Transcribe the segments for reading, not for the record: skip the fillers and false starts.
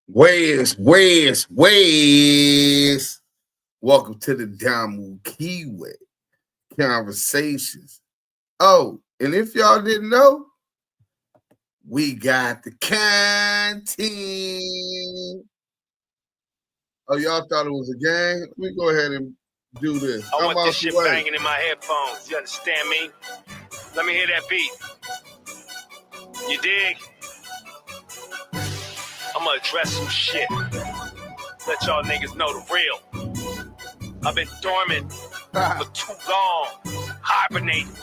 Where's? Welcome to the Damu Kiwe conversations. Oh, and if y'all didn't know, we got the content. Oh, y'all thought it was a gang? Let me go ahead and do this. I want this shit banging in my headphones. You understand me? Let me hear that beat. You dig? I'm gonna address some shit. Let y'all niggas know the real. I've been dormant for too long. Hibernating.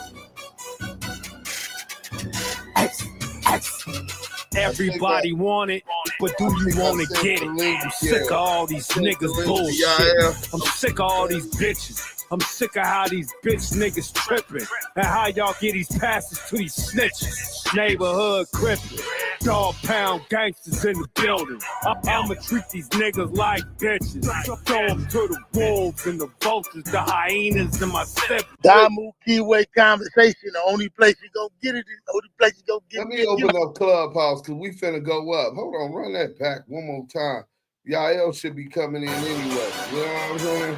Everybody want it, but do you want to get it? I'm sick of all these niggas bullshit. I'm sick of all these bitches. I'm sick of how these bitch niggas tripping and how y'all get these passes to these snitches. Neighborhood crippin', dog pound gangsters in the building. I'ma treat these niggas like bitches. Throw them to the wolves and the vultures, the hyenas and my siblings. Damu Kiwe conversation, the only place you gonna get it is the only place you gonna get it. Let me open up Clubhouse because we finna go up. Hold on, run that back one more time. Y'all should be coming in anyway. You know what I'm saying?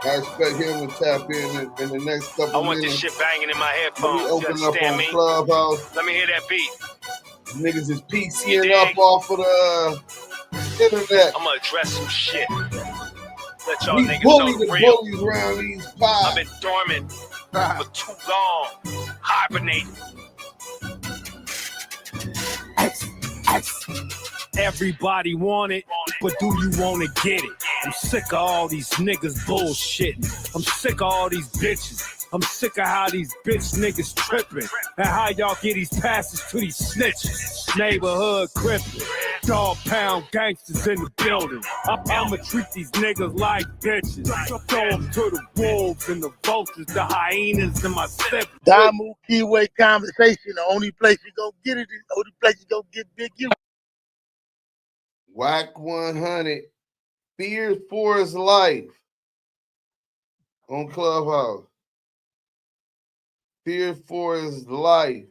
I expect him to tap in the next couple minutes. I want this shit banging in my headphones. Let me open up on Clubhouse. Let me hear that beat. Niggas is PCing up off of the internet. I'm gonna address some shit. Let y'all We niggas bully know the the real. bullies around these pods. I've been dormant for too long. Hibernating. Everybody want it, but do you want to get it? I'm sick of all these niggas bullshitting. I'm sick of all these bitches. I'm sick of how these bitch niggas tripping and how y'all get these passes to these snitches. Neighborhood crippin', dog pound gangsters in the building. I'ma treat these niggas like bitches. Throw them to the wolves and the vultures, the hyenas and my siblings. Damu Kiwe conversation, the only place you gonna get it is the only place you gonna get Big U. WACK100 fears for his life on Clubhouse. Fear for his life.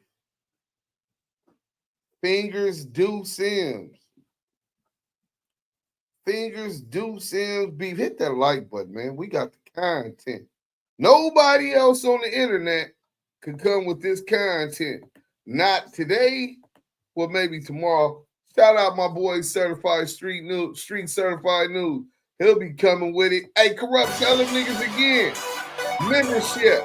Fingers Duse Sims. Fingers Duse Sims beef. Hit that like button, man. We got the content. Nobody else on the internet could come with this content. Not today, well, maybe tomorrow. Shout out my boy Certified Street Certified News. He'll be coming with it. Hey, Corrupt, tell them niggas again. Membership.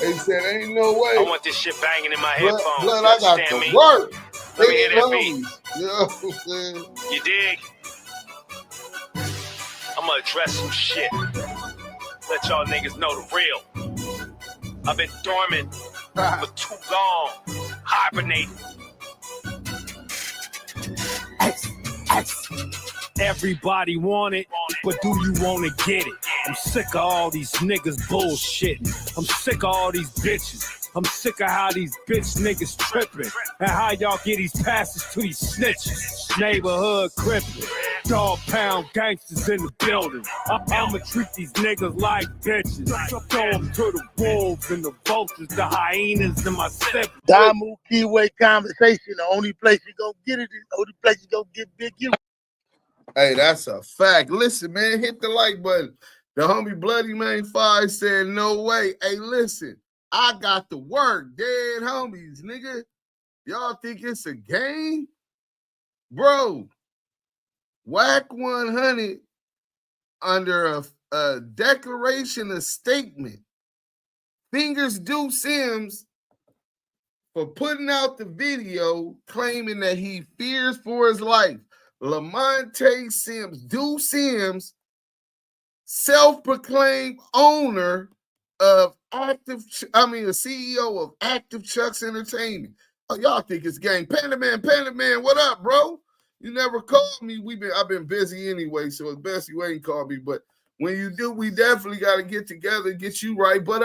They said, ain't no way. I want this shit banging in my headphones. Blood, I got to work. Let me hear that beat. You know what I'm saying? You dig? I'm gonna address some shit. Let y'all niggas know the real. I've been dormant for too long. Hibernating. Everybody want it, but do you want to get it? I'm sick of all these niggas bullshitting. I'm sick of all these bitches. I'm sick of how these bitch niggas tripping and how y'all get these passes to these snitches. Neighborhood crippin', dog pound gangsters in the building. I'ma treat these niggas like bitches. Throw them to the wolves and the vultures, the hyenas and my siblings. Damu Kiwe conversation, the only place you gonna get it is the only place you gonna get Big U. Hey, that's a fact. Listen, man, hit the like button. The homie Bloody Man 5 said, no way. Hey, listen, I got to work. Dead homies, nigga. Y'all think it's a game? Bro, WACK100 under a declaration of statement. Fingers Duse Sims for putting out the video claiming that he fears for his life. Lamonte Sims, Duse Sims, self-proclaimed owner of the CEO of ActiveChuckss Entertainment. Oh, y'all think it's gang. Panda Man, what up, bro? You never called me. I've been busy anyway, so it's best you ain't called me. But when you do, we definitely got to get together and get you right. But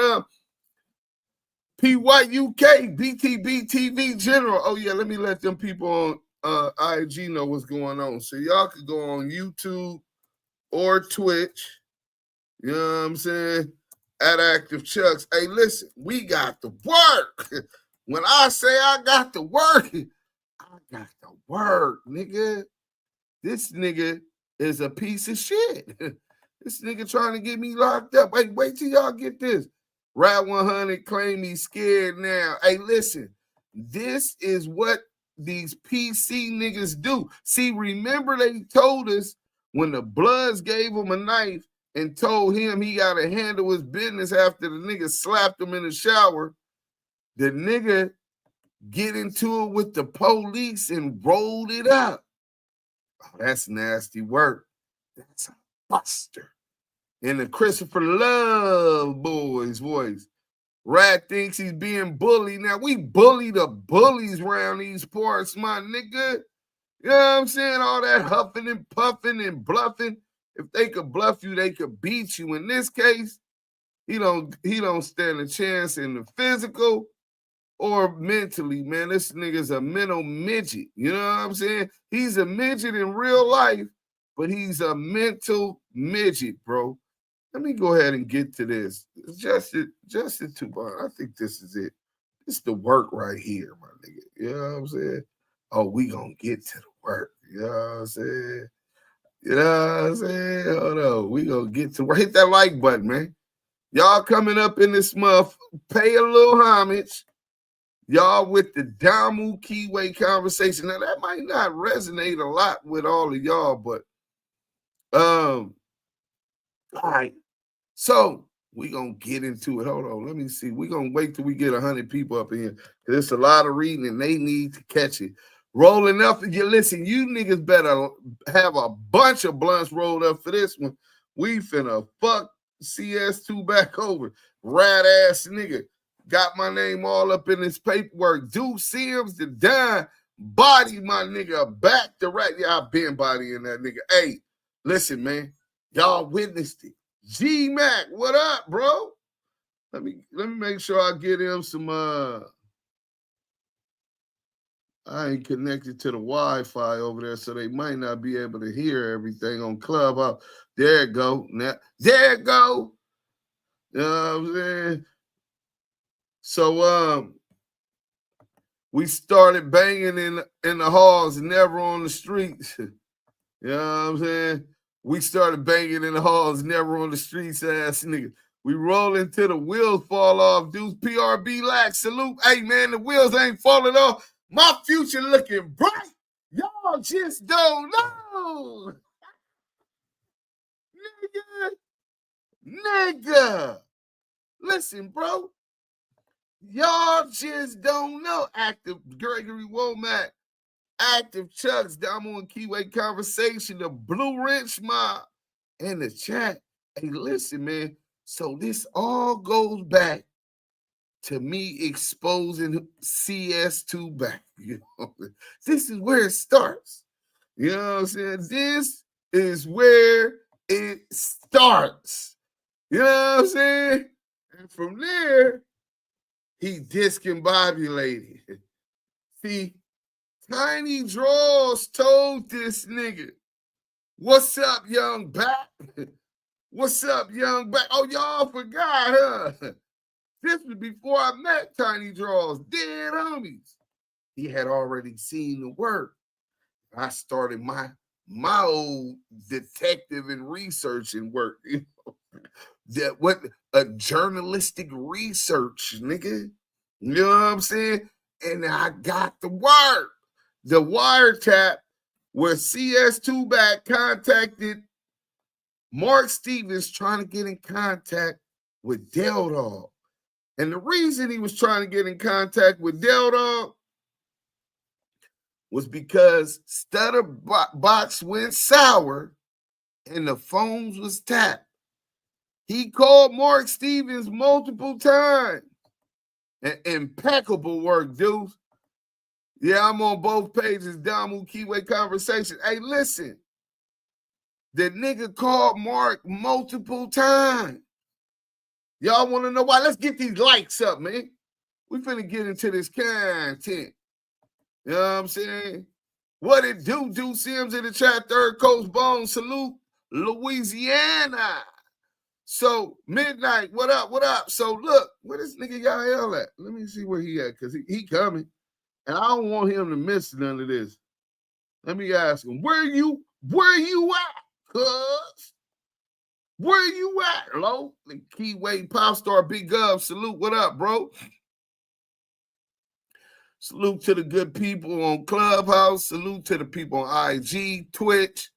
P White UK, BTB TV General. Oh yeah, let me let them people on IG know what's going on. So y'all could go on YouTube or Twitch. You know what I'm saying? At ActiveChuckss. Hey, listen, we got to work. When I say I got to work, I got to work, nigga. This nigga is a piece of shit. This nigga trying to get me locked up. Wait till y'all get this. WACK100 claim he's scared now. Hey, listen, this is what these PC niggas do. See, remember they told us when the Bloods gave him a knife and told him he got to handle his business after the nigga slapped him in the shower, the nigga get into it with the police and rolled it up. Oh, that's nasty work. That's a buster. In the Christopher Love Boy's voice. Rat thinks he's being bullied. Now, we bully the bullies around these parts, my nigga. You know what I'm saying? All that huffing and puffing and bluffing. If they could bluff you, they could beat you. In this case, he don't stand a chance in the physical or mentally, man. This nigga's a mental midget. You know what I'm saying? He's a midget in real life, but he's a mental midget, bro. Let me go ahead and get to this. Justin Tubon, I think this is it. This is the work right here, my nigga. You know what I'm saying? Oh, we gonna get to the work. You know what I'm saying? You know what I'm saying? Hold on. We gonna get to work. Hit that like button, man. Y'all coming up in this month, pay a little homage. Y'all with the Damu Kiwe conversation. Now, that might not resonate a lot with all of y'all, but all right. So we gonna get into it. Hold on, let me see. We gonna wait till we get 100 people up in here. There's a lot of reading and they need to catch it. Rolling up, you listen, you niggas better have a bunch of blunts rolled up for this one. We finna fuck CS2 back over. Rat ass nigga. Got my name all up in this paperwork. Duse Sims the dime. Body my nigga back to rat. Yeah, I been bodying that nigga. Hey, listen, man. Y'all witnessed it. G-Mac, what up, bro? Let me make sure I get him some I ain't connected to the Wi-Fi over there, so they might not be able to hear everything on Clubhouse. There it go. Now, there it go. You know what I'm saying? So we started banging in the halls, never on the streets. You know what I'm saying? We started banging in the halls, never on the streets, ass nigga. We roll into the wheels fall off. Dudes, PRB lax, salute. Hey, man, the wheels ain't falling off. My future looking bright. Y'all just don't know. Nigga. Listen, bro. Y'all just don't know. Active Gregory Womack. ActiveChuckss, Damu Kiwe conversation, the Blue Wrench mob, and the chat. Hey, listen, man. So this all goes back to me exposing CS2 back. You know, this is where it starts. You know what I'm saying? This is where it starts. You know what I'm saying? And from there, he discombobulated. See, Tiny Draws told this nigga, what's up, young back? What's up, young back? Oh, y'all forgot, huh? This was before I met Tiny Draws, dead homies. He had already seen the work. I started my old detective and researching work. You know? That what a journalistic research, nigga. You know what I'm saying? And I got the work. The wiretap where CS2 back contacted Mark Stevens trying to get in contact with Del Dog. And the reason he was trying to get in contact with Del Dog was because Stutter Box went sour and the phones was tapped. He called Mark Stevens multiple times. Impeccable work, dude. Yeah, I'm on both pages. Damu Kiwe conversation. Hey, listen. The nigga called Mark multiple times. Y'all want to know why? Let's get these likes up, man. We finna get into this content. You know what I'm saying? What it do? Duse Sims in the chat. Third Coast Bone. Salute, Louisiana. So, Midnight, what up, what up? So, look, where this nigga Yael at? Let me see where he at, because he coming. And I don't want him to miss none of this. Let me ask him, where you at, cuz? Where you at, Lo? The Kiwe Pop Star Big Gov. Salute. What up, bro? Salute to the good people on Clubhouse. Salute to the people on IG, Twitch,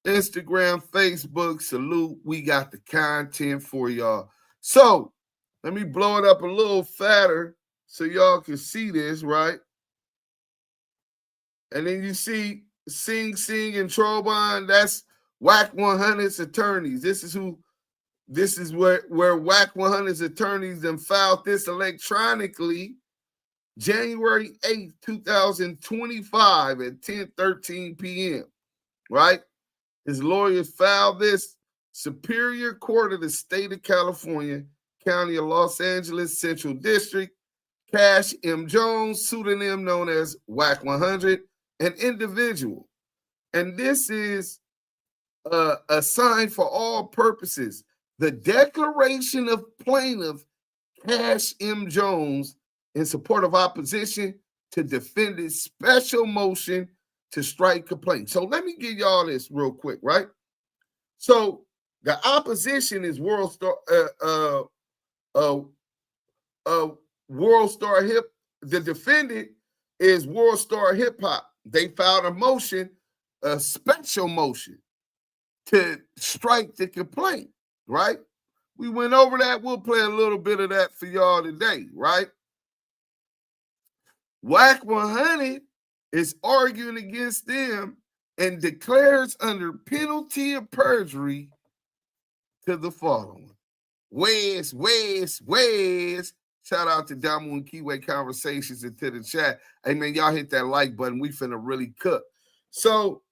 Instagram, Facebook. Salute. We got the content for y'all. So let me blow it up a little fatter so y'all can see this, right? And then you see Sing and Trobon. That's WACK100's attorneys. This is where WACK100's attorneys then filed this electronically January 8th, 2025 at 10:13 p.m. Right? His lawyers filed this Superior Court of the State of California, County of Los Angeles, Central District. Cash M. Jones, pseudonym known as WACK100, an individual. And this is assigned for all purposes. The declaration of plaintiff Cash M. Jones in support of opposition to defendant's special motion to strike complaint. So let me give y'all this real quick, right? So the opposition is WorldStarHip. The defendant is WorldStarHipHop. They filed a motion, a special motion, to strike the complaint, right? We went over that. We'll play a little bit of that for y'all today, right? WACK100 is arguing against them and declares under penalty of perjury to the following. Wes. Shout out to Damu Kiwe Conversations and to the chat. Hey, man, y'all hit that like button. We finna really cook. So,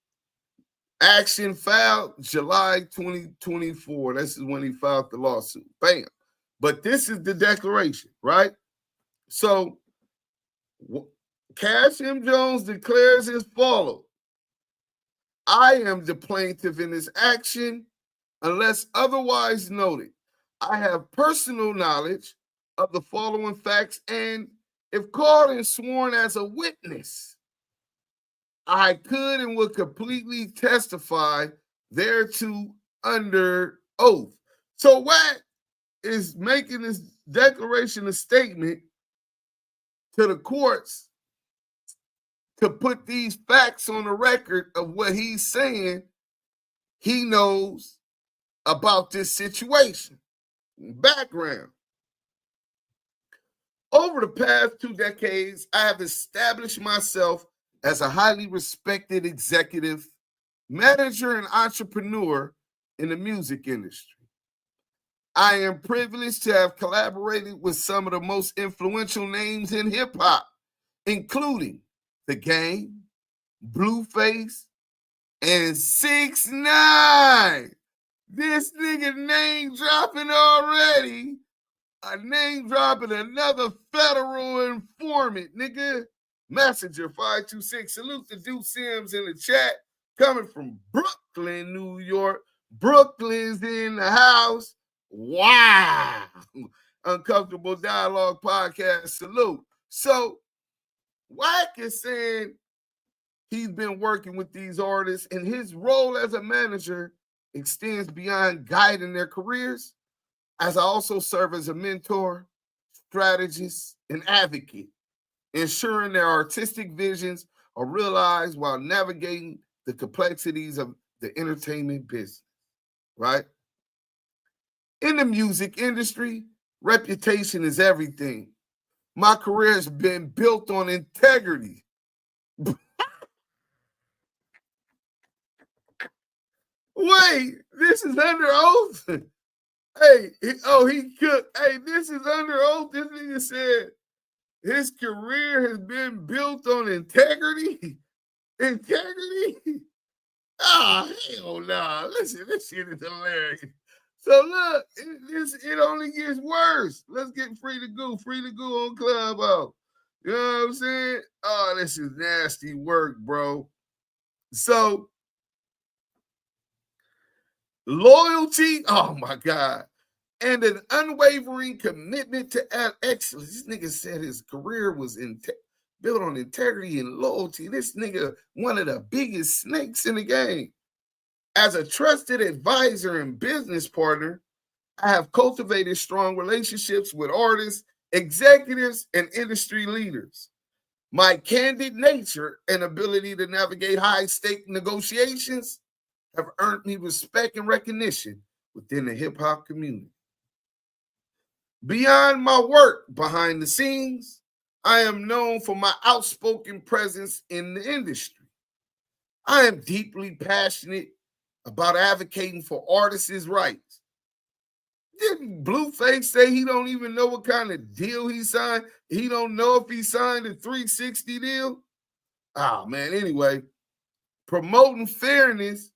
action filed July 2024. This is when he filed the lawsuit. Bam. But this is the declaration, right? So, Cash M. Jones declares as follows. I am the plaintiff in this action unless otherwise noted. I have personal knowledge of the following facts, and if called and sworn as a witness, I could and would completely testify thereto under oath. So WACK is making this declaration, a statement to the courts to put these facts on the record of what he's saying he knows about this situation. Background. Over the past 2 decades, I have established myself as a highly respected executive, manager, and entrepreneur in the music industry. I am privileged to have collaborated with some of the most influential names in hip-hop, including The Game, Blueface, and 6ix9ine. This nigga name dropping already. A name dropping another federal informant, nigga. Messenger 526. Salute to Duse Sims in the chat. Coming from Brooklyn, New York. Brooklyn's in the house. Wow. Uncomfortable Dialogue Podcast. Salute. So, WACK is saying he's been working with these artists, and his role as a manager extends beyond guiding their careers, as I also serve as a mentor, strategist, and advocate, ensuring their artistic visions are realized while navigating the complexities of the entertainment business, right? In the music industry, reputation is everything. My career has been built on integrity. Wait, this is under oath? Hey, he cooked. Hey, this is under oath. This nigga said his career has been built on integrity. Integrity? Ah, hell nah. Listen, this shit is hilarious. So look, it only gets worse. Let's get free to go on Clubhouse. You know what I'm saying? Oh, this is nasty work, bro. So loyalty, oh my God, and an unwavering commitment to excellence. This nigga said his career was built on integrity and loyalty. This nigga, one of the biggest snakes in the game. As a trusted advisor and business partner, I have cultivated strong relationships with artists, executives, and industry leaders. My candid nature and ability to navigate high-stake negotiations have earned me respect and recognition within the hip-hop community. Beyond my work behind the scenes, I am known for my outspoken presence in the industry. I am deeply passionate about advocating for artists' rights. Didn't Blueface say he don't even know what kind of deal he signed? He don't know if he signed a 360 deal? Oh, man, anyway, promoting fairness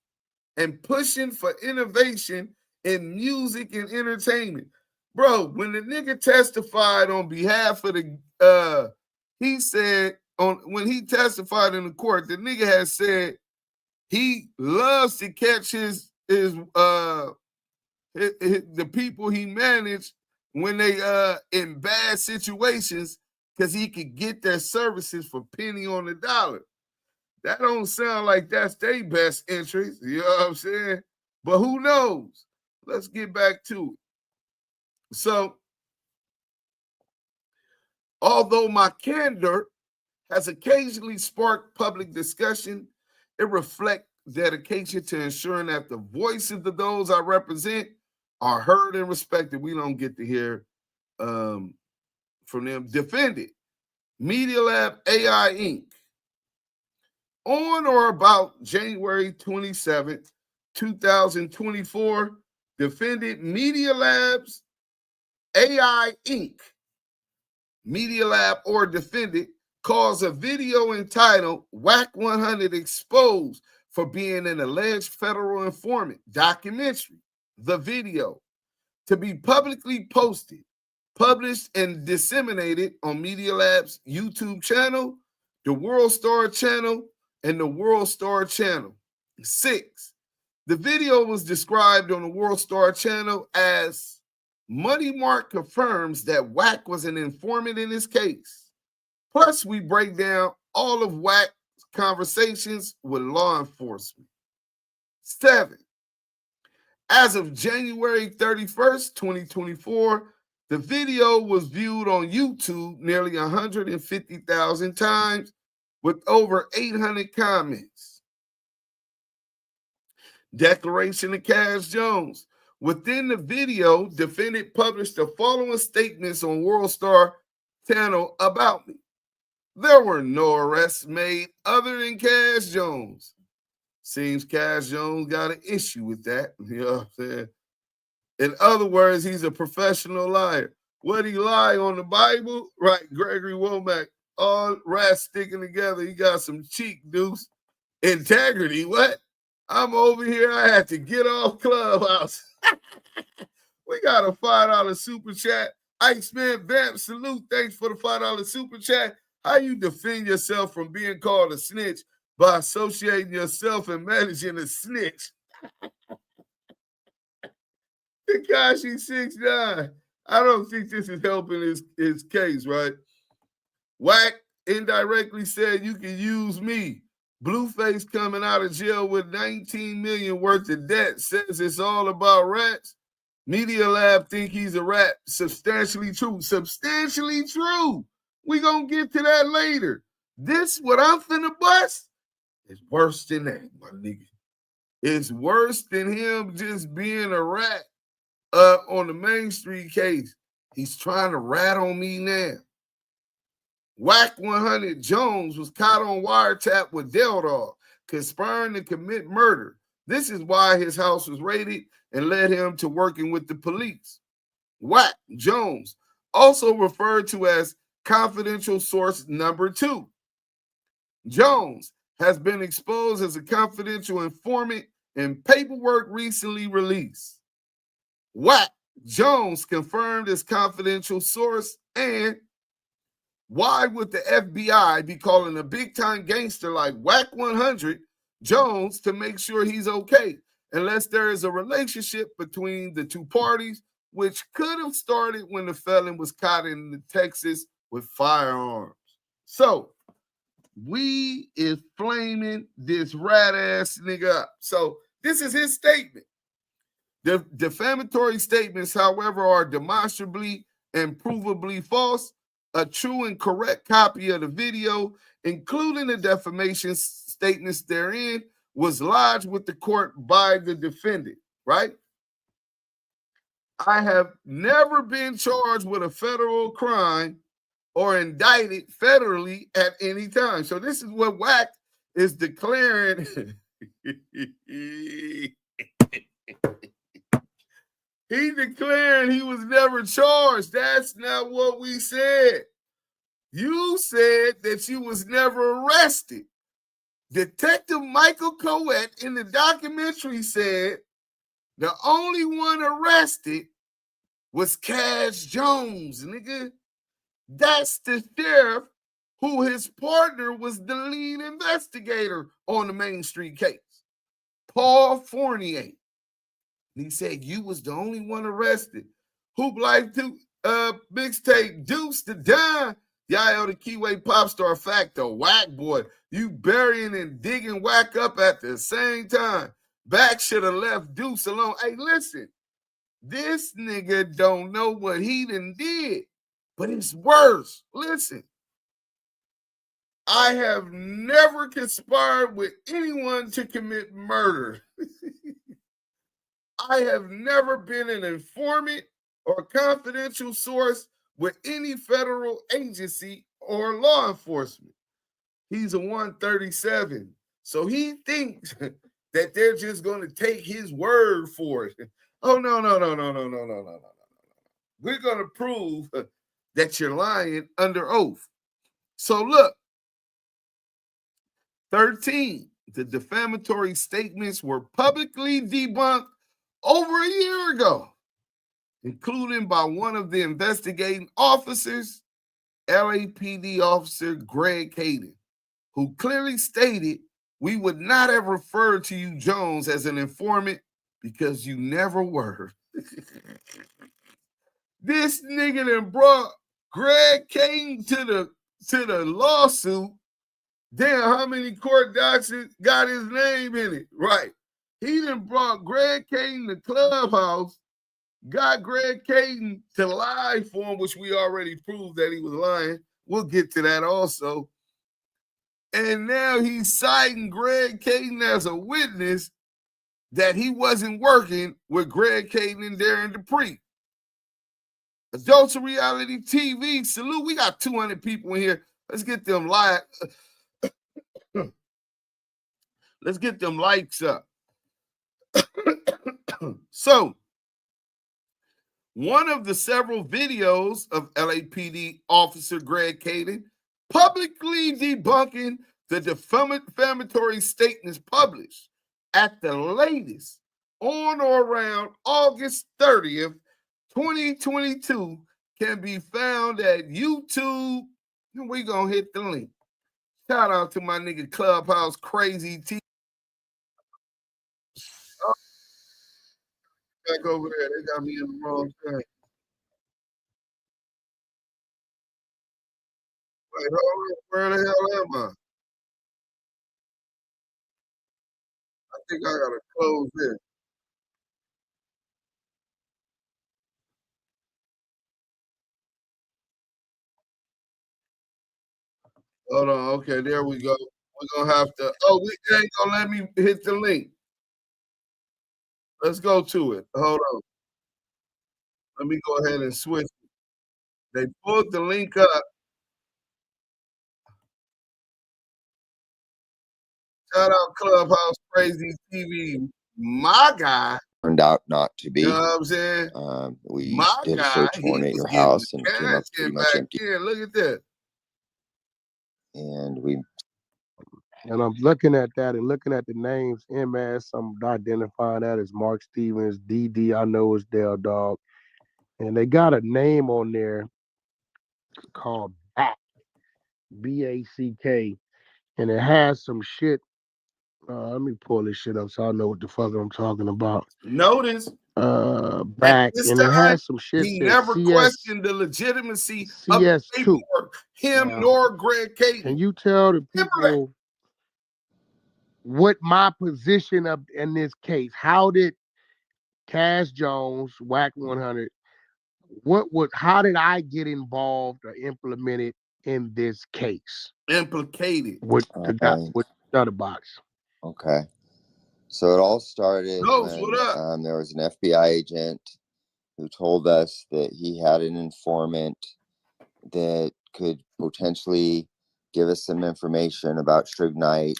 and pushing for innovation in music and entertainment. Bro, when the nigga testified on behalf of the, he said, when he testified in the court, the nigga had said he loves to catch the people he managed when they in bad situations because he could get their services for penny on the dollar. That don't sound like that's their best interest, you know what I'm saying? But who knows? Let's get back to it. So, although my candor has occasionally sparked public discussion, it reflects dedication to ensuring that the voices of those I represent are heard and respected. We don't get to hear from them. Defended. Media Lab AI Inc. On or about January 27th, 2024, defended Media Labs AI Inc. Media Lab or defendant caused a video entitled WACK100 Exposed for being an alleged federal informant documentary, the video, to be publicly posted, published, and disseminated on Media Lab's YouTube channel, the WorldStar channel, and the WorldStar channel. 6. The video was described on the WorldStar channel as Money Mark confirms that WACK was an informant in his case. Plus, we break down all of WACK's conversations with law enforcement. 7. As of January 31st, 2024, the video was viewed on YouTube nearly 150,000 times with over 800 comments. Declaration of Cash Jones. Within the video, defendant published the following statements on WorldStar channel about me. There were no arrests made other than Cash Jones. Seems Cash Jones got an issue with that. You know what I'm saying? In other words, he's a professional liar. What, he lie on the Bible? Right, Gregory Womack. All rats sticking together. He got some cheek, Deuce. Integrity, what? I'm over here. I had to get off Clubhouse. We got a $5 super chat. Iceman Vamp, salute. Thanks for the $5 super chat. How you defend yourself from being called a snitch by associating yourself and managing a snitch? Tekashi 69. I don't think this is helping his case, right? WACK indirectly said you can use me. Blueface coming out of jail with 19 million worth of debt says it's all about rats. Media Lab think he's a rat. Substantially true. Substantially true. We gonna get to that later. This, what I'm finna bust, is worse than that, my nigga. It's worse than him just being a rat on the Main Street case. He's trying to rat on me now. WACK100 Jones was caught on wiretap with Del Dog, conspiring to commit murder. This is why his house was raided and led him to working with the police. WACK Jones, also referred to as confidential source number 2. Jones has been exposed as a confidential informant in paperwork recently released. WACK Jones confirmed as confidential source, and why would the FBI be calling a big-time gangster like WACK100 Jones to make sure he's okay, unless there is a relationship between the two parties, which could have started when the felon was caught in Texas with firearms? So we is flaming this rat ass nigga up. So this is his statement. The defamatory statements, however, are demonstrably and provably false. A true and correct copy of the video, including the defamation statements therein, was lodged with the court by the defendant, right? I have never been charged with a federal crime or indicted federally at any time. So this is what WACK is declaring. He declared he was never charged. That's not what we said. You said that you was never arrested. Detective Michael Coet in the documentary said the only one arrested was Cash Jones, nigga. That's the sheriff who his partner was the lead investigator on the Main Street case, Paul Fournier. He said you was the only one arrested. Hoop Life mixtape Duse to die. Y'all the Kiwe pop star factor, whack boy. You burying and digging whack up at the same time. Back should have left Deuce alone. Hey, listen, this nigga don't know what he done did, but it's worse. Listen, I have never conspired with anyone to commit murder. I have never been an informant or confidential source with any federal agency or law enforcement. He's a 137. So he thinks that they're just going to take his word for it. Oh, no. We're going to prove that you're lying under oath. So look, 13, the defamatory statements were publicly debunked over a year ago, including by one of the investigating officers, LAPD officer Greg Caden, who clearly stated we would not have referred to you, Jones, as an informant because you never were. This nigga done brought Greg Caden to the lawsuit. Damn, how many court docs got his name in it? Right. He done brought Greg Caden to Clubhouse, got Greg Caden to lie for him, which we already proved that he was lying. We'll get to that also. And now he's citing Greg Caden as a witness that he wasn't working with Greg Caden and Darren Dupree. Adults of Reality TV, salute. We got 200 people in here. Let's get them Let's get them likes up. So, one of the several videos of LAPD officer Greg Caden publicly debunking the defamatory statements published at the latest on or around August 30th, 2022 can be found at YouTube. We're going to hit the link. Shout out to my nigga Clubhouse Crazy T. Back over there, they got me in the wrong thing. Wait, hold on. Where the hell am I? I think I gotta close this. Hold on. Okay, there we go. We're gonna have to. Oh, they ain't gonna let me hit the link. Let's go to it. Hold on. Let me go ahead and switch. They pulled the link up. Shout out Clubhouse Crazy TV. My guy turned out not to be. You know what I'm saying? We My did a guy, search he warrant at was your getting house the and it came up cash pretty in much back empty. in. Look at that. And I'm looking at that and looking at the names, MS, I'm identifying that as Mark Stevens, DD, I know it's Dale Dog. And they got a name on there called BACK, B-A-C-K. And it has some shit. Let me pull this shit up so I know what the fuck I'm talking about. Notice At back, this and it time, has some shit he says never CS questioned the legitimacy of the CS2. paperwork. Him Now, nor Greg can Caden. you tell the Remember that. people what my position of in this case? How did Cash Jones, WACK100, how did I get involved or implemented in this case Implicated. with the guy with Stutterbox? Okay. So it all started Ghost, what up? when there was an FBI agent who told us that he had an informant that could potentially give us some information about Suge Knight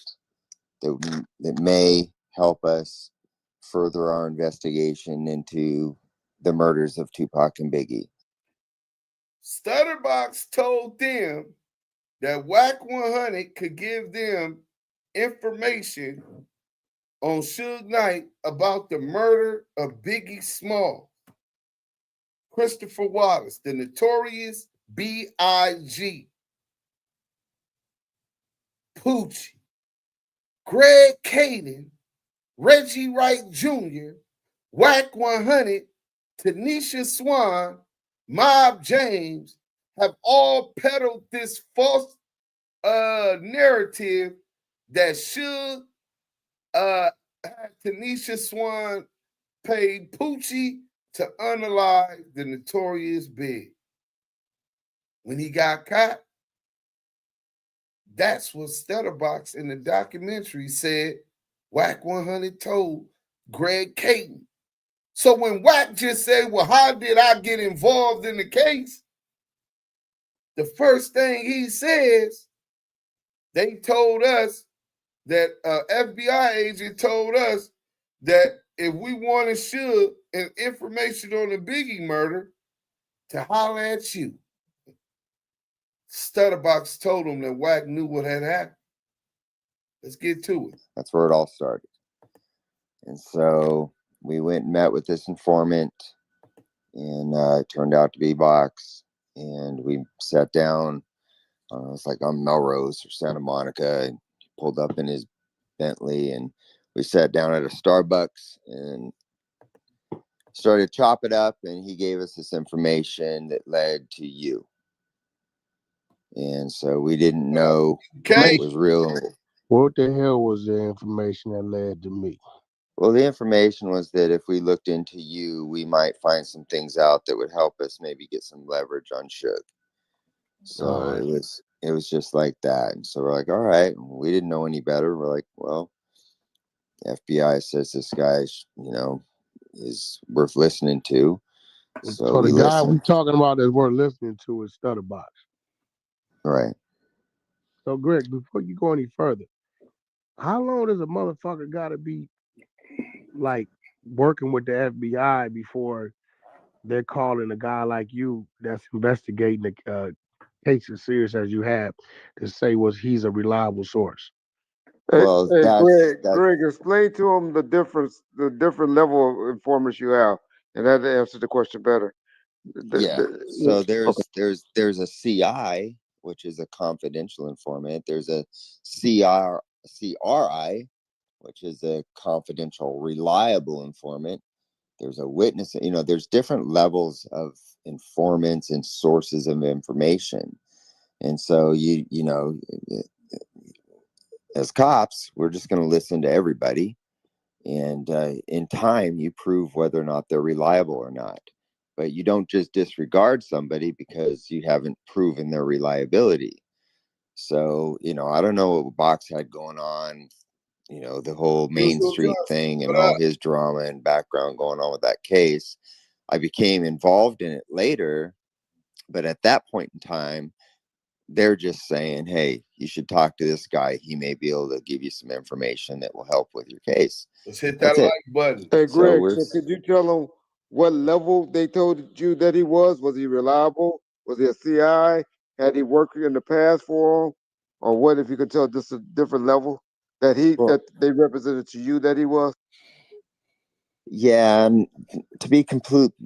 that may help us further our investigation into the murders of Tupac and Biggie. Stutterbox told them that WACK100 could give them information on Suge Knight about the murder of Biggie Small, Christopher Wallace, the notorious B.I.G., Poochie, Greg Caden, Reggie Wright Jr., WACK100, Tanisha Swan, Mob James have all peddled this false narrative that should have Tanisha Swan paid Poochie to unalive the notorious Big. When he got caught, that's what Stutterbox in the documentary said WACK100 told Greg Caden. So when Wack just said, well, how did I get involved in the case? The first thing he says, they told us that FBI agent told us that if we wanted Suge and information on the Biggie murder, to holler at you. Stutterbox told him that Wack knew what had happened. Let's get to it. That's where it all started. And so we went and met with this informant, and it turned out to be Box. And we sat down. It's like on Melrose or Santa Monica, and he pulled up in his Bentley, and we sat down at a Starbucks and started to chop it up. And he gave us this information that led to you. And so we didn't know Okay. it was real. What the hell was the information that led to me? Well, the information was that if we looked into you, we might find some things out that would help us maybe get some leverage on Suge. So it was just like that. And so we're like, all right, we didn't know any better. We're like, well, the FBI says this guy, is worth listening to. So the we guy listened. we talking about that we're listening to is Stutterbox. Right. So Greg, before you go any further, how long does a motherfucker gotta be like working with the FBI before they're calling a guy like you that's investigating the case as serious as you have to say he's a reliable source? Well, Greg, explain to him the different level of informants you have, and that answers the question better. So there's a CI, which is a confidential informant. There's a CRI, which is a confidential, reliable informant. There's a witness. There's different levels of informants and sources of information. And so as cops, we're just going to listen to everybody. And in time, you prove whether or not they're reliable or not. But you don't just disregard somebody because you haven't proven their reliability. So, I don't know what Box had going on, the whole Main Street thing and all his drama and background going on with that case. I became involved in it later. But at that point in time, they're just saying, hey, you should talk to this guy. He may be able to give you some information that will help with your case. Let's hit that like button. Hey, Greg, so could you tell them what level they told you that he was? Was he reliable? Was he a CI? Had he worked in the past for him? Or what, if you could tell just a different level that that they represented to you that he was? Yeah, and to be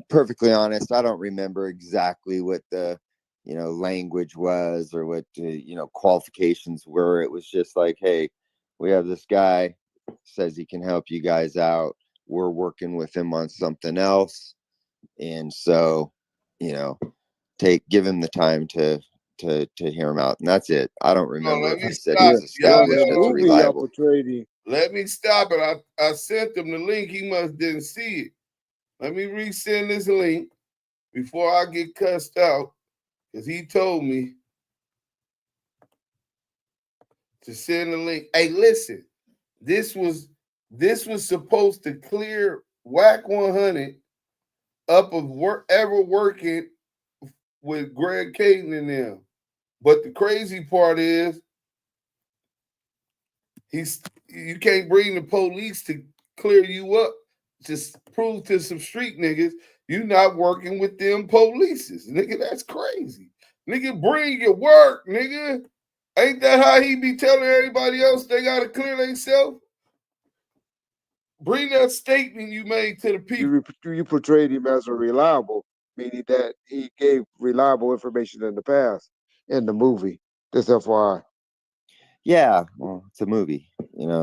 perfectly honest, I don't remember exactly what the language was or what the qualifications were. It was just like, hey, we have this guy, says he can help you guys out. we're working with him on something else. And so, give him the time to hear him out. And that's it. I don't remember if he said he was established in the as movie, y'all reliable. portrayed him. Let me stop it. I sent him the link. He must didn't see it. Let me resend this link before I get cussed out, because he told me to send the link. Hey, listen, this was supposed to clear WACK100 up of ever working with Greg Caden and them. But the crazy part is you can't bring the police to clear you up. Just prove to some street niggas you not working with them polices. Nigga, that's crazy. Nigga, bring your work, nigga. Ain't that how he be telling everybody else they gotta clear themselves? Bring that statement you made to the people. You portrayed him as a reliable, meaning that he gave reliable information in the past in the movie. Just FYI. Yeah, well, it's a movie,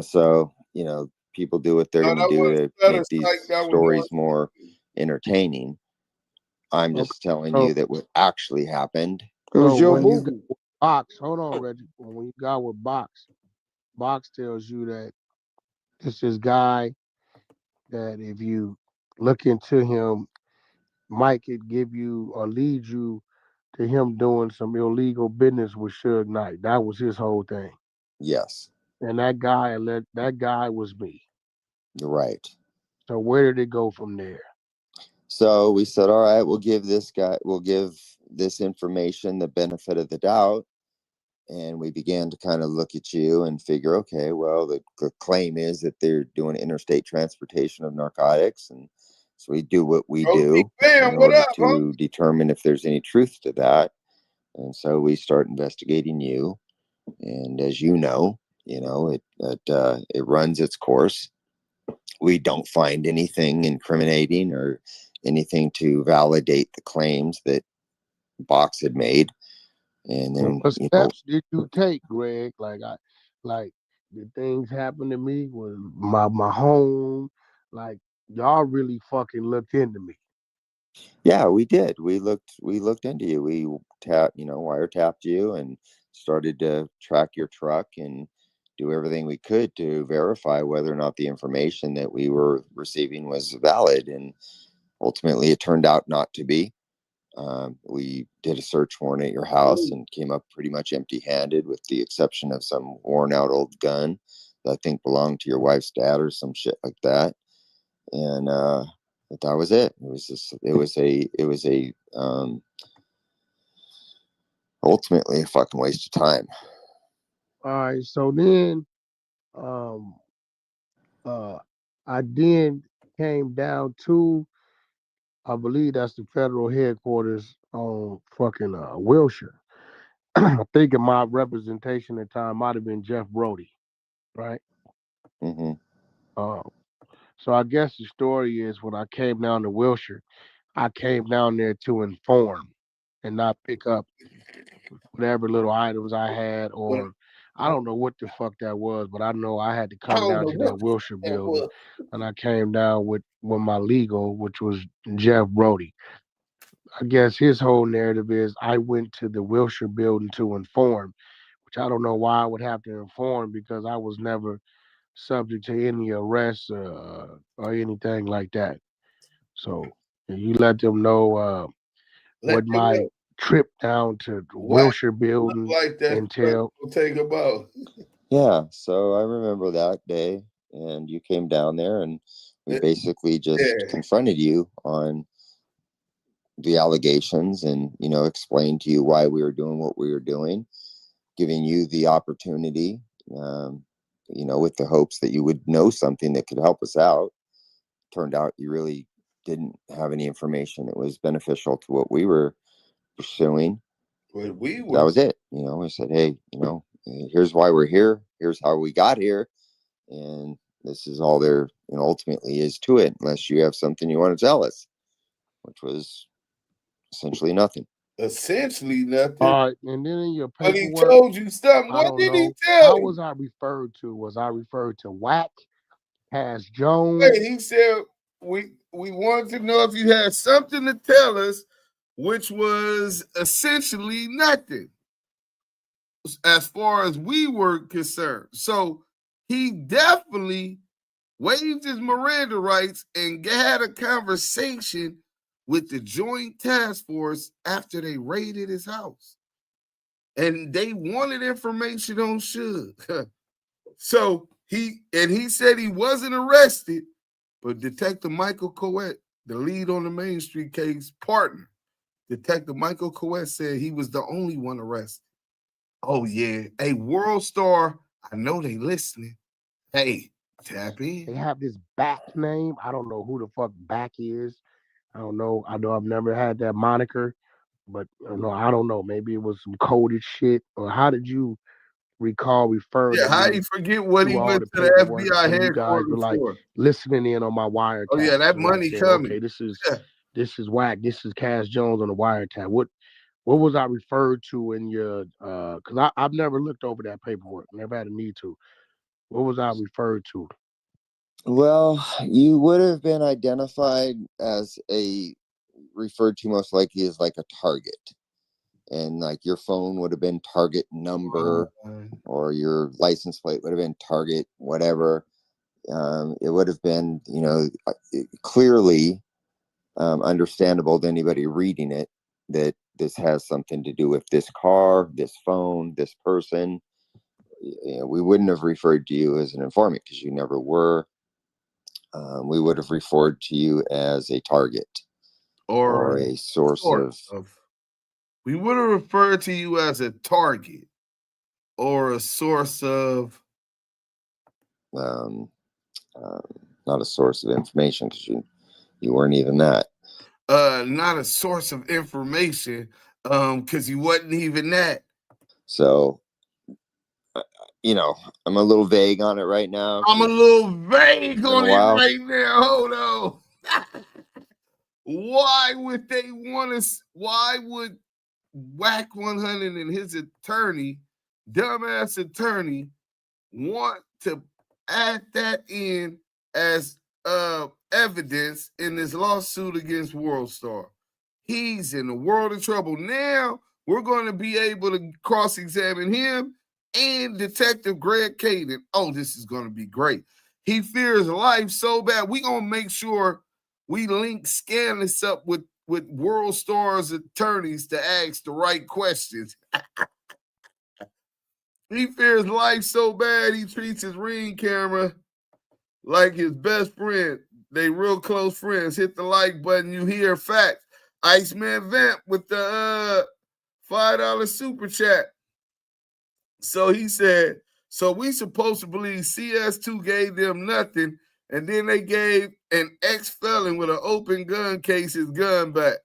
so, people do what they're going to do to make these stories more entertaining. I'm just telling you that what actually happened. It was your movie. Box, hold on, Reggie. When you got with Box tells you that it's this guy that if you look into him, Mike could give you or lead you to him doing some illegal business with Suge Knight. That was his whole thing. Yes. And that guy was me. You're right. So where did it go from there? So we said, all right, we'll give this information the benefit of the doubt. And we began to kind of look at you and figure, okay, well, the claim is that they're doing interstate transportation of narcotics. And so we do what we do in order to determine if there's any truth to that. And so we start investigating you. And as you know, it runs its course. We don't find anything incriminating or anything to validate the claims that Box had made. And then, what steps did you take, Greg? Did things happen to me with my home? Like, y'all really fucking looked into me. Yeah, we did. We looked into you. We wiretapped you and started to track your truck and do everything we could to verify whether or not the information that we were receiving was valid. And ultimately, it turned out not to be. We did a search warrant at your house and came up pretty much empty-handed, with the exception of some worn-out old gun that I think belonged to your wife's dad or some shit like that. And but that was it. It was ultimately a fucking waste of time. All right, so then I then came down to, I believe that's the federal headquarters on fucking Wilshire. I think my representation at the time might have been Jeff Brody, right? Mm-hmm. So I guess the story is, when I came down to Wilshire, I came down there to inform and not pick up whatever little items I had, or I don't know what the fuck that was, but I know I had to come down to that Wilshire building, and I came down with my legal, which was Jeff Brody. I guess his whole narrative is I went to the Wilshire building to inform, which I don't know why I would have to inform, because I was never subject to any arrests or anything like that. So you let them know what my trip down to the Wilshire building entailed. Take about. Yeah, so I remember that day, and you came down there, and we basically just confronted you on the allegations, and explained to you why we were doing what we were doing, giving you the opportunity, with the hopes that you would know something that could help us out. Turned out you really didn't have any information that was beneficial to what we were pursuing. But that was it. We said, hey, here's why we're here. Here's how we got here. And this is all there ultimately is to it, unless you have something you want to tell us, which was essentially nothing. Essentially nothing. All right, and then in your paperwork, but he told you something. What did he tell you? How was I referred to? Was I referred to WACK? Cash Jones. Wait, he said we wanted to know if you had something to tell us, which was essentially nothing as far as we were concerned. So he definitely waived his Miranda rights and had a conversation with the Joint Task Force after they raided his house. And they wanted information on Suge. So he said he wasn't arrested, but Detective Michael Coet, the lead on the Main Street case partner, Detective Michael Coet said he was the only one arrested. Oh, yeah. Hey, WorldStar, I know they listening. Hey, tap in. They have this Back name. I don't know who the fuck Back is. I don't know. I know I've never had that moniker, but I don't know. Maybe it was some coded shit. Or how did you recall referring Yeah, to how me you forget what he through all went the to the paperwork FBI when you guys were headquarters like for? listening in on my wiretap? Oh, yeah, that and like money saying, coming. okay, this is Yeah. WACK. This is Cash Jones on the wiretap. What was I referred to in your? Because I've never looked over that paperwork. Never had a need to. What was I referred to? Well, you would have been identified as referred to most likely as like a target. And like your phone would have been target number, or your license plate would have been target whatever. It would have been, clearly understandable to anybody reading it that this has something to do with this car, this phone, this person. We wouldn't have referred to you as an informant because you never were. We would have referred to you as a target or a source of. We would have referred to you as a target or a source of. Not a source of information because you weren't even that. Not a source of information because you wasn't even that. So, I'm a little vague on it right now. I'm a little vague on it right now. Hold on. Why would they want us? Why would WACK100 and his attorney, dumbass attorney, want to add that in as evidence in this lawsuit against WorldStar? He's in a world of trouble. Now we're going to be able to cross-examine him and Detective Greg Caden. Oh, this is going to be great. He fears life so bad. We're going to make sure we link Scandalous up with WorldStar's attorneys to ask the right questions. He fears life so bad he treats his Ring camera like his best friend. They real close friends. Hit the like button. You hear facts. Iceman Vamp with the $5 super chat. So he said, so we supposed to believe CS2 gave them nothing, and then they gave an ex-felon with an open gun case his gun back.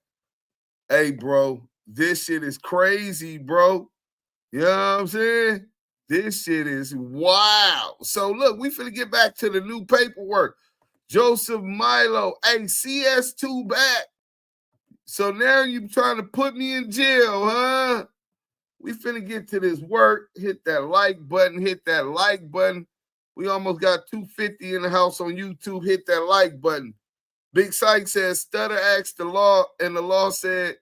Hey, bro, this shit is crazy, bro. You know what I'm saying? This shit is wild. So look, we finna get back to the new paperwork. Joseph Milo, hey, CS2 back. So now you trying to put me in jail, huh? We finna get to this work. Hit that like button. Hit that like button. We almost got 250 in the house on YouTube. Hit that like button. Big Syke says, Stutter asked the law, and the law said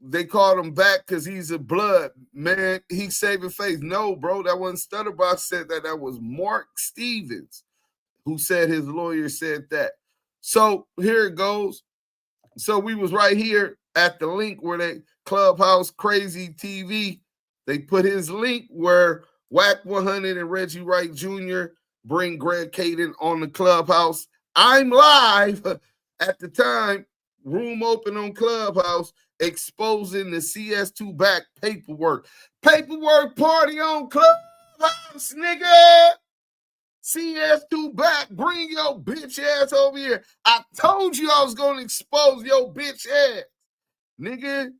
they called him back because he's a blood. Man, he's saving face. No, bro, that wasn't Stutterbox said that. That was Mark Stevens who said his lawyer said that. So here it goes. So we was right here at the link where they Clubhouse Crazy TV. They put his link where WACK100 and Reggie Wright Jr. bring Greg Caden on the Clubhouse. I'm live at the time. Room open on Clubhouse, exposing the CS2 back paperwork. Paperwork party on Clubhouse, nigga. CS2 back. Bring your bitch ass over here. I told you I was going to expose your bitch ass. Nigga,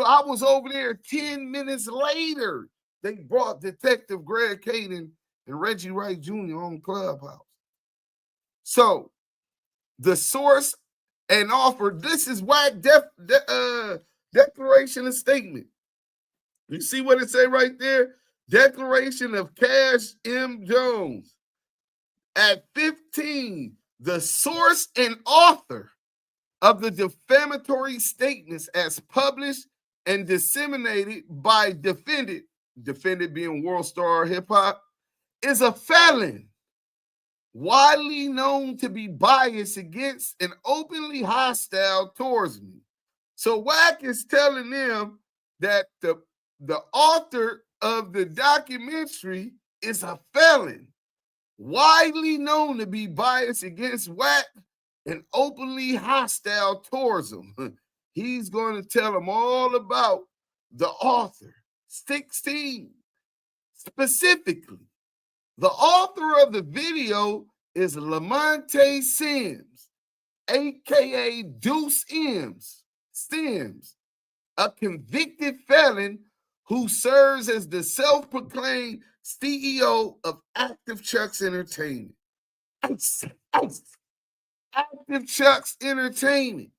I was over there 10 minutes later. They brought Detective Greg Caden and Reggie Wright Jr. on Clubhouse. So, the source and offer, this is WACK declaration and statement. You see what it say right there? Declaration of Cash M. Jones. At 15, the source and author of the defamatory statements as published and disseminated by defendant being WorldStarHipHop, is a felon, widely known to be biased against and openly hostile towards me. So WACK is telling them that the author of the documentary is a felon, widely known to be biased against WACK and openly hostile towards him. He's going to tell them all about the author. 16, specifically, the author of the video is Lamonte Sims, aka Duse M Street, a convicted felon who serves as the self-proclaimed CEO of ActiveChuckss Entertainment. ActiveChuckss Entertainment.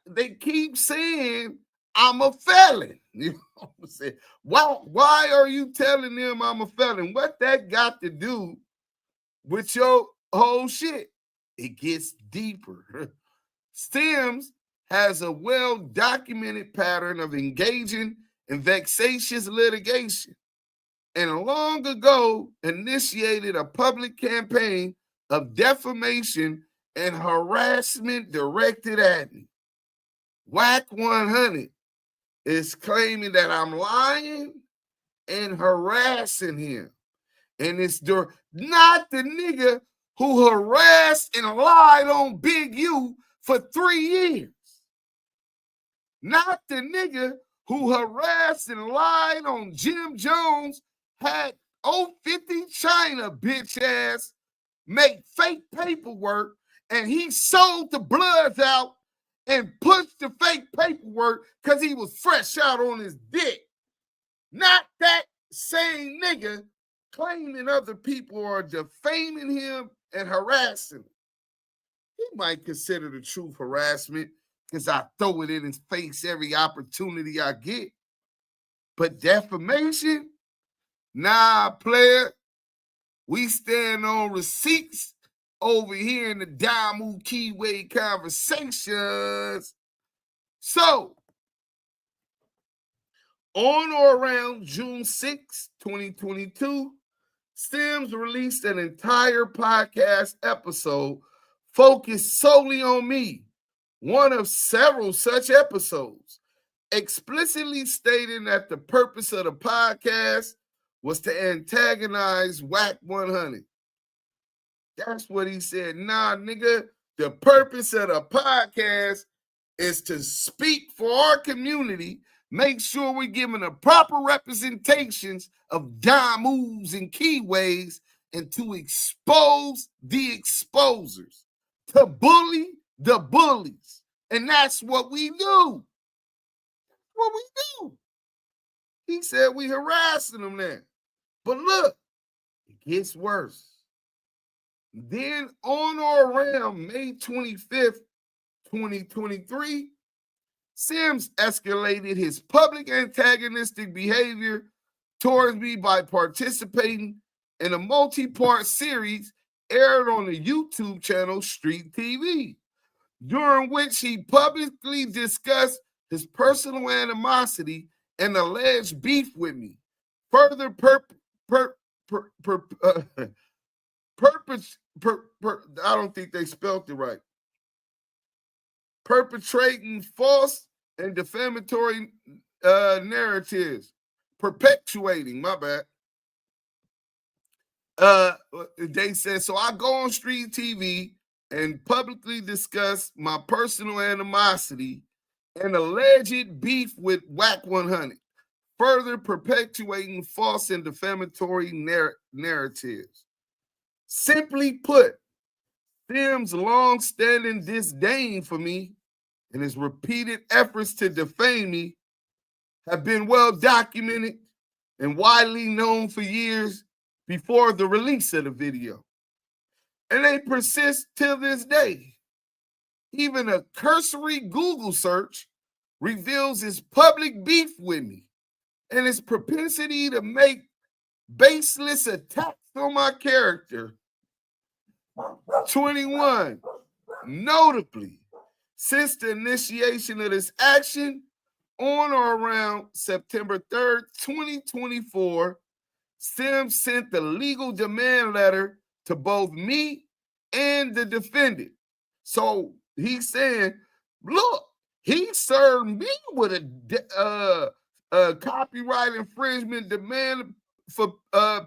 They keep saying I'm a felon. You know what I'm saying? Why are you telling them I'm a felon? What that got to do with your whole shit? It gets deeper. Sims has a well-documented pattern of engaging in vexatious litigation, and long ago initiated a public campaign of defamation and harassment directed at me. WACK100 is claiming that I'm lying and harassing him. And it's not the nigga who harassed and lied on Big U for 3 years. Not the nigga who harassed and lied on Jim Jones, had 050 China bitch ass make fake paperwork, and he sold the bloods out and pushed the fake paperwork because he was fresh out on his dick. Not that same nigga claiming other people are defaming him and harassing him. He might consider the truth harassment because I throw it in his face every opportunity I get. But defamation? Nah, player. We stand on receipts over here in the Damu Kiwe conversations. So, on or around June 6, 2022, Sims released an entire podcast episode focused solely on me, one of several such episodes, explicitly stating that the purpose of the podcast was to antagonize WACK100. That's what he said. Nah, nigga, the purpose of the podcast is to speak for our community, make sure we're giving the proper representations of Damus and Kiwes, and to expose the exposers, to bully the bullies. And that's what we do. What we do. He said we harassing them now. But look, it gets worse. Then on or around May 25th, 2023, Sims escalated his public antagonistic behavior towards me by participating in a multi-part series aired on the YouTube channel Street TV, during which he publicly discussed his personal animosity and alleged beef with me, further I don't think they spelled it right. Perpetrating false and defamatory narratives. Perpetuating, my bad. They said, so I go on Street TV and publicly discuss my personal animosity and alleged beef with WACK100, further perpetuating false and defamatory narratives. Simply put, Sims' long-standing disdain for me and his repeated efforts to defame me have been well documented and widely known for years before the release of the video. And they persist till this day. Even a cursory Google search reveals his public beef with me and his propensity to make baseless attacks on my character. 21. Notably, since the initiation of this action on or around September 3rd, 2024, Sims sent the legal demand letter to both me and the defendant. So he's saying, look, he served me with a copyright infringement demand for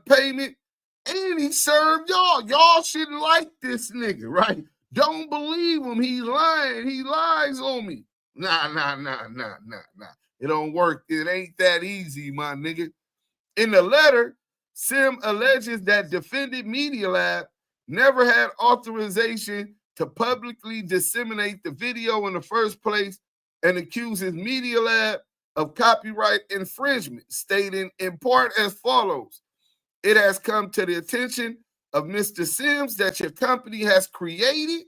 payment, and he served y'all. Y'all shouldn't like this nigga, right? Don't believe him. He's lying. He lies on me. Nah. It don't work. It ain't that easy, my nigga. In the letter, Sim alleges that defendant Media Lab never had authorization to publicly disseminate the video in the first place and accuses Media Lab of copyright infringement, stating in part as follows: it has come to the attention of Mr. Sims that your company has created,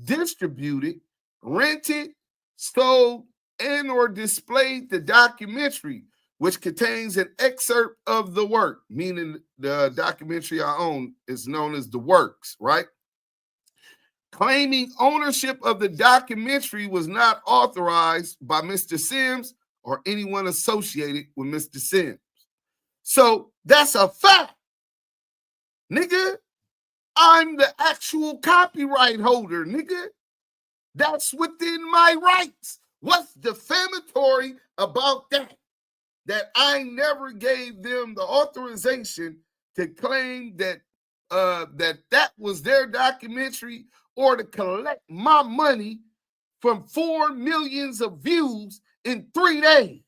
distributed, rented, sold, and or displayed the documentary, which contains an excerpt of the work, meaning the documentary I own is known as The Works, right? Claiming ownership of the documentary was not authorized by Mr. Sims or anyone associated with Mr. Sims. So that's a fact, nigga. I'm the actual copyright holder, nigga. That's within my rights. What's defamatory about that? That I never gave them the authorization to claim that that was their documentary or to collect my money from 4 million views in 3 days.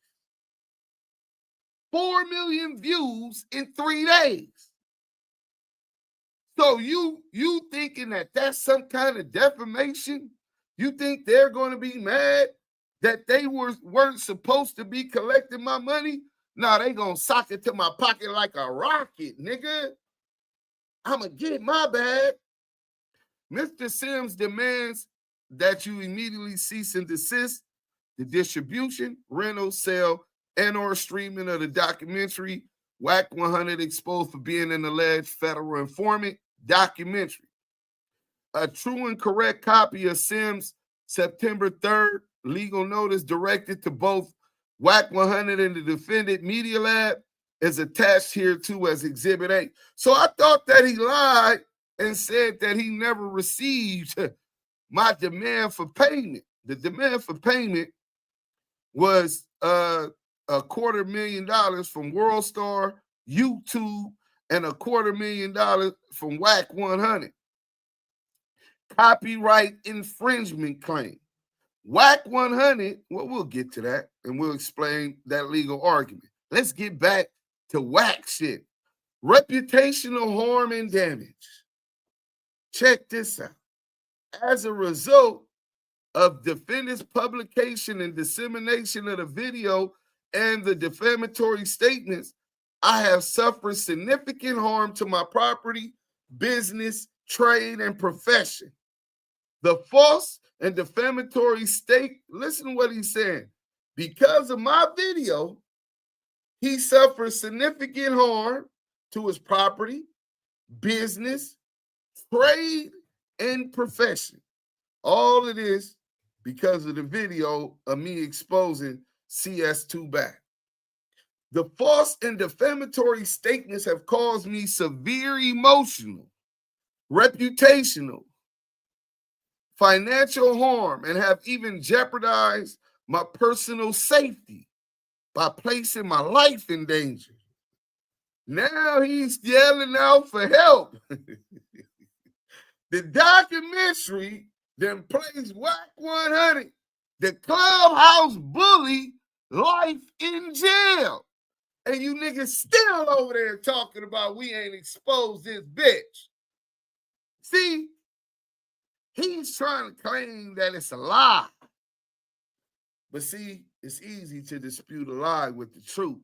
4 million views in 3 days. So you thinking that that's some kind of defamation? You think they're going to be mad that they weren't supposed to be collecting my money? No, they gonna sock it to my pocket like a rocket, nigga. I'ma get my bag. Mr. Sims demands that you immediately cease and desist the distribution, rental, sale, and or streaming of the documentary WACK100 exposed for being an alleged federal informant documentary. A true and correct copy of Sims' September 3rd legal notice directed to both WACK100 and the defendant Media Lab is attached here too as Exhibit A. So I thought that he lied and said that he never received my demand for payment. The demand for payment was $250,000 from WorldStar, YouTube, and $250,000 from WACK100. Copyright infringement claim. WACK100, well, we'll get to that and we'll explain that legal argument. Let's get back to WACK shit. Reputational harm and damage. Check this out. As a result of defendant's publication and dissemination of the video and the defamatory statements, I have suffered significant harm to my property, business, trade, and profession. The false and defamatory listen to what he's saying. Because of my video, he suffered significant harm to his property, business, trade, and profession. All of this because of the video of me exposing CS2 back. The false and defamatory statements have caused me severe emotional, reputational, financial harm, and have even jeopardized my personal safety by placing my life in danger. Now he's yelling out for help. The documentary then plays WACK100, the clubhouse bully, life in jail. And you niggas still over there talking about we ain't exposed this bitch. See, he's trying to claim that it's a lie. But see, it's easy to dispute a lie with the truth,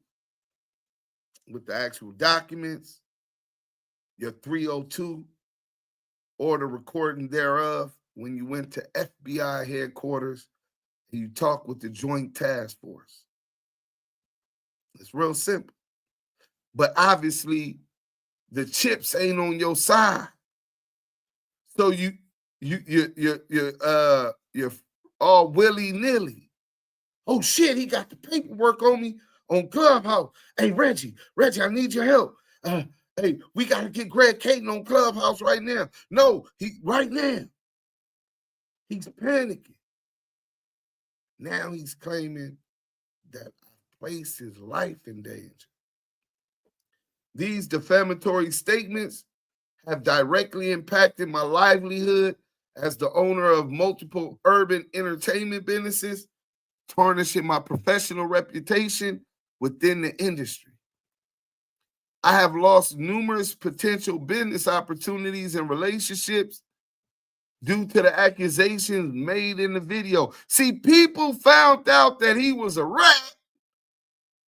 with the actual documents, your 302, or the recording thereof when you went to FBI headquarters and you talked with the Joint Task Force. It's real simple. but obviously the chips ain't on your side. So you're all willy-nilly. Oh shit, he got the paperwork on me on Clubhouse. Hey, Reggie, I need your help. Hey, we got to get Greg Caton on Clubhouse right now. No, right now. He's panicking. Now he's claiming that I placed his life in danger. These defamatory statements have directly impacted my livelihood as the owner of multiple urban entertainment businesses, tarnishing my professional reputation within the industry. I have lost numerous potential business opportunities and relationships due to the accusations made in the video. See, people found out that he was a rat,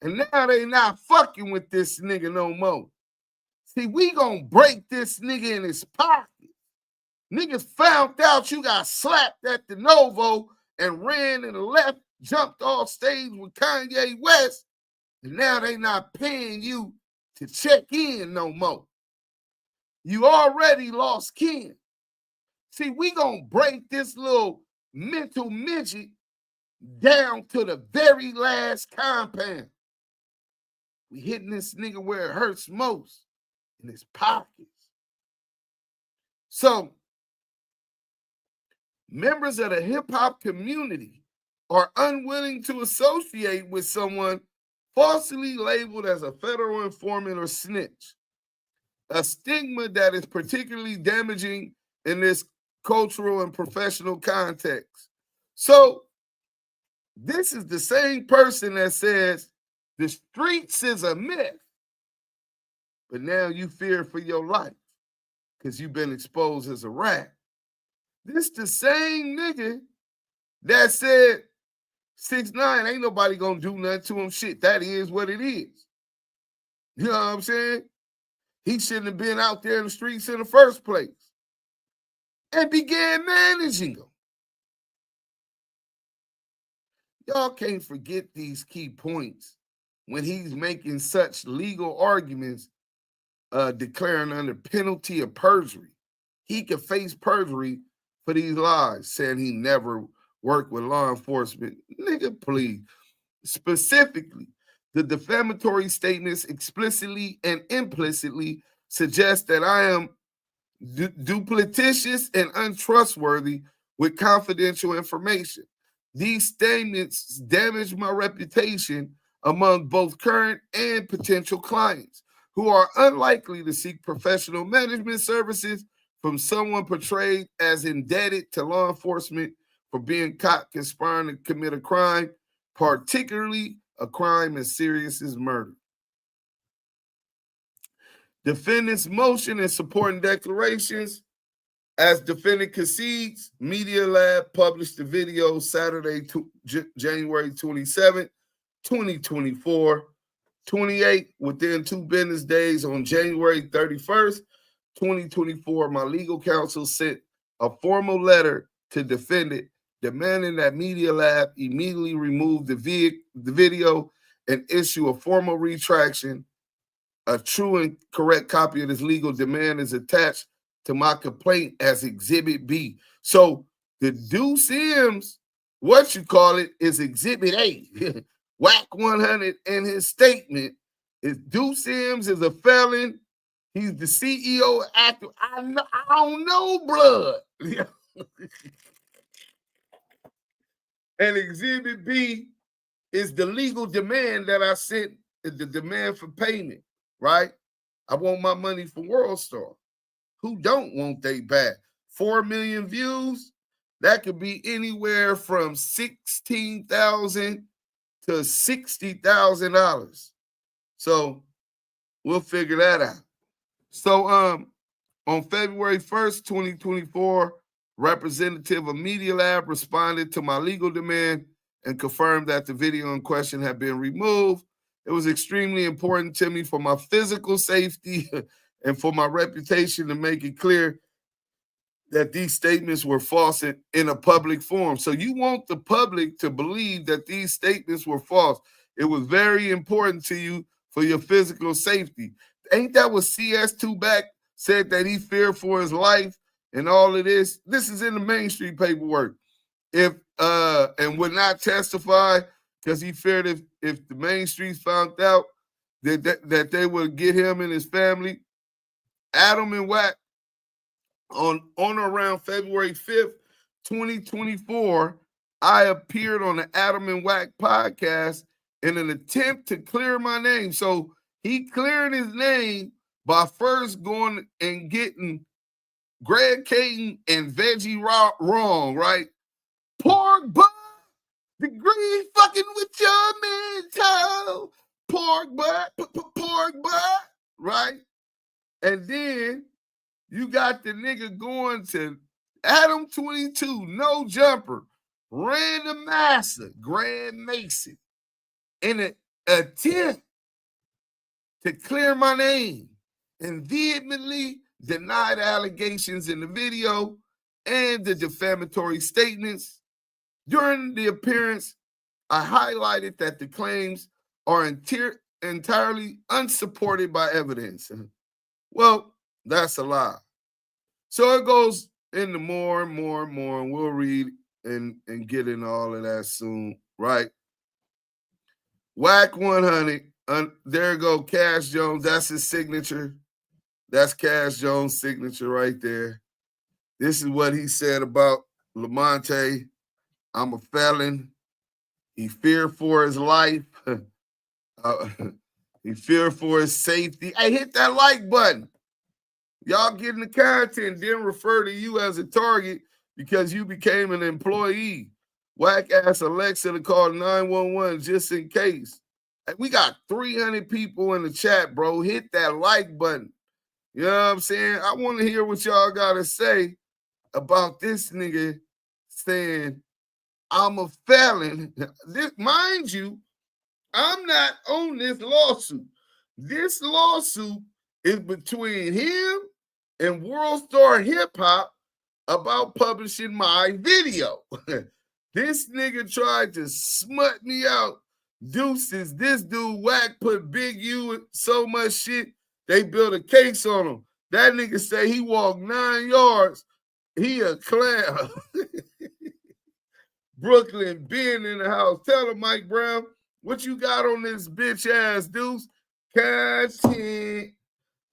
and now they not fucking with this nigga no more. See, we gonna break this nigga in his pocket. Niggas found out you got slapped at the Novo and ran and left, jumped off stage with Kanye West, and now they not paying you to check in no more. You already lost kin. See, we gonna break this little mental midget down to the very last compound. We hitting this nigga where it hurts most, in his pockets. So, members of the hip-hop community are unwilling to associate with someone falsely labeled as a federal informant or snitch, a stigma that is particularly damaging in this cultural and professional context. So, this is the same person that says the streets is a myth, but now you fear for your life because you've been exposed as a rat. This the same nigga that said 6ix9ine ain't nobody gonna do nothing to him. Shit, that is what it is. You know what I'm saying? He shouldn't have been out there in the streets in the first place. And began managing them. Y'all can't forget these key points when he's making such legal arguments, declaring under penalty of perjury. He could face perjury for these lies, saying he never worked with law enforcement. Nigga, please. Specifically, the defamatory statements explicitly and implicitly suggest that I am duplicitous and untrustworthy with confidential information. These statements damage my reputation among both current and potential clients who are unlikely to seek professional management services from someone portrayed as indebted to law enforcement for being caught conspiring to commit a crime, particularly a crime as serious as murder. Defendant's motion and supporting declarations. As defendant concedes, Media Lab published the video Saturday, January 27, 2024. 28 within 2 business days on January 31st, 2024, my legal counsel sent a formal letter to defendant demanding that Media Lab immediately remove the video and issue a formal retraction. A true and correct copy of this legal demand is attached to my complaint as Exhibit B. So the Duse Sims, is Exhibit A. WACK100 in his statement is Duse Sims is a felon. He's the CEO of Active. I don't know, blood. And Exhibit B is the legal demand that I sent, the demand for payment, right? I want my money from WorldStar. Who don't want they back? 4 million views, that could be anywhere from $16,000 to $60,000. So we'll figure that out. So on February 1st, 2024, representative of Media Lab responded to my legal demand and confirmed that the video in question had been removed. It was extremely important to me for my physical safety and for my reputation to make it clear that these statements were false in a public forum. So you want the public to believe that these statements were false. It was very important to you for your physical safety. Ain't that what CS2 back said, that he feared for his life and all of this? This is in the Main Street paperwork. If and would not testify because he feared if the Main Streets found out that they would get him and his family. Adam and WACK on or around February 5th, 2024, I appeared on the Adam and WACK podcast in an attempt to clear my name. So he cleared his name by first going and getting Greg Caton and Veggie wrong, right? Pork butt, degree fucking with your mental. Pork butt, right? And then you got the nigga going to Adam 22, no jumper, random master, Grand Mason, in an attempt to clear my name and vehemently denied allegations in the video and the defamatory statements. During the appearance, I highlighted that the claims are entirely unsupported by evidence. Well, that's a lie. So it goes into more and more and more, and we'll read and get into all of that soon, right? WACK100, there you go, Cash Jones, that's his signature. That's Cash Jones' signature right there. This is what he said about Lamonte. I'm a felon. He feared for his life. He feared for his safety. Hey, hit that like button. Y'all getting the content, didn't refer to you as a target because you became an employee. WACK asked Alexa to call 911 just in case. Hey, we got 300 people in the chat, bro. Hit that like button. You know what I'm saying? I want to hear what y'all got to say about this nigga saying, I'm a felon. This, mind you, I'm not on this lawsuit. This lawsuit is between him and WorldStarHipHop about publishing my video. This nigga tried to smut me out. Deuces, this dude WACK put Big U in so much shit, they built a case on him. That nigga say he walked 9 yards. He a clown. Brooklyn being in the house. Tell him, Mike Brown, what you got on this bitch ass Deuce? Content.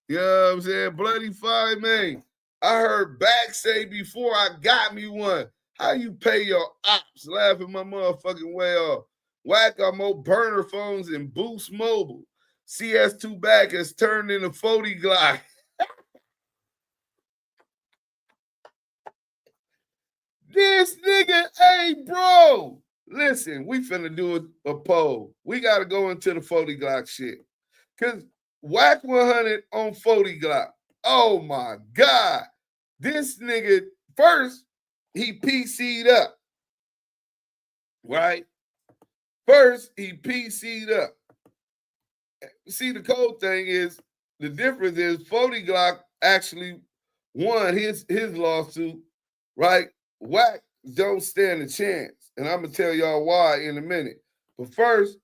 You know what I'm saying? Bloody 5 man. I heard Back say before I got me one. How you pay your ops? Laughing my motherfucking way off. WACK got more burner phones and Boost Mobile. CS2 back has turned into 40 Glock. This nigga, hey, bro. Listen, we finna do a poll. We got to go into the 40 Glock shit. Because WACK100 on 40 Glock. Oh, my God. This nigga, first, he PC'd up. Right? First, he PC'd up. See, the cold thing is, the difference is 40 Glock actually won his lawsuit, right? WACK don't stand a chance. And I'm going to tell y'all why in a minute. But first,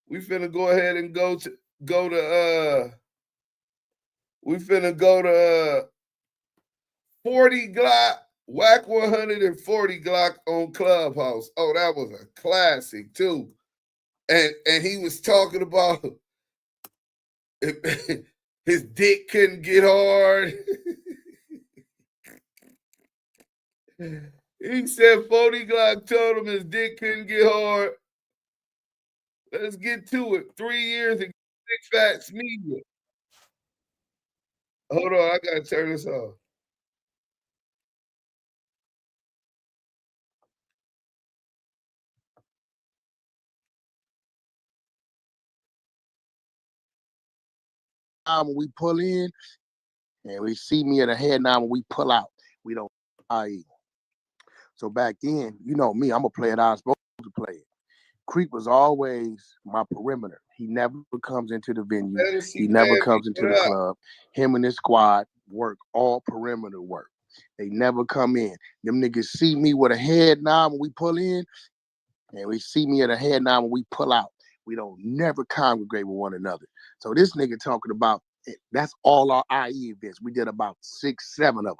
we finna go ahead and go to 40 Glock, WACK100 and 40 Glock on Clubhouse. Oh, that was a classic too. And he was talking about his dick couldn't get hard. He said 40 Glock told him his dick couldn't get hard. Let's get to it. 3 years and 6 Facts Media. Hold on, I gotta turn this off. When we pull in, and we see me at a head nod when we pull out. We don't IE. So back then, you know me, I'm a player that I was supposed to play it. Creep was always my perimeter. He never comes into the venue. He never comes into the club. Him and his squad work all perimeter work. They never come in. Them niggas see me with a head nod when we pull in, and we see me at a head nod when we pull out. We don't never congregate with one another. So this nigga talking about, that's all our IE events. We did about 6, 7 of them.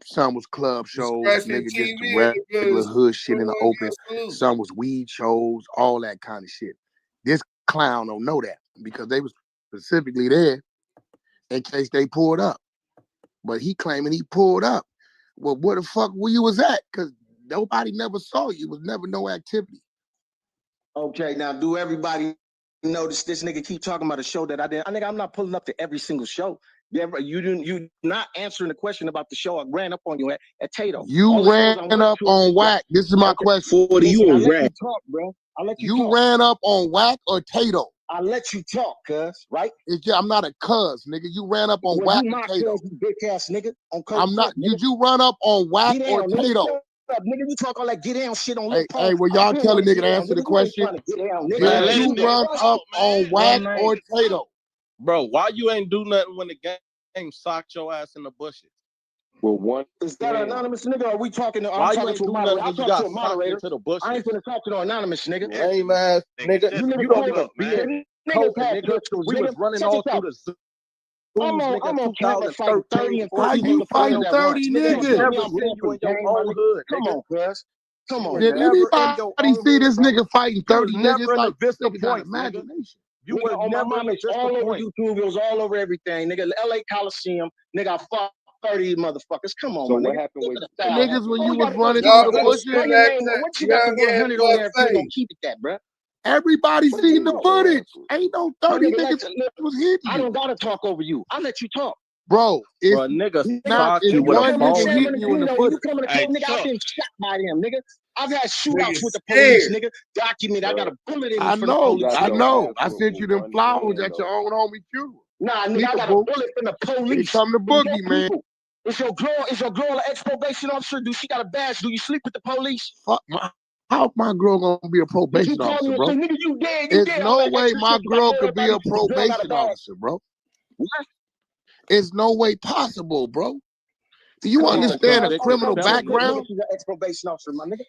Some was club shows, nigga, just regular hood shit in the open. Some was weed shows, all that kind of shit. This clown don't know that because they was specifically there in case they pulled up. But he claiming he pulled up. Well, where the fuck where you was at? Because nobody never saw you. It was never no activity. Okay, now do everybody notice this nigga keep talking about a show that I did? I'm not pulling up to every single show. You not answering the question about the show I ran up on you at Tato. You ran up on WACK. This is my question. 40, you a rat. Talk, bro. I'll let you talk. Ran up on WACK or Tato? I'll let you talk, cuz, right? I'm not a cuz, nigga. You ran up on WACK or Tato. You bitch ass nigga. I'm not. Did you run up on WACK or Tato? Nigga, you talk all that get down shit on Hey, well, y'all tell a nigga to answer the question. Did you run up on WACK or Tato? Bro, why you ain't do nothing when the game socked your ass in the bushes? Well, one is that an anonymous nigga? Or are we talking to? Why you ain't do nothing when you got socked into the bushes? I ain't gonna talk to no anonymous nigga. Lame ass nigga. You don't even be in COVID, nigga. We was running all through the Zoom. I'm on camera fighting 30 and 40. How you fighting 30 niggas? Come on, cuz. Come on. Did anybody see this nigga fighting 30 niggas? Like this nigga got imagination. You were on my mom, it's all over YouTube. It was all over everything, nigga. LA Coliseum, nigga. I fought 30 motherfuckers. Come on, so man. What happened with niggas when you was running through the bushes? What you got the 100 on there? If you gonna keep it that, bro? Everybody seen the footage. Ain't no 30 niggas was hitting you. I don't gotta talk over you. I'll let you talk. Bro, it's nigga not you with one a nigga hitting you in the footage. You coming to nigga, I've been shot by them, nigga. I've had shootouts with the police, nigga. Documented. I got a bullet in me. I know. I sent you them flowers at your own homie funeral. Nah, nigga, I got a bullet from the police. Come to Boogie, man. Is your girl an ex-probation officer? Do she got a badge? Do you sleep with the police? Fuck how my girl gonna be a probation officer, bro? Nigga, you dead. There's no way my girl could be a probation officer, bro. What? It's no way possible, bro. Do you understand a criminal background? She's an ex-probation officer, my nigga.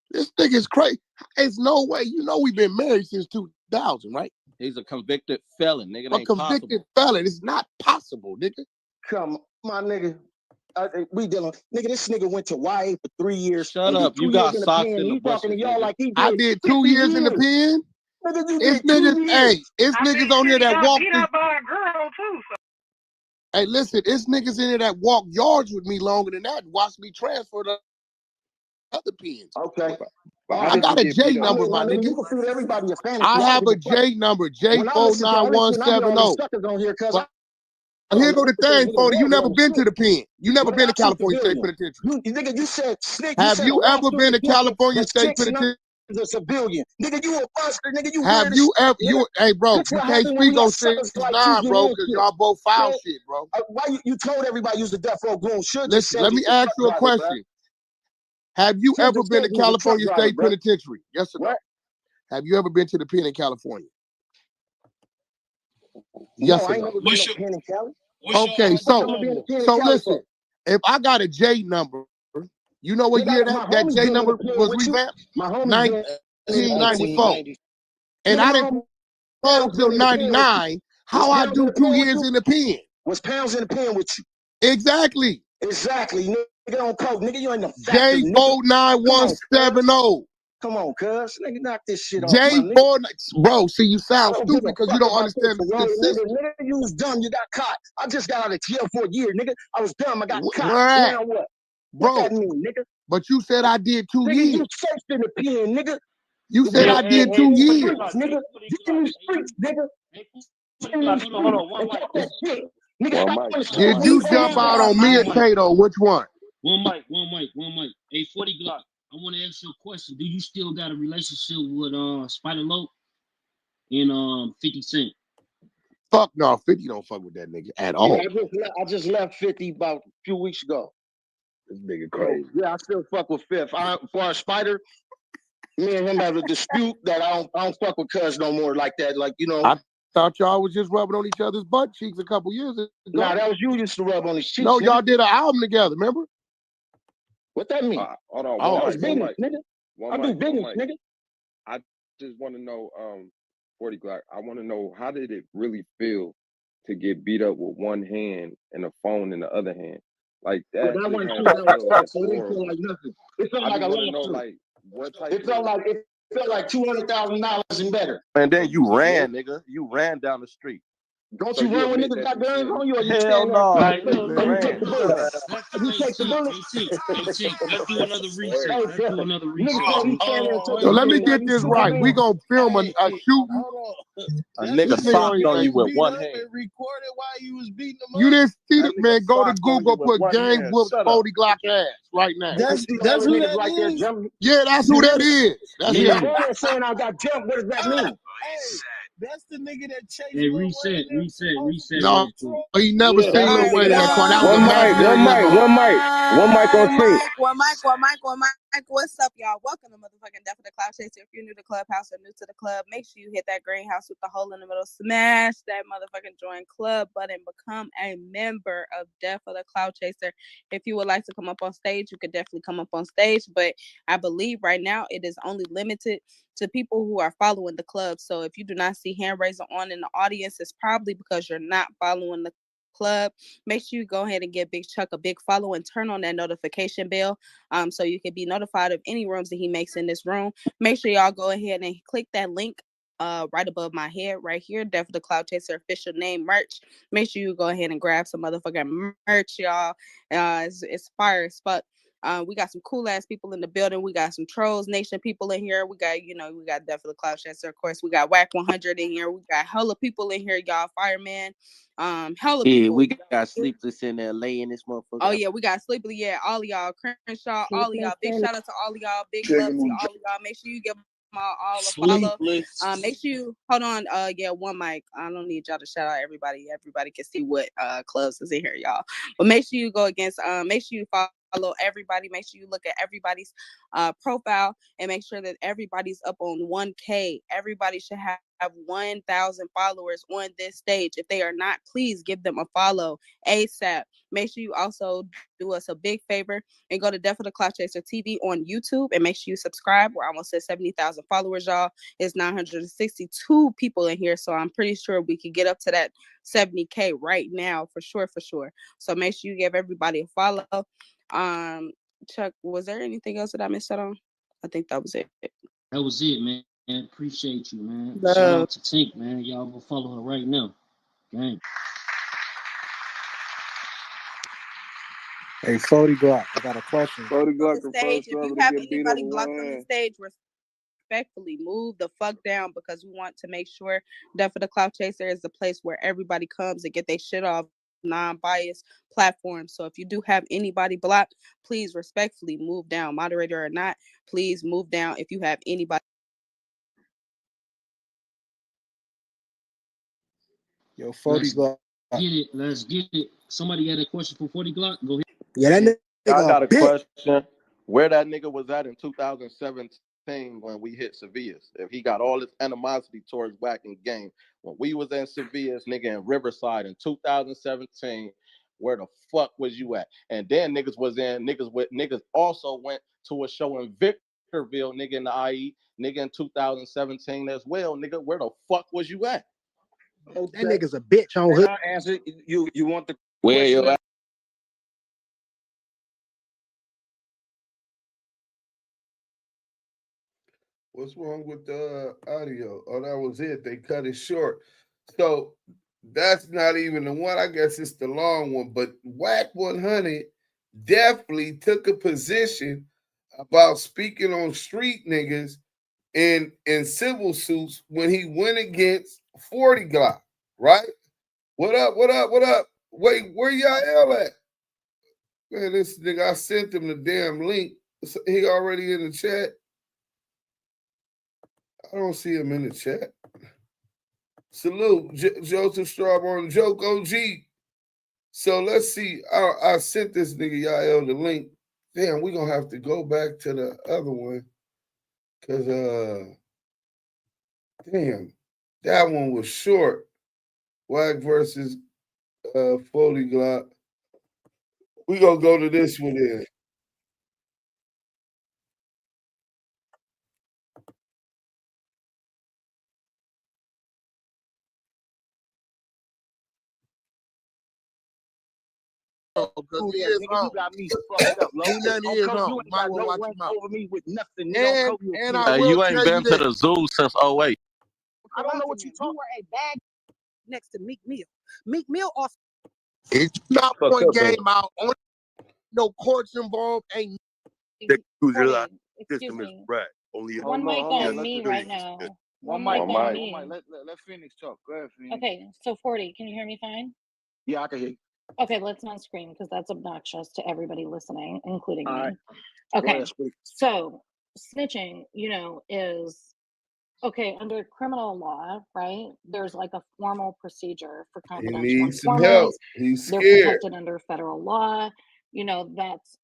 This nigga's crazy. It's no way. You know we've been married since 2000, right? He's a convicted felon, nigga. A convicted felon. It's not possible, nigga. Come, my nigga. We dealing, nigga. This nigga went to YA for 3 years. Shut up. You got socked in the bushes. To y'all like he did. I did 2 years in the pen. It's niggas, hey, it's niggas on here that walk. Hey, listen, it's niggas in here that walk yards with me longer than that and watch me transfer to other pens. Okay. I got a J number, my nigga. I have a J number, J49170. Here go the thing, Phony. You never been to the pen. You never been to California State Penitentiary. Nigga, you said snake. Have you ever been to California State Penitentiary? As a civilian, nigga, you a buster, nigga. You have you ever? You hey, bro, you can't speak on 6ix9ine, bro, because y'all both foul shit, bro. Why you told everybody you was a death row goon? Listen, let me ask you a question. Have you ever been to California State Penitentiary? Yes or no? Have you ever been to the pen in California? Yes or no? Okay, so listen. If I got a J number, you know what year that J number was revamped? 1994. And I didn't go until 99. How I do 2 years in the pen? Was Pounds in the pen with you? Exactly. Exactly. Nigga don't coke. Nigga, you ain't no J49170. Come on, cuz. Nigga, knock this shit off. J4, bro, see, you sound stupid because you don't understand the system. Nigga, you was dumb. You got caught. I just got out of jail for a year, nigga. I was dumb. I got caught. Now what? Bro, what that mean, nigga? But you said I did 2 nigga, years. You searched in the pen, nigga. You said I did 2 years. Nigga, you in the streets, nigga. Did you jump out on me or Tato? Which one? One mic. Hey, 40 Glock. I want to ask you a question. Do you still got a relationship with Spider Loc and 50 Cent? Fuck no, 50 don't fuck with that nigga at all. I just left 50 about a few weeks ago. This nigga crazy. Yeah, I still fuck with Fifth. For Spider, me and him have a dispute that I don't fuck with Cuz no more like that. Like, you know. I thought y'all was just rubbing on each other's butt cheeks a couple years ago. Nah, that was you used to rub on his cheeks. No, y'all did an album together, remember? What that mean? Hold on. That was business, nigga. I do business, nigga. I just want to know, 40 Glock. I want to know, how did it really feel to get beat up with one hand and a phone in the other hand? Like that. But that wasn't had true. to That was feel, fake, like, so it didn't feel horrible. like nothing. It felt I like just a want to know, lawsuit. like, what type It felt like $200,000 and better. And then you ran, nigga. You ran down the street. Don't So you you run when admit niggas that got you guns said on you, or you Hell stand there no, Right. nigga, or you take the bullet? You take the bullet. Let's do another reset. Hey, Let's do another niggas reset. say you stand there and take So the let me bullet while get you this shoot right. We them. gonna film a shooting. a nigga This nigga socked ain't- on you with beat one up hand. and recorded while you was beating them You up. didn't see That the nigga man. Go to socked on you Google, with put one gang hand. whoop Shut up. 40 Glock ass right now. That's You heard who niggas that right there is. jumping. Yeah, that's who that is. That's You Yeah. him. go there saying I got jumped. What does that mean? Hey, that's the nigga that chased Hey, Lil reset, Wayne and reset No, real quick. he never Yeah, seen that's Lil what Wayne in that car. That was One an mic, imaginary nigga. one mic on sync. One mic. What's up, y'all? Welcome to motherfucking Death of the Cloud Chaser. If you're new to Clubhouse or new to the club, make sure you hit that greenhouse with the hole in the middle. Smash that motherfucking join club button. Become a member of Death of the Cloud Chaser. If you would like to come up on stage, you could definitely come up on stage. But I believe right now it is only limited to people who are following the club. So if you do not see hand raising on in the audience, it's probably because you're not following the club. Make sure you go ahead and give Big Chuck a big follow and turn on that notification bell so you can be notified of any rooms that he makes in this room. Make sure y'all go ahead and click that link right above my head right here, Death of the Cloud Chaser official name merch. Make sure you go ahead and grab some motherfucking merch, y'all. It's fire as fuck. We got some cool ass people in the building. We got some Trolls Nation people in here. We got, we got Death of the Cloud Chaser, of course. We got WACK100 in here. We got hella people in here, y'all. Fireman. Hella people. We got Sleepless in LA in this motherfucker. Oh yeah, we got Sleepy. Yeah, all of y'all, Crenshaw, all of y'all. Big shout out to all of y'all. Big love to all of y'all. Make sure you give them all a follow. Make sure you hold on. One mic. I don't need y'all to shout out everybody. Everybody can see what clubs is in here, y'all. But make sure you go against. Make sure you follow everybody. Make sure you look at everybody's profile and make sure that everybody's up on 1K. Everybody should have 1,000 followers on this stage. If they are not, please give them a follow ASAP. Make sure you also do us a big favor and go to Death of the Cloud Chaser TV on YouTube and make sure you subscribe. We're almost at 70,000 followers, y'all. It's 962 people in here, so I'm pretty sure we could get up to that 70K right now for sure. So make sure you give everybody a follow. Chuck, was there anything else that I missed out on? I think that was it. That was it, man. Appreciate you, man. Love. Shout out to Tink, man. Y'all go follow her right now. Gang. Hey, 40 Glock, I got a question. 40 Glock The the stage. first If you ever to have get beat up anybody with blocked one on the hand. stage, respectfully move the fuck down because we want to make sure Death of the Cloud Chaser is the place where everybody comes and get their shit off, non-biased platform. So if you do have anybody blocked, please respectfully move down, moderator or not. Please move down if you have anybody. Yo, 40 Glock. Let's get it. Somebody got a question for 40 Glock? Go ahead. Yeah, that nigga. I got a question. Where that nigga was at in 2017 when we hit Sevillas? If he got all this animosity towards WACK and game. When we was in Sevillas, nigga, in Riverside in 2017, where the fuck was you at? And then niggas also went to a show in Victorville, nigga, in the IE, nigga, in 2017 as well. Nigga, where the fuck was you at? That nigga's a bitch on hood. I answer you. You want the Where you at? What's wrong with the audio? Oh, that was it. They cut it short. So that's not even the one. I guess it's the long one. But WACK100 definitely took a position about speaking on street niggas in civil suits when he went against 40 Glock, right? What up? Wait, where y'all at? Man, this nigga, I sent him the damn link. He already in the chat. I don't see him in the chat. Salute, Joseph Strawborn, Joke OG. So let's see. I sent this nigga Yael the link. Damn, we're gonna have to go back to the other one. Cause damn, that one was short. WACK versus 40 Glock. We gonna go to this one then. because he Yeah, is nigga, home. you got me fucked up, low. He nothing, he is Uncle, home. you You ain't might got want to no watch rank your mouth. over me with nothing, nigga. Uncle, you And a I snitch. will You ain't tell you been to this. the zoo since 08. I don't know what you talking. were a bag next to Meek Mill. Meek Mill also. It's not Fuck one up, man. game out. Only no courts involved. Ain't They use it a lot. Excuse System is me. right. Only One mic hold on. on Let's me do right this. now. One One mic mic, on mic. me. Let Phoenix talk. Go ahead, Phoenix. Okay, so 40, can you hear me fine? Yeah, I can hear you. Okay, let's not scream because that's obnoxious to everybody listening, including All me. right. Go Okay, ahead, speak. so snitching, is okay under criminal law, right? There's like a formal procedure for He confidential needs some help. informants. He's They're scared. protected under federal law. That's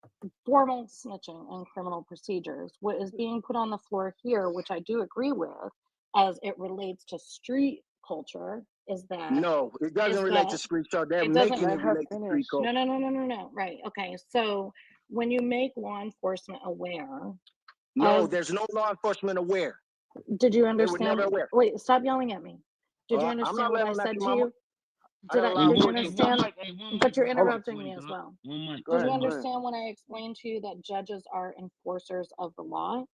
formal snitching and criminal procedures. What is being put on the floor here, which I do agree with, as it relates to street culture, is that No, it doesn't relate to street culture. They're it doesn't making it relate to street culture. no. Right. Okay. So when you make law enforcement aware No, of, there's no law enforcement aware. did you They were understand? never aware. Wait, stop yelling at me. Did you I'm understand not what I letting said you, to mama. you? I got a lot Did you more to understand? say. But you're Hold on. interrupting me as well. One mic. Did you understand when I explained to you that judges are enforcers of the law?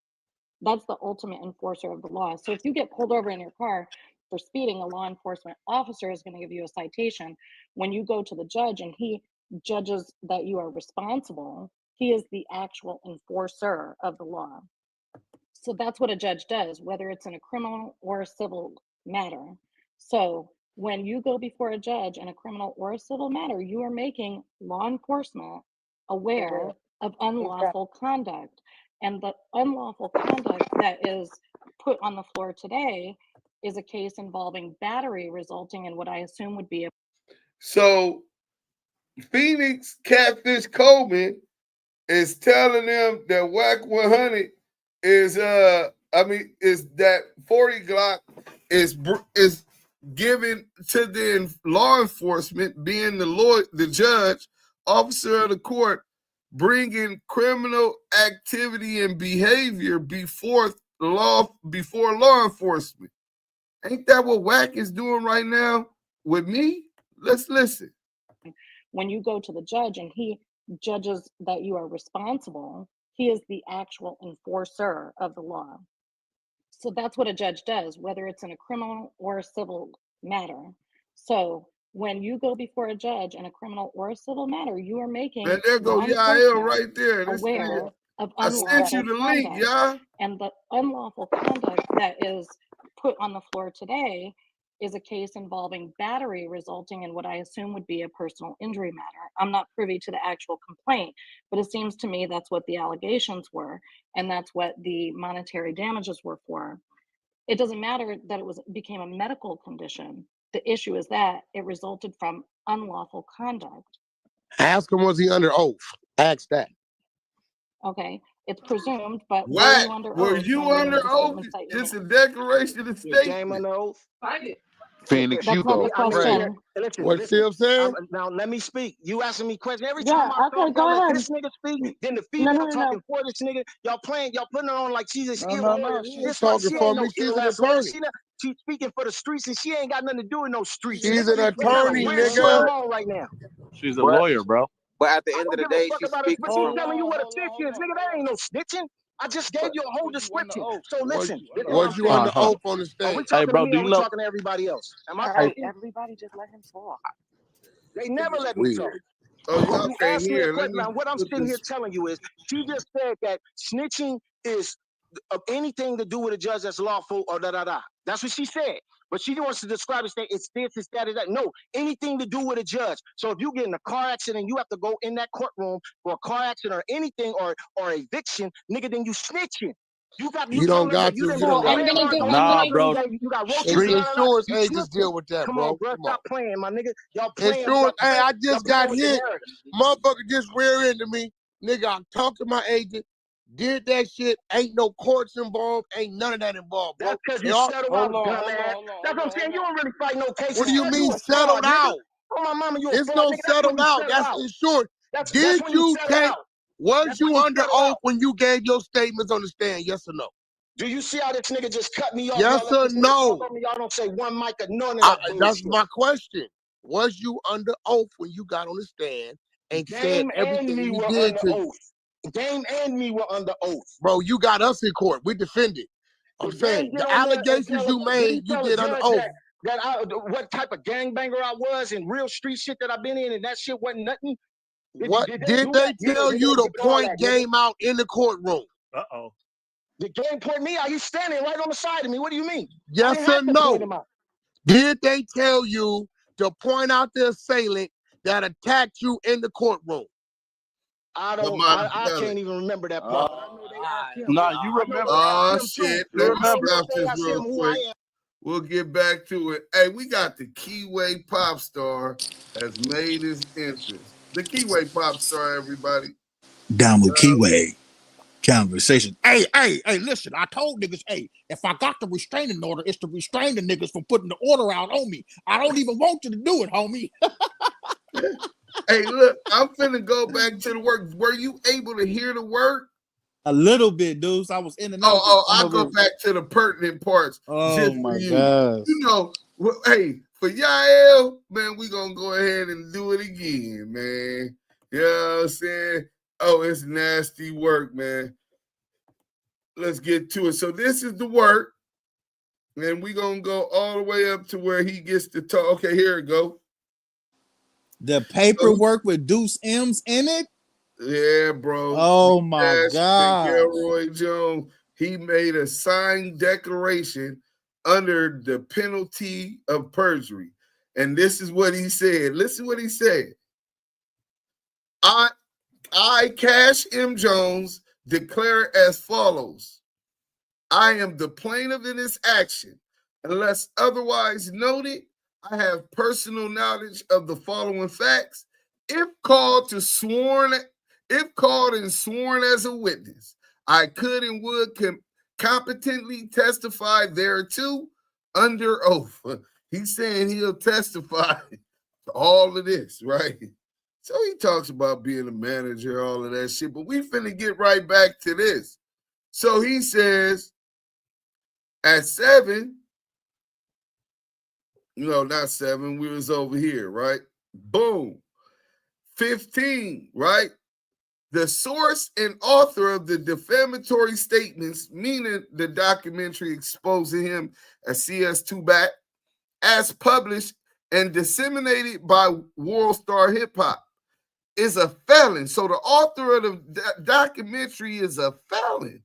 That's the ultimate enforcer of the law. So if you get pulled over in your car for speeding, a law enforcement officer is going to give you a citation. When you go to the judge and he judges that you are responsible, he is the actual enforcer of the law. So that's what a judge does, whether it's in a criminal or a civil matter. So when you go before a judge in a criminal or a civil matter, you are making law enforcement aware of unlawful conduct. And the unlawful conduct that is put on the floor today is a case involving battery resulting in what I assume would be a. So Phoenix Catfish Coleman is telling them that WACK100 is is that 40 Glock is given to the law enforcement, being the judge, officer of the court, bringing criminal activity and behavior before law enforcement. Ain't that what WACK is doing right now with me? Let's listen. When you go to the judge and he judges that you are responsible, he is the actual enforcer of the law. So that's what a judge does, whether it's in a criminal or a civil matter. So when you go before a judge in a criminal or a civil matter, you are making Man, there go law Yael enforcement right there. This aware nigga. of I sent you unlawful the link, conduct. y'all. And the unlawful conduct that is put on the floor today is a case involving battery resulting in what I assume would be a personal injury matter. I'm not privy to the actual complaint, but it seems to me that's what the allegations were, and that's what the monetary damages were for. It doesn't matter that it became a medical condition. The issue is that it resulted from unlawful conduct. Ask him, was he under oath? Ask that. Okay, it's presumed, but Were were you under oath? Were you under oath? Just a declaration of statement. Game under oath. Phoenix, you That's not go the question. Listen, What Sim said? now let me speak. You asking me questions every Yeah, time I okay, talk. go Y'all let ahead. this nigga speak. Then the No, female no. talking for this nigga. Y'all putting it on like she's a skill. No, she ain't This one, talking she for ain't me. no She's ill an ass lady. attorney. She's speaking for the streets, and she ain't got nothing to do with no streets. She's Nigga. an What kind of attorney, weird shit nigga. going on right now? She's a But lawyer, bro. but at the I end of don't the give a day, fuck she's about it, but she's speaking telling you what a snitch is. Nigga, that ain't no snitching. I just gave you a whole description. So listen, this is what I'm Was you saying. under oath on the Are we stand? talking bro, to me do or you we know? talking to everybody else? Am I Hey, talking? Everybody just let him talk. They never let me talk. Weird. Oh, y'all You can't asked me a hear. Let question. me Now, what I'm put sitting here this. telling you is, she just said that snitching is of anything to do with a judge that's lawful or da-da-da. That's what she said. But she wants to describe it, say it's this, it's that, it's that. No, anything to do with a judge. So if you get in a car accident, you have to go in that courtroom for a car accident or anything or eviction, nigga, then you snitching. You You don't told us that got you to. didn't You So don't put got I'm red to. gonna mark go. on your nah, car, bro. you got roaches, Street. Insurance you agents snitching. deal with that, Come bro. on, bro, Come stop on. playing, my nigga. Y'all playing. Insurance. Hey, I Y'all just got playing with the hit. narrative. Motherfucker just rear ended me. Nigga, I talked to my agent. Did that shit. Ain't no courts involved. Ain't none of that involved, bro. That's because They you all. settled out, dumbass. That's what I'm saying. You don't really fight no cases. What do you Cause mean you a fraud, settled nigga. out? Oh, my mama, you a It's fraud, no nigga. That's when settled you out. settle That's out. insurance. That's Did when you you settle take? out. Was That's when you you under settle oath out. when you gave your statements on the stand? Yes or no? Do you see how this nigga just cut me off? Yes Y'all let or this nigga talk no? over me. Y'all don't say one mic or none of that That's bullshit. my question. Was you under oath when you got on the stand and said Game and everything me he were did under to you. oath. Game and me were under oath. Bro, you got us in court. We defended. I'm Did Game saying get the on there and allegations tell you did he made, you tell a did under judge oath. that what type of gangbanger I was and real street shit that I've been in, and that shit wasn't nothing? What Did did do they that? tell Yeah, you to did all point that, nigga. Game out in the courtroom? Uh-oh. The Game point me out. He's standing right on the side of me. What do you mean? I Yes didn't or have to point no? him out. Did they tell you to point out the assailant that attacked you in the courtroom? I don't. Lamont, I tell can't it. even remember that part. But I know they asked him. Nah, you I know remember. they Oh asked him too. shit! You Let me remember. stop They this asked real him who quick. I am. We'll get back to it. Hey, we got the Kiwe pop star has made his entrance. The Kiwe pop star, everybody. Damu Kiwe conversation. Hey, listen, I told niggas, hey, if I got the restraining order, it's to restrain the niggas from putting the order out on me. I don't even want you to do it, homie. Hey, look, I'm finna go back to the work. Were you able to hear the work? A little bit, dudes. I was in and out. I'll go back to the pertinent parts. Oh just my for you. gosh. You know, hey, for Yael, man, we gonna go ahead and do it again, man. You know what I'm saying? Oh, it's nasty work, man. Let's get to it. So this is the work, and we gonna go all the way up to where he gets to talk. Okay, here it go. The paperwork with Duse M's in it? Yeah, bro. Oh my God. Gilroy Jones, he made a signed declaration under the penalty of perjury. And this is what he said. Listen what he said. I, Cash M. Jones, declare as follows. I am the plaintiff in this action. Unless otherwise noted, I have personal knowledge of the following facts. If called and sworn as a witness, I could and would competently testify thereto under oath. He's saying he'll testify to all of this, right? So he talks about being a manager, all of that shit, but we finna get right back to this. So he says, at 7, not 7, we was over here, right? Boom. 15, right? The source and author of the defamatory statements, meaning the documentary exposing him as CS2 as published and disseminated by WorldStarHipHop, is a felon. So the author of the documentary is a felon,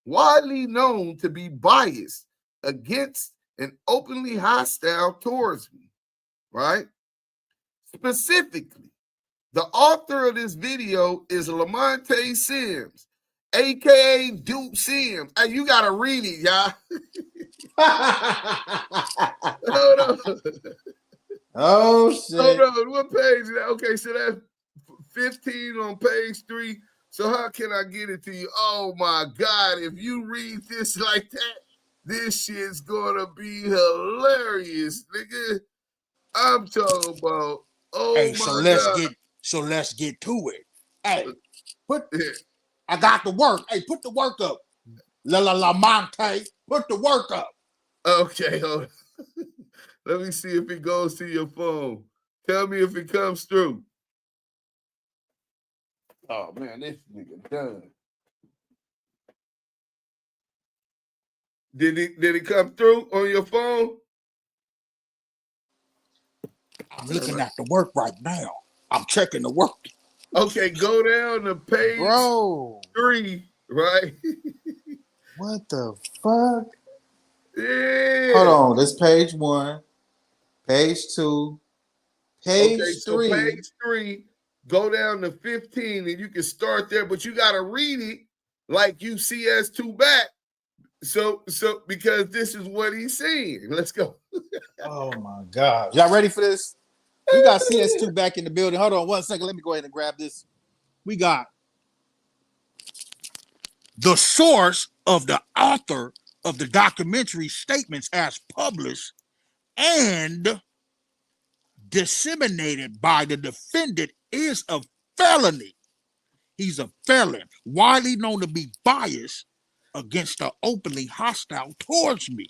widely known to be biased against and openly hostile towards me, right? Specifically, the author of this video is Lamonte Sims, aka Duse Sims. Hey, you gotta read it, y'all. Hold on. Oh shit. Hold on. What page is that? Okay, so that's 15 on page 3. So how can I get it to you? Oh my God. If you read this like that, this shit's gonna be hilarious, nigga. I'm talking about, Hey, my so God. let's get to it. Hey, I got the work. Hey, put the work up. Lamonte, put the work up. Okay, hold on. Let me see if it goes to your phone. Tell me if it comes through. Oh man, this nigga done. Did it come through on your phone? I'm looking at the work right now. I'm checking the work. Okay, go down to page 3, right? What the fuck? Yeah. Hold on. This page 1, page 2, page 3. So page 3, go down to 15, and you can start there, but you gotta read it like you CS2 back. So because this is what he's saying. Let's go. Oh my God. Y'all ready for this? We got CS2 back in the building. Hold on 1 second. Let me go ahead and grab this. We got the source of the author of the documentary statements as published and disseminated by the defendant is a felony. He's a felon, widely known to be biased against the openly hostile towards me.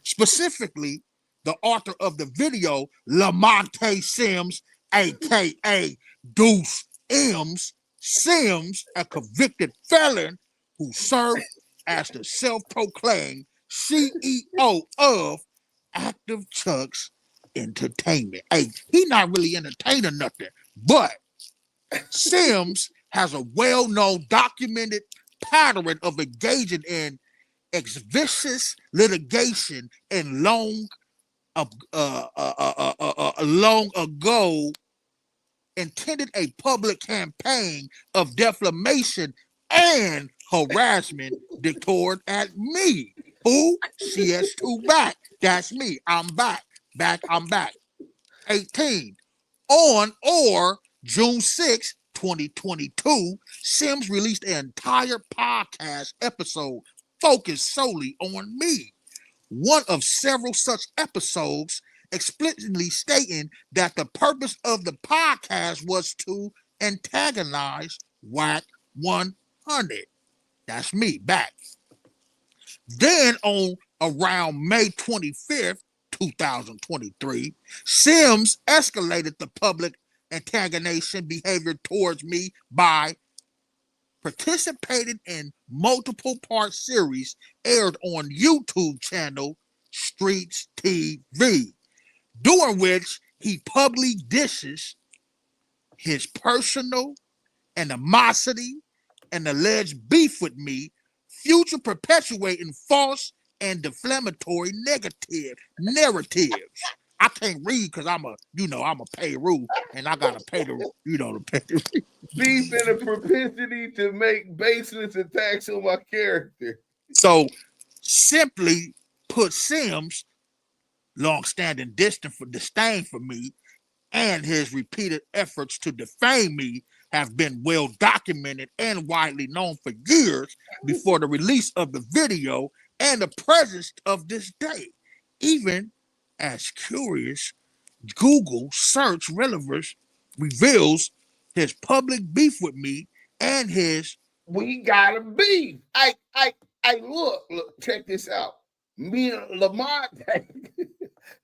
Specifically, the author of the video, Lamonte Sims, aka Duse M Sims, a convicted felon who served as the self-proclaimed CEO of ActiveChuckss Entertainment. Hey, he not really entertaining nothing, but Sims has a well-known documented pattern of engaging in vexatious litigation and long ago intended a public campaign of defamation and harassment directed at me. Who? CS2 back. That's me. I'm back. I'm back. 18. On or June 6, 2022, Sims released an entire podcast episode focused solely on me. One of several such episodes explicitly stating that the purpose of the podcast was to antagonize WACK100. That's me, back. Then on around May 25th, 2023, Sims escalated the public antagonization behavior towards me by participating in multiple part series aired on YouTube channel Streets TV, during which he publicly dishes his personal animosity and alleged beef with me, future perpetuating false and defamatory narratives. I can't read because I'm a payroll and I gotta pay the pay the beef and a propensity to make baseless attacks on my character. So simply put, Sims' long-standing disdain for me and his repeated efforts to defame me have been well documented and widely known for years before the release of the video and the presence of this day. Even as curious, Google search relevance reveals his public beef with me and his we got a beef. I look, check this out. Me and Lamonte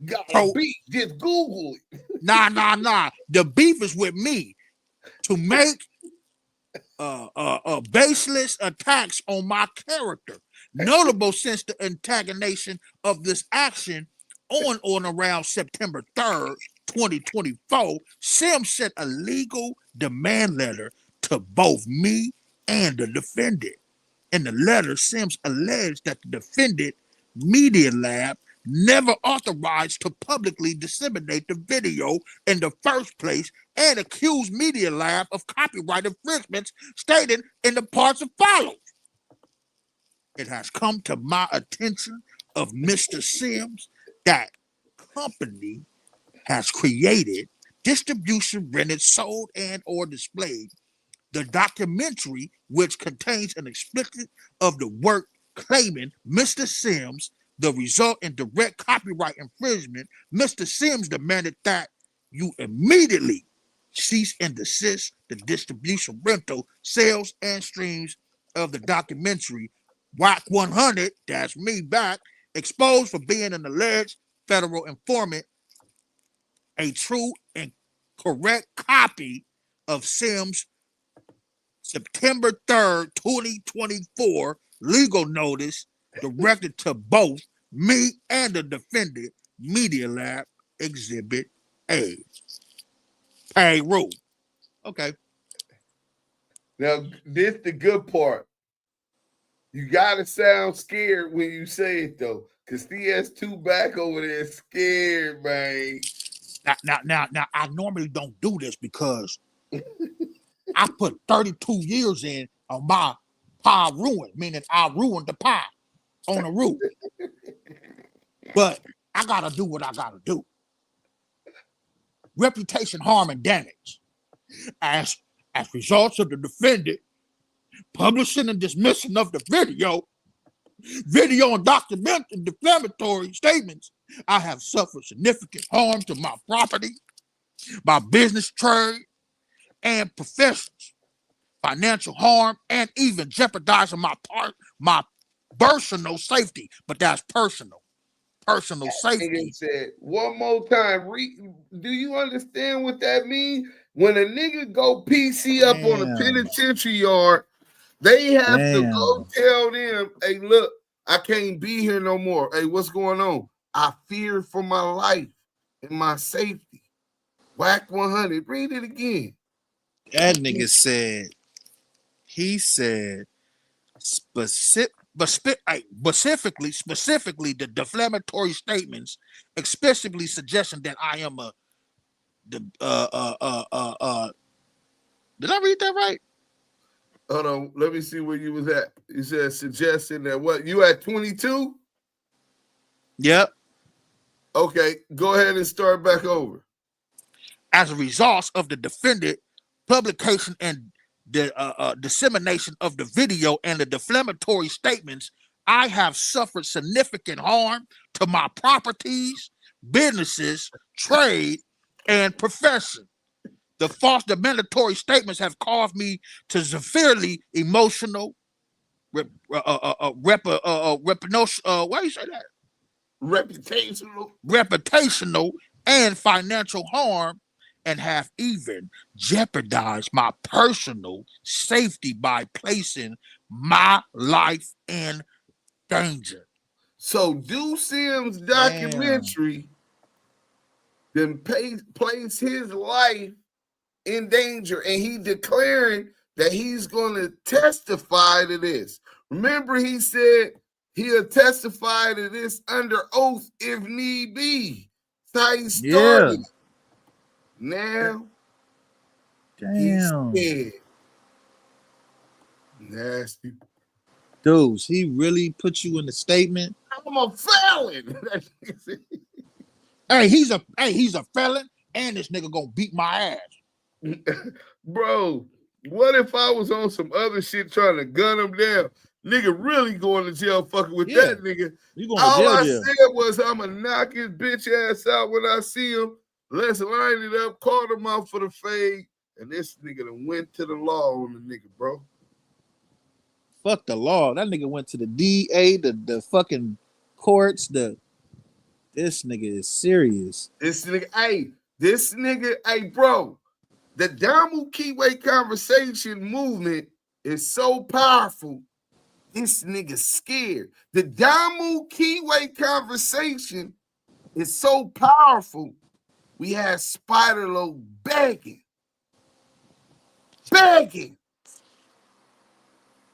got a beef. Just Google it. Nah. The beef is with me to make baseless attacks on my character. Notable since the antagonization of this action on around September 3rd, 2024, Sims sent a legal demand letter to both me and the defendant. In the letter, Sims alleged that the defendant Media Lab never authorized to publicly disseminate the video in the first place and accused Media Lab of copyright infringements stated in the parts that follow. It has come to my attention of Mr. Sims that company has created, distribution, rented, sold, and or displayed the documentary which contains an explicit of the work claiming Mr. Sims the result in direct copyright infringement. Mr. Sims demanded that you immediately cease and desist the distribution, rental, sales, and streams of the documentary WACK100, that's me back, exposed for being an alleged federal informant, a true and correct copy of Sims' September 3rd, 2024 legal notice directed to both me and the defendant, Media Lab, Exhibit A. Payroll. Okay. Now, this the good part. You gotta sound scared when you say it though, because CS2 back over there is scared, man. Now, I normally don't do this because I put 32 years in on my pie ruin, meaning I ruined the pie on the roof. But I gotta do what I gotta do. Reputation harm and damage. As results of the defendant publishing and dismissing of the video and document and defamatory statements, I have suffered significant harm to my property, my business, trade, and professions, financial harm, and even jeopardizing my personal safety, but that's personal. personal Nigga safety. said, one more time, do you understand what that means? When a nigga go PC up on a Damn. penitentiary yard, they have to go Damn. tell them, hey, look, I can't be here no more. Hey, what's going on? I fear for my life and my safety. WACK100. Read it again. That nigga said, he said, specifically, the defamatory statements, especially suggesting that I am did I read that right? Hold on, let me see where you was at. You said suggesting that what? You at 22? Yep. Okay, go ahead and start back over. As a result of the defendant publication and the dissemination of the video and the defamatory statements, I have suffered significant harm to my properties, businesses, trade, and profession. The false defamatory statements have caused me to severely emotional, why do you say that? Reputational and financial harm, and have even jeopardized my personal safety by placing my life in danger. So Duse Sims documentary then placed his life in danger, and he declaring that he's going to testify to this. Remember, he said he'll testify to this under oath if need be. That's how he started. Yeah. Now, damn, he's scared. Nasty. Dudes, he really put you in the statement. I'm a felon. Hey, he's a felon, and this nigga gonna beat my ass. Bro, what if I was on some other shit trying to gun him down? Nigga really going to jail fucking with that nigga. All I said was I'm going to knock his bitch ass out when I see him. Let's line it up, call him out for the fade. And this nigga done went to the law on the nigga, bro. Fuck the law. That nigga went to the DA, the fucking courts. This nigga is serious. This nigga, hey, bro. The Damu Kiwe conversation movement is so powerful. This nigga's scared. The Damu Kiwe conversation is so powerful. We had Spider-Lo begging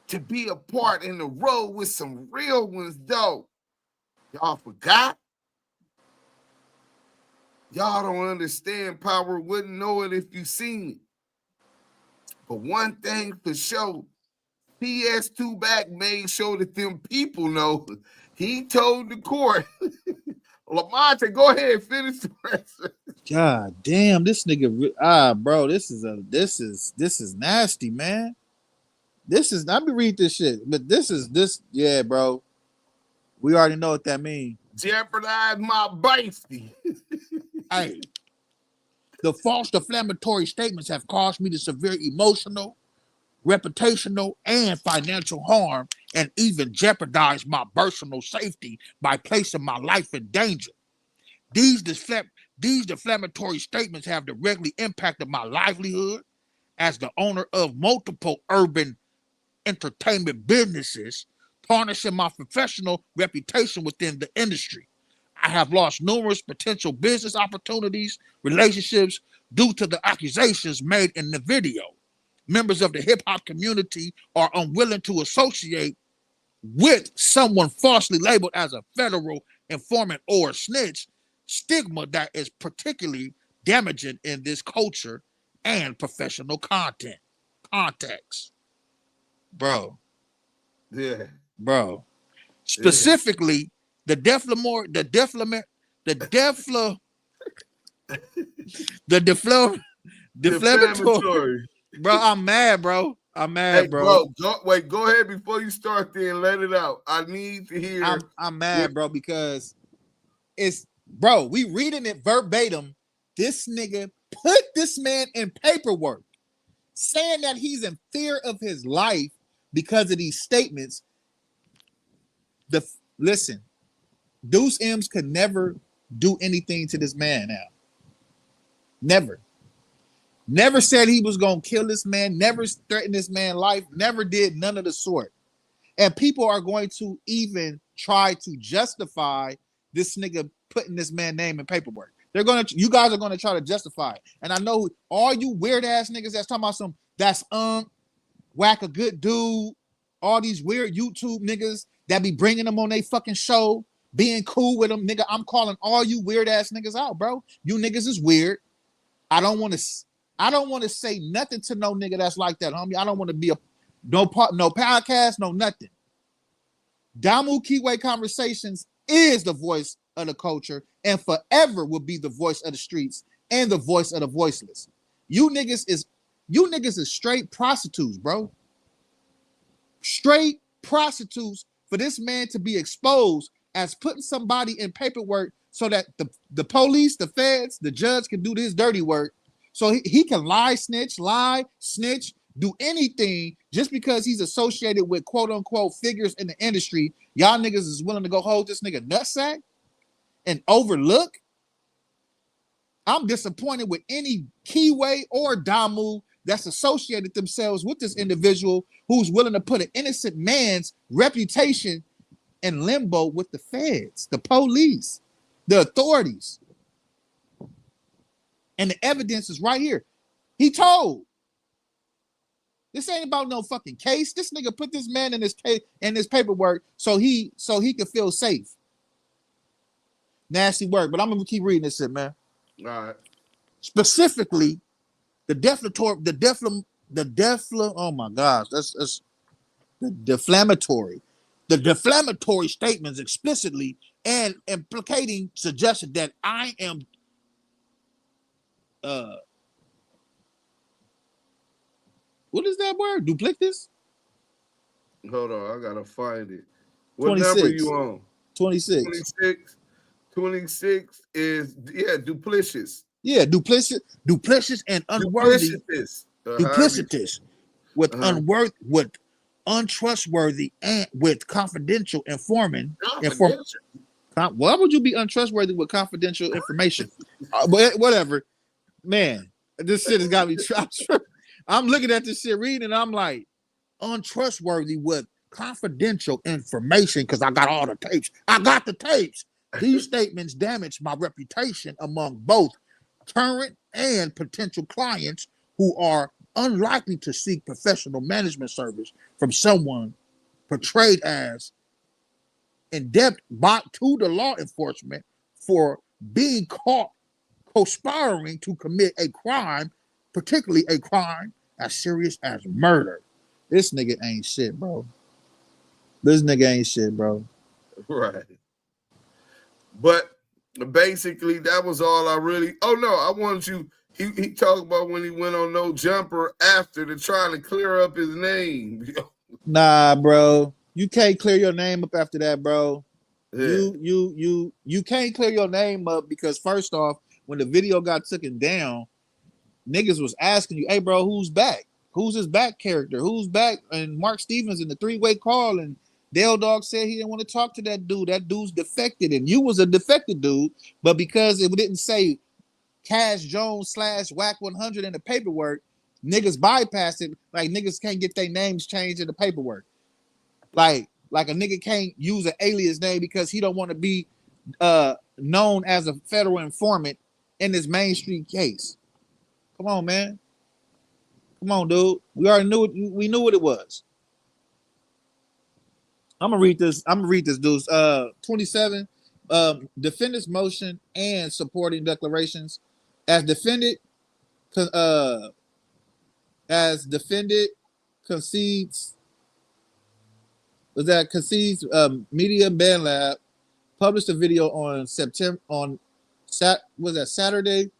to be a part in the road with some real ones, though. Y'all forgot? Y'all don't understand power, wouldn't know it if you seen it. But one thing for sure, PS2 back made sure that them people know. He told the court, Lamonte, go ahead, finish the rest. God damn, this nigga, bro, this is nasty, man. Let me read this shit, but yeah, bro. We already know what that means. Jeopardize my basty. Hey, the false defamatory statements have caused me to severe emotional, reputational, and financial harm, and even jeopardize my personal safety by placing my life in danger. These defamatory statements have directly impacted my livelihood as the owner of multiple urban entertainment businesses, tarnishing my professional reputation within the industry. I have lost numerous potential business opportunities, relationships due to the accusations made in the video. Members of the hip-hop community are unwilling to associate with someone falsely labeled as a federal informant or snitch, stigma that is particularly damaging in this culture and professional context. Bro. Yeah. Bro. Specifically, the defamatory. Bro, I'm mad, bro. Hey, bro. Go ahead before you start there and let it out. I need to hear. I'm mad, bro, because we reading it verbatim. This nigga put this man in paperwork saying that he's in fear of his life because of these statements. Listen, Duse M's could never do anything to this man now. Never. Never said he was going to kill this man. Never threatened this man's life. Never did none of the sort. And people are going to even try to justify this nigga putting this man's name in paperwork. You guys are going to try to justify it. And I know all you weird ass niggas that's talking about that's whack a good dude, all these weird YouTube niggas that be bringing them on their fucking show, being cool with them, nigga. I'm calling all you weird ass niggas out, bro. You niggas is weird. I don't want to say nothing to no nigga that's like that, homie. I don't want to be no podcast, no nothing. Damu Kiwe Conversations is the voice of the culture and forever will be the voice of the streets and the voice of the voiceless. You niggas is straight prostitutes, bro. Straight prostitutes for this man to be exposed as putting somebody in paperwork so that the police, the feds, the judge can do this dirty work. So he can lie, snitch, do anything just because he's associated with quote unquote figures in the industry. Y'all niggas is willing to go hold this nigga nutsack and overlook. I'm disappointed with any Kiwe or Damu that's associated themselves with this individual who's willing to put an innocent man's reputation in limbo with the feds, the police, the authorities. And the evidence is right here. He told. This ain't about no fucking case. This nigga put this man in his paperwork so he could feel safe. Nasty work, but I'm gonna keep reading this shit, man. All right. Specifically, oh my gosh, that's the defamatory. The defamatory statements explicitly and implicating suggestion that I am what is that word? Duplicitous? Hold on, I gotta find it. What 26. number you on? 26. 26. 26 is duplicitous. Yeah, duplicitous and unworthy. Duplicitous with with untrustworthy and with confidential informing. Why would you be untrustworthy with confidential information? But whatever, man. This shit has got me trapped. I'm looking at this shit, reading, and I'm like, untrustworthy with confidential information because I got all the tapes. I got the tapes. These statements damage my reputation among both current and potential clients who are unlikely to seek professional management service from someone portrayed as in-depth to the law enforcement for being caught conspiring to commit a crime, particularly a crime as serious as murder. This nigga ain't shit, bro. This nigga ain't shit, bro. Right. But basically, that was all I really. Oh no, I wanted you. He talked about when he went on No Jumper after to trying to clear up his name. Nah, bro. You can't clear your name up after that, bro. Yeah. You can't clear your name up because first off, when the video got taken down, niggas was asking you, hey, bro, who's back? Who's his back character? Who's back? And Mark Stevens in the three-way call, and Dale Dog said he didn't want to talk to that dude. That dude's defected, and you was a defected dude, but because it didn't say Cash Jones / WACK100 in the paperwork, niggas bypassed it. Like niggas can't get their names changed in the paperwork. Like a nigga can't use an alias name because he don't want to be known as a federal informant in this Main Street case. Come on, man. Come on, dude. We already knew it. We knew what it was. I'm gonna read this, dudes. 27. Defendant's motion and supporting declarations. As defendant concedes Media Band Lab published a video on Saturday,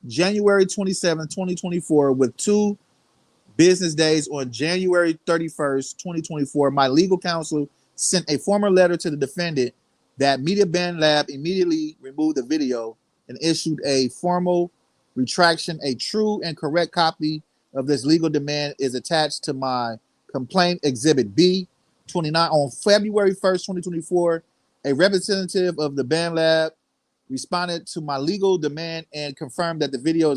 January 27, 2024, with 2 business days on January 31st, 2024. My legal counsel sent a formal letter to the defendant that Media Band Lab immediately removed the video and issued a formal retraction. A true and correct copy of this legal demand is attached to my complaint exhibit B 29 on February 1st, 2024. A representative of the Band Lab responded to my legal demand and confirmed that the video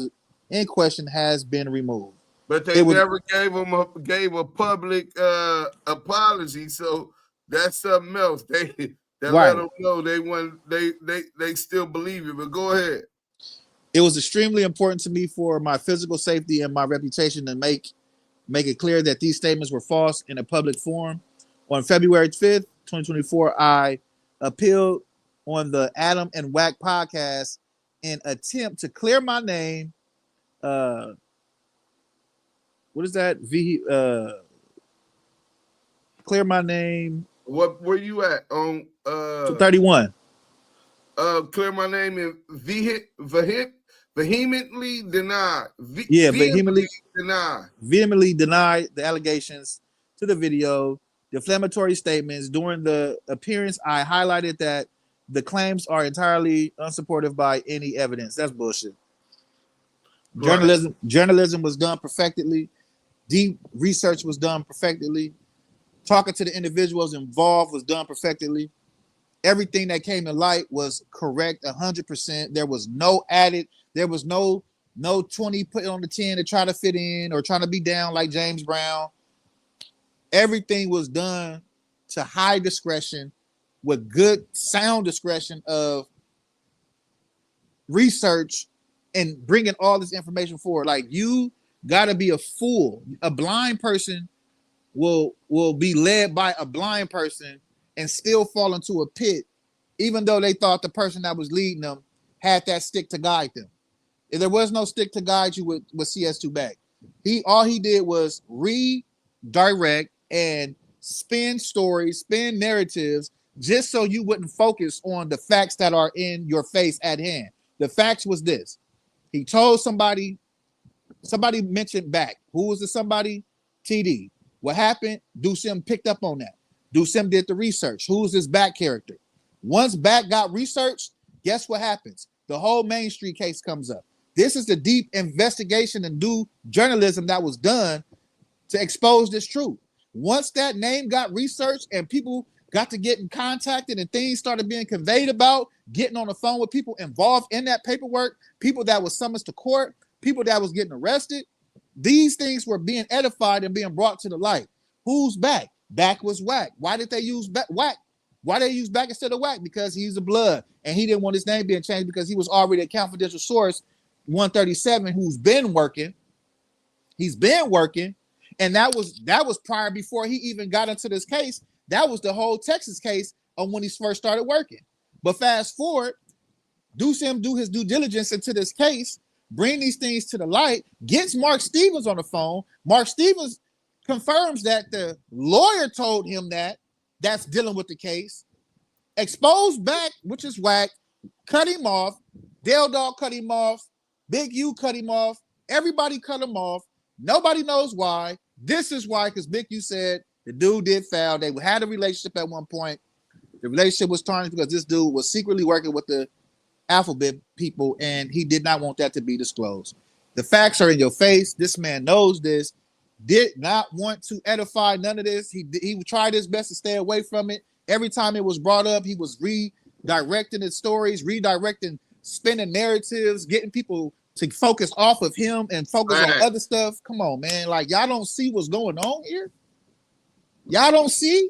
in question has been removed. But they never gave a public apology, so that's something else. They let them know they still believe it. But go ahead. It was extremely important to me for my physical safety and my reputation to make it clear that these statements were false in a public forum. On February 5th, 2024, I appealed on the Adam and WACK podcast in attempt to clear my name. What is that? Clear my name. What were you at on 31? Clear my name and vehemently deny. Vehemently deny the allegations to the video, defamatory statements. During the appearance, I highlighted that the claims are entirely unsupported by any evidence. That's bullshit. Journalism was done perfectly. Deep research was done perfectly. Talking to the individuals involved was done perfectly. Everything that came to light was correct 100%. There was no added. There was no 20 put on the 10 to try to fit in or trying to be down like James Brown. Everything was done to high discretion with good sound discretion of research and bringing all this information forward. Like, you got to be a fool. A blind person will be led by a blind person and still fall into a pit, even though they thought the person that was leading them had that stick to guide them. If there was no stick to guide you with CS2 back, all he did was redirect and spin stories, spin narratives, just so you wouldn't focus on the facts that are in your face at hand. The facts was this. He told somebody mentioned back. Who was the somebody? TD. What happened? Duse M picked up on that. Duse M did the research. Who's this back character? Once back got researched, guess what happens? The whole Main Street case comes up. This is the deep investigation and due journalism that was done to expose this truth. Once that name got researched and people got to get in contacted and things started being conveyed about, getting on the phone with people involved in that paperwork, people that was summoned to court, people that was getting arrested, these things were being edified and being brought to the light. Who's back? Back was WACK. Why did they use WACK? Why they use back instead of WACK? Because he's a blood and he didn't want his name being changed because he was already a confidential source 137 who's been working. He's been working, and that was prior before he even got into this case. That was the whole Texas case on when he first started working. But fast forward, Duse M do his due diligence into this case, bring these things to the light, gets Mark Stevens on the phone. Mark Stevens confirms that the lawyer told him that's dealing with the case. Exposed back, which is WACK, cut him off. Dale Dog cut him off. Big U cut him off. Everybody cut him off. Nobody knows why. This is why, because Big U said the dude did foul. They had a relationship at one point. The relationship was tarnished because this dude was secretly working with the Alphabet people, and he did not want that to be disclosed. The facts are in your face. This man knows this. Did not want to edify none of this. He tried his best to stay away from it. Every time it was brought up, he was redirecting his stories, redirecting, spinning narratives, getting people to focus off of him and focus on other stuff. Come on, man. Like, y'all don't see what's going on here? Y'all don't see?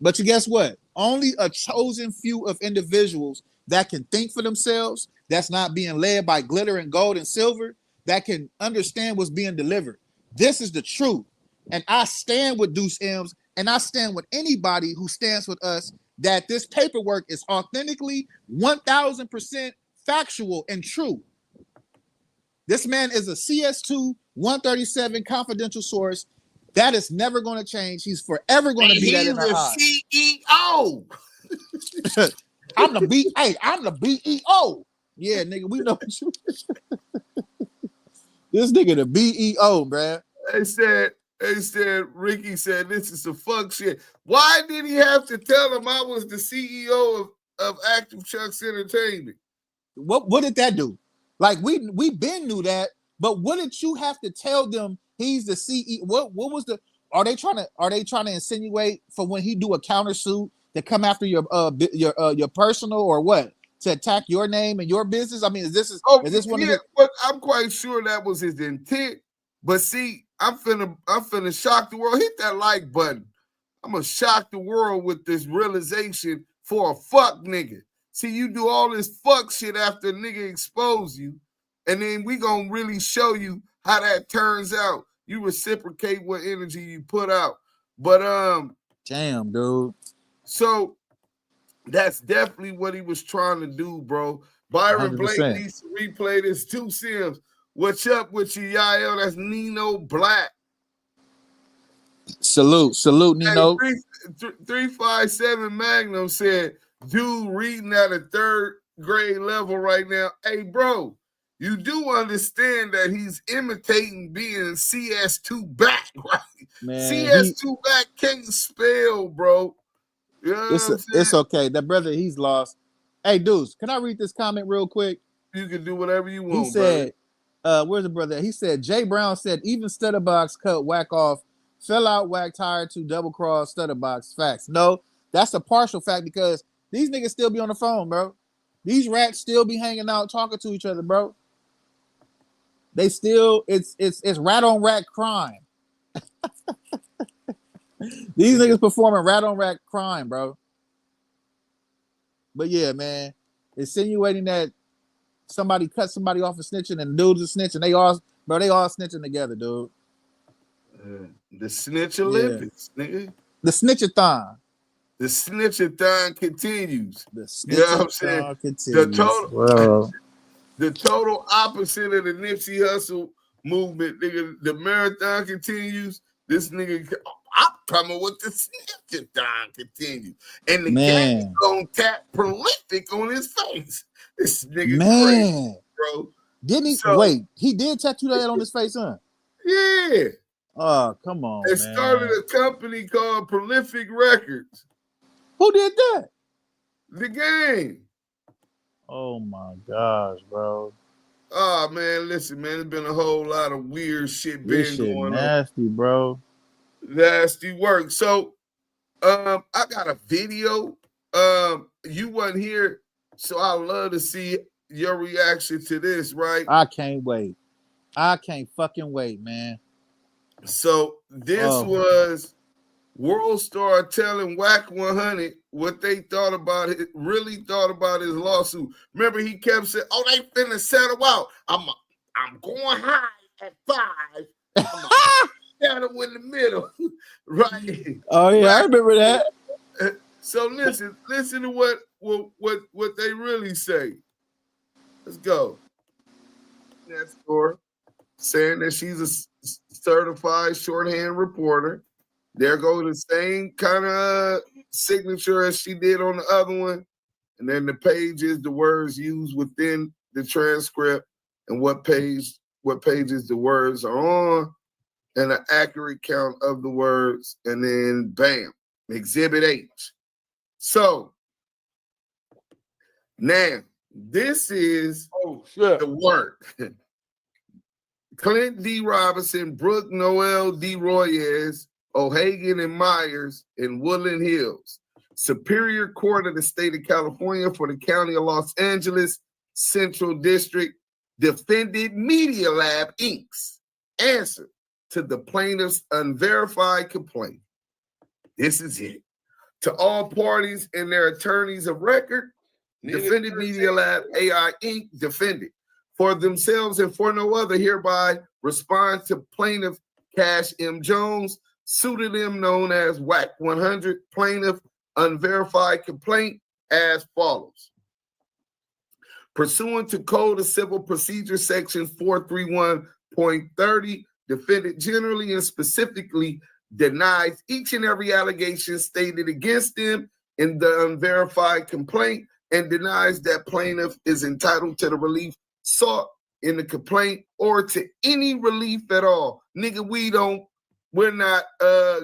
But you guess what? Only a chosen few of individuals that can think for themselves, that's not being led by glitter and gold and silver, that can understand what's being delivered. This is the truth. And I stand with Duse M's, and I stand with anybody who stands with us, that this paperwork is authentically 1000% factual and true. This man is a CS2 137 confidential source. That is never going to change. He's forever going to be that in our eyes. CEO. I'm the BEO. Yeah, nigga, we know what you. This nigga the BEO, bruh. They said, Ricky said, this is some fuck shit. Why did he have to tell him I was the CEO of ActiveChuckss Entertainment? What did that do? Like, we been knew that, but what did you have to tell them he's the CEO? What was the, are they trying to insinuate for when he do a countersuit to come after your personal or what? To attack your name and your business? I mean, is this one of his? But I'm quite sure that was his intent. But see, I'm finna shock the world. Hit that like button. I'm gonna shock the world with this realization for a fuck nigga. See, you do all this fuck shit after a nigga expose you, and then we gonna really show you how that turns out. You reciprocate what energy you put out. But damn, dude. So that's definitely what he was trying to do, bro. Byron 100%. Blake needs to replay this. Duse Sims. What's up with you, Yael? That's Nino Black. Salute, Nino. Hey, 357 Magnum said, dude reading at a third grade level right now. Hey, bro, you do understand that he's imitating being CS2 back, right? Man, CS2 back can't spell, bro. You know what I'm saying? It's okay. That brother, he's lost. Hey, Deuce, can I read this comment real quick? You can do whatever you want. He said, where's the brother? He said, Jay Brown said, even Stutterbox cut whack off, fell out, whacked tired to double cross Stutterbox. Facts. No, that's a partial fact because these niggas still be on the phone, bro. These rats still be hanging out, talking to each other, bro. They still, it's rat on rat crime. These niggas performing rat on rat crime, bro. But yeah, man, insinuating that somebody cut somebody off for snitching and dudes are snitching. They all snitching together, dude. The Snitch Olympics, nigga. The snitchathon. The snitchathon continues. The snitchathon, you know what I'm saying? Continues. The total opposite of the Nipsey Hussle movement, nigga. The marathon continues. This nigga, I'm coming with the snitchathon continues. And the game gonna tap prolific on his face. This nigga crazy, bro. Didn't he? Wait, he did tattoo that on his face, huh? Yeah. Oh, come on, They started a company called Prolific Records. Who did that? The Game. Oh my gosh, bro. Oh man, listen, man, there's been a whole lot of weird shit been going nasty, bro. Nasty work. So I got a video. You wasn't here, so I'd love to see your reaction to this, right? I can't wait. I can't fucking wait, man. So this was WorldStar telling WACK100 what they thought about it, really thought about his lawsuit. Remember, he kept saying, "Oh, they finna settle out. I'm going high at 5. I'm settle in the middle." Right? Oh yeah, I remember that. So listen to what they really say. Let's go. That's for saying that she's a certified shorthand reporter. There goes the same kind of signature as she did on the other one. And then the page is the words used within the transcript and what pages the words are on and an accurate count of the words. And then bam, Exhibit H. So now this is the work. Clint D. Robinson, Brooke Noel D. Royes, O'Hagan and Myers in Woodland Hills. Superior Court of the State of California for the County of Los Angeles, Central District, defended Media Lab Inc.'s answer to the plaintiff's unverified complaint. This is it. To all parties and their attorneys of record, defended Media Lab AI Inc. defended for themselves and for no other hereby respond to plaintiff Cash M. Jones, pseudonym known as WACK100, plaintiff unverified complaint as follows. Pursuant to Code of Civil Procedure Section 431.30, defendant generally and specifically denies each and every allegation stated against them in the unverified complaint and denies that plaintiff is entitled to the relief sought in the complaint or to any relief at all. Nigga, we're not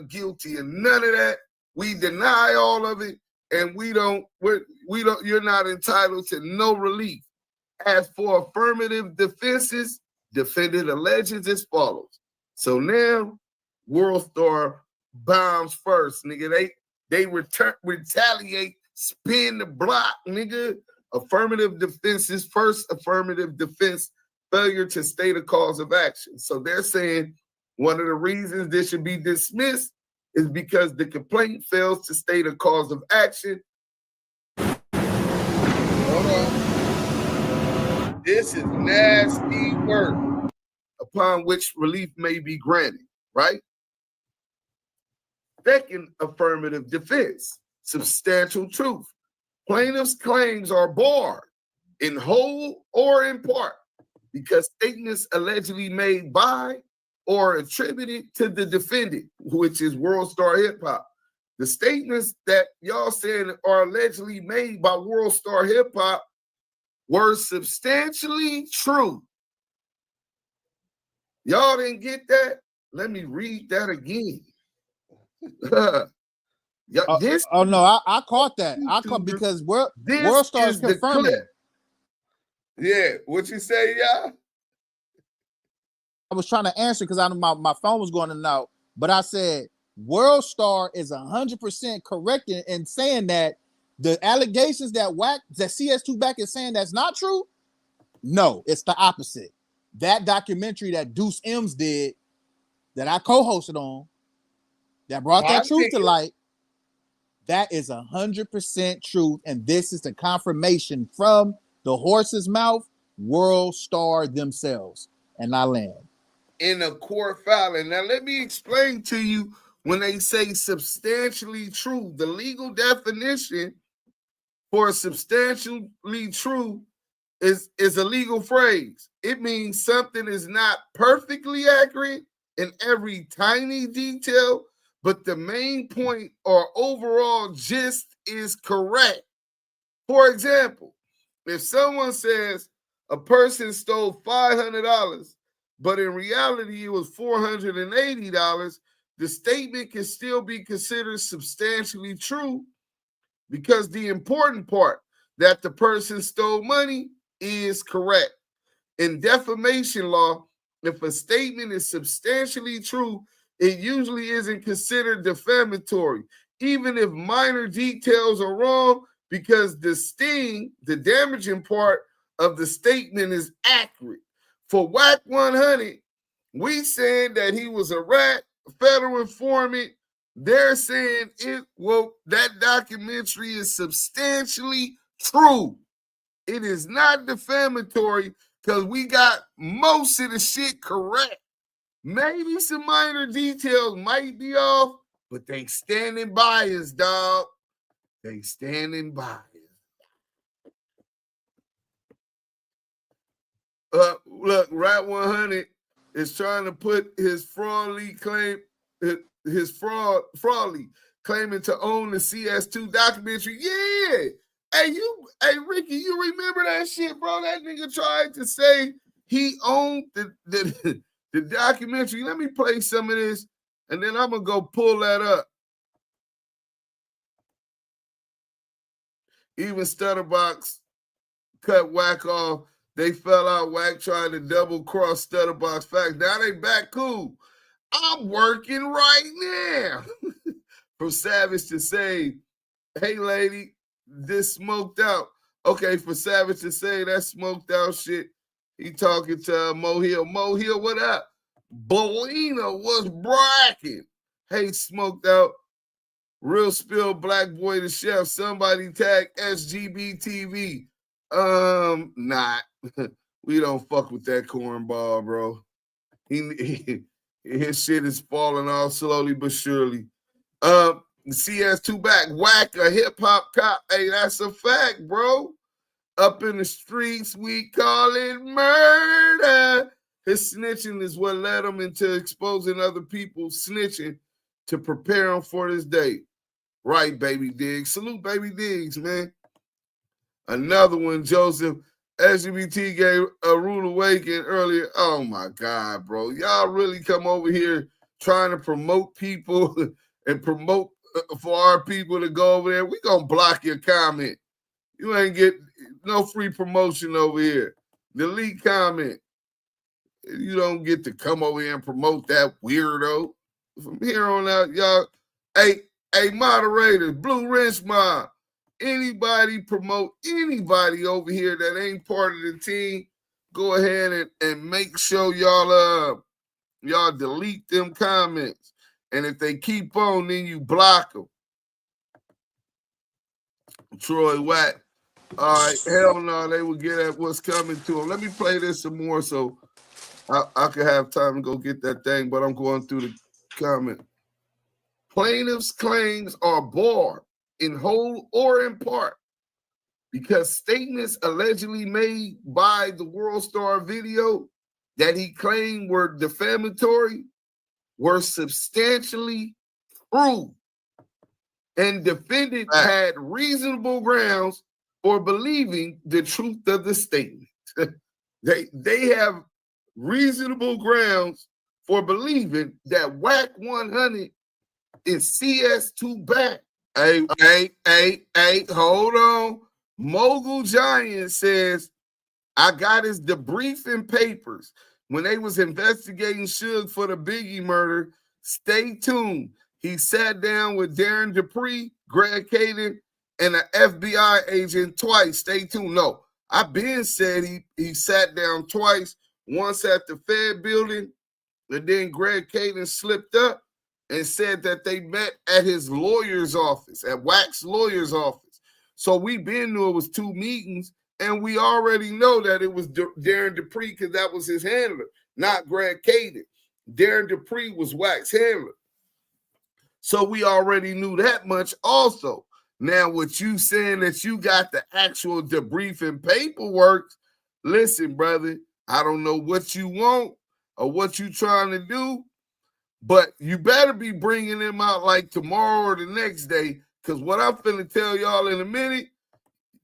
guilty of none of that. We deny all of it, and you're not entitled to no relief. As for affirmative defenses, defendant alleges as follows. So now WorldStar bombs first, nigga. they retaliate, spin the block, nigga. Affirmative defense is first. Affirmative defense, failure to state a cause of action. So they're saying one of the reasons this should be dismissed is because the complaint fails to state a cause of action. Hold on. This is nasty work upon which relief may be granted, right? Second affirmative defense, substantial truth. Plaintiff's claims are barred in whole or in part because statements allegedly made by or attributed to the defendant, which is WorldStarHipHop. The statements that y'all saying are allegedly made by WorldStarHipHop were substantially true. Y'all didn't get that? Let me read that again. This no, I caught that. I caught because WorldStar is confirming. Yeah, what you say, y'all? I was trying to answer because my phone was going in and out, but I said WorldStar is 100% correct in saying that the allegations that CS2 back is saying that's not true. No, it's the opposite. That documentary that Duse M's did, that I co-hosted on, that brought that truth to light, that is 100% truth, and this is the confirmation from the horse's mouth, WorldStar themselves, and I land. In a court filing. Now, let me explain to you when they say substantially true. The legal definition for substantially true is a legal phrase. It means something is not perfectly accurate in every tiny detail, but the main point or overall gist is correct. For example, if someone says a person stole $500, but in reality it was $480, the statement can still be considered substantially true because the important part, that the person stole money, is correct. In defamation law, if a statement is substantially true, it usually isn't considered defamatory, even if minor details are wrong, because the sting, the damaging part of the statement, is accurate. For WACK100, we saying that he was a rat, federal informant. They're saying that documentary is substantially true. It is not defamatory because we got most of the shit correct. Maybe some minor details might be off, but they standing by us, dog. They standing by us. Look, Rat 100 is trying to put his fraudly claim, fraudly claiming to own the CS2 documentary. Yeah. Hey, Ricky, you remember that shit, bro? That nigga tried to say he owned the documentary. Let me play some of this, and then I'm going to go pull that up. Even Stutterbox cut Wack off. They fell out. Wack tried to double-cross Stutterbox facts. Now they back cool. I'm working right now. From Savage to say, hey, lady, this smoked out. Okay, for Savage to say that smoked out shit, he talking to Mo Hill. Mo Hill, what up? Bolina was bracking. Hey, smoked out. Real spill, Black Boy the Chef. Somebody tag SGB TV. Not. We don't fuck with that cornball, bro. His shit is falling off slowly but surely. CS2 back. Whack a hip-hop cop. Hey, that's a fact, bro. Up in the streets, we call it murder. His snitching is what led him into exposing other people snitching to prepare them for this day. Right, Baby Diggs. Salute, Baby Diggs, man. Another one, Joseph. LGBT gave a rude awakening earlier. Oh, my God, bro. Y'all really come over here trying to promote people and promote for our people to go over there. We going to block your comment. You ain't get no free promotion over here. Delete comment. You don't get to come over here and promote that weirdo. From here on out, y'all, hey, Hey, moderators, Blue Rinse Mob, anybody promote anybody over here that ain't part of the team, go ahead and make sure y'all delete them comments. And if they keep on, then you block them. Troy Wack. All right, hell no, they will get at what's coming to them. Let me play this some more so I could have time to go get that thing, but I'm going through the comment. Plaintiff's claims are barred in whole or in part because statements allegedly made by the WorldStar video that he claimed were defamatory were substantially true, and defendant had reasonable grounds for believing the truth of the statement. They have reasonable grounds for believing that WACK100 is CS2 back. Hey, hold on. Mogul Giant says, I got his debriefing papers when they was investigating Suge for the Biggie murder. Stay tuned. He sat down with Darren Dupree, Greg Caden, and an FBI agent twice. Stay tuned. No, I've been said he sat down twice, once at the Fed building, and then Greg Caden slipped up and said that they met at his lawyer's office, at WACK's lawyer's office. So we been knew it was 2 meetings, and we already know that it was Darren Dupree because that was his handler, not Greg Caden. Darren Dupree was WACK's handler. So we already knew that much also. Now, what you saying that you got the actual debriefing paperwork, listen, brother, I don't know what you want or what you trying to do, but you better be bringing them out like tomorrow or the next day, because what I'm finna tell y'all in a minute,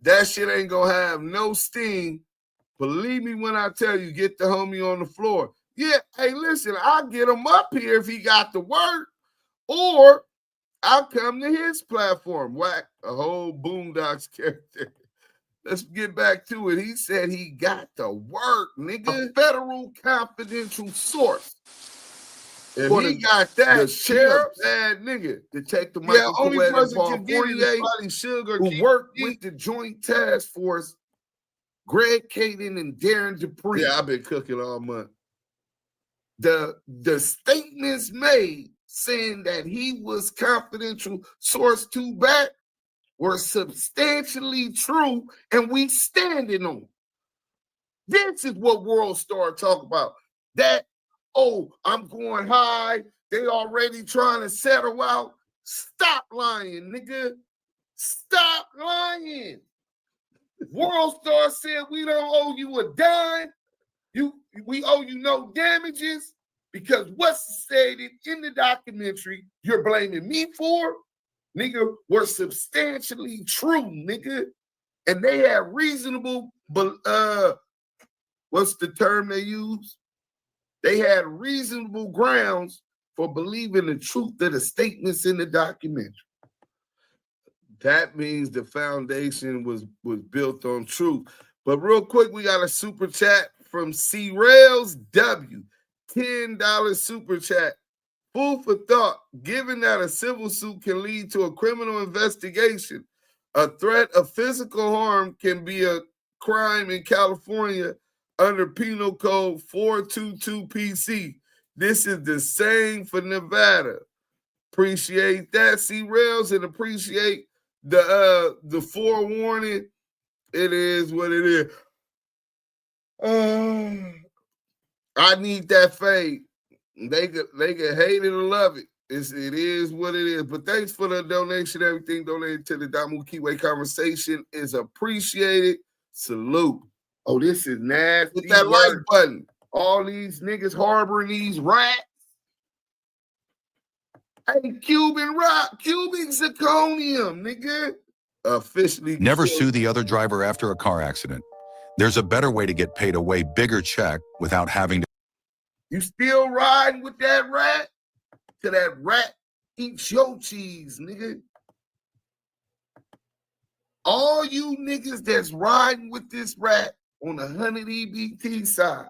that shit ain't gonna have no steam. Believe me when I tell you, get the homie on the floor. Yeah, hey, listen, I'll get him up here if he got the work, or I'll come to his platform. Whack, a whole Boondocks character. Let's get back to it. He said he got the work, nigga. A federal confidential source. And he got that. The sheriff's bad nigga. Detective Michael only person can get it is Sugar who worked with the Joint Task Force, Greg Caden and Darren Dupree. Yeah, I've been cooking all month. The statements made saying that he was confidential source 2 back were substantially true, and we standing on it. This is what WorldStar talk about. That, oh, I'm going high. They already trying to settle out. Stop lying, nigga. Stop lying. WorldStar said we don't owe you a dime. We owe you no damages because what's stated in the documentary you're blaming me for, nigga, were substantially true, nigga. And they had reasonable, what's the term they use? They had reasonable grounds for believing the truth of the statements in the documentary. That means the foundation was built on truth. But real quick, we got a super chat from C Rails W. $10 super chat. Food for thought. Given that a civil suit can lead to a criminal investigation, a threat of physical harm can be a crime in California under Penal Code 422 PC. This is the same for Nevada. Appreciate that, C Rails, and appreciate the forewarning. It is what it is. I need that fade. They can hate it or love it. It is what it is. But thanks for the donation. Everything donated to the Damu Kiwe conversation is appreciated. Salute. Oh, this is nasty. Hit that like button. All these niggas harboring these rats. Hey, Cuban zirconium, nigga. Officially. Never sue the other driver after a car accident. There's a better way to get paid a way bigger check without having to. You still riding with that rat? Till that rat eats your cheese, nigga. All you niggas that's riding with this rat on the 100 EBT side,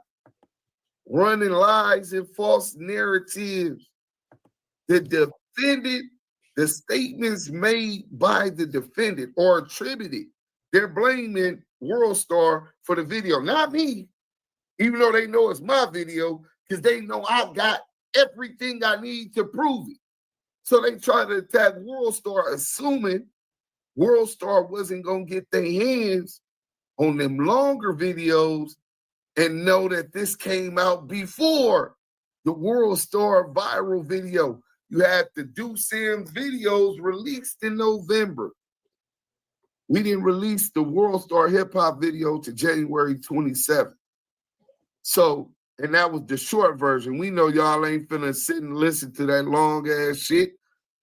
running lies and false narratives, the defendant the statements made by the defendant or attributed, they're blaming WorldStar for the video, not me, even though they know it's my video, because they know I got everything I need to prove it. So they try to attack WorldStar, assuming WorldStar wasn't going to get their hands on them longer videos and know that this came out before the WorldStar viral video. You had the Duse M videos released in November. We didn't release the WorldStarHipHop video to January 27th. So, and that was the short version. We know y'all ain't finna sit and listen to that long ass shit.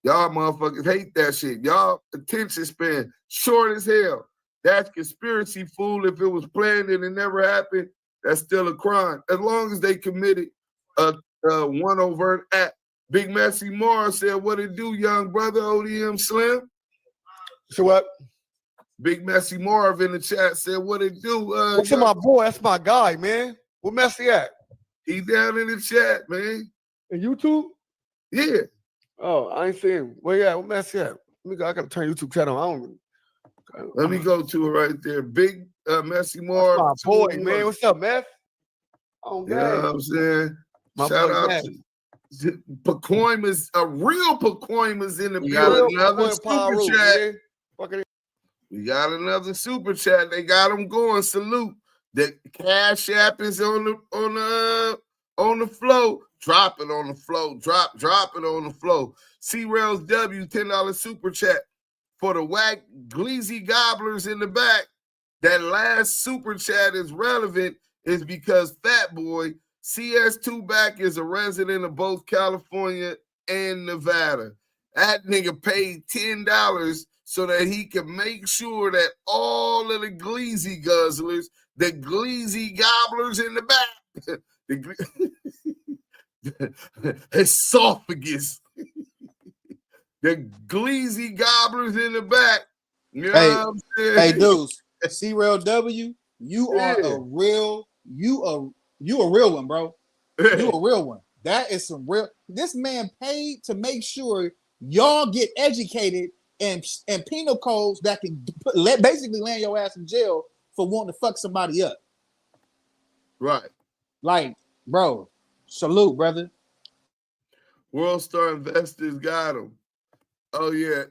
Y'all motherfuckers hate that shit. Y'all attention span short as hell. That's conspiracy, fool. If it was planned and it never happened, that's still a crime. As long as they committed one overt act. Big Messy Mars said, what it do, young brother, ODM Slim? So what? Big Messy Marv in the chat said, what it do? What's my boy? That's my guy, man. Where Messy at? He down in the chat, man. In YouTube? Yeah. Oh, I ain't seen him. Where you at? Where Messy at? I gotta turn YouTube channel on. Let me go to it right there. Big Messy Marv. That's my boy, man. What's up, Meth? Oh, you know what I'm saying? My Shout boy, out Meth. to Pacoima's, a real Pacoima's in the building. Another super chat. We got another super chat. They got them going. Salute. The Cash App is on the flow. Drop it on the flow. Drop it on the flow. C-Rails W, $10 super chat. For the whack Gleazy Gobblers in the back, that last super chat is relevant is because Fat Boy, CS2 back, is a resident of both California and Nevada. That nigga paid $10 so that he can make sure that all of the Gleazy Guzzlers, the Gleazy Gobblers in the back, the esophagus, the Gleazy Gobblers in the back. You know what I'm saying? Hey, Deuce, C-Rail W, you are a real, you a real one, bro. You a real one. That is some real. This man paid to make sure y'all get educated and penal codes that can basically land your ass in jail for wanting to fuck somebody up. Right. Like, bro, salute, brother. WorldStar investors got him. Oh yeah,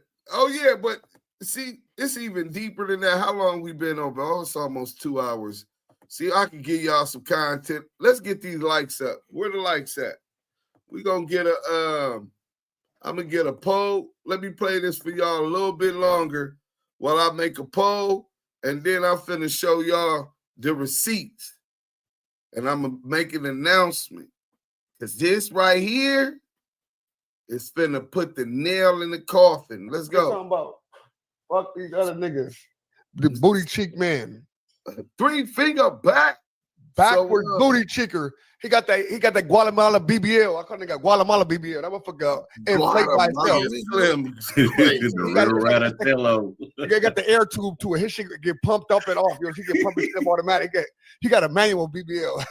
but see, it's even deeper than that. How long we been on? Oh, it's almost 2 hours. See, I can give y'all some content. Let's get these likes up. Where the likes at? We gonna get I'm gonna get a poll. Let me play this for y'all a little bit longer while I make a poll, and then I'm finna show y'all the receipts. And I'm gonna make an announcement. Because this right here is finna put the nail in the coffin. Let's go. What you talking about? Fuck these other niggas. The booty cheek man. 3-finger back. Backward booty cheeker. He got that Guatemala BBL. I call it Guatemala BBL. That motherfucker inflate by itself. He got the air tube to it. His shit get pumped up and off. He get pumped himself automatic. He got a manual BBL.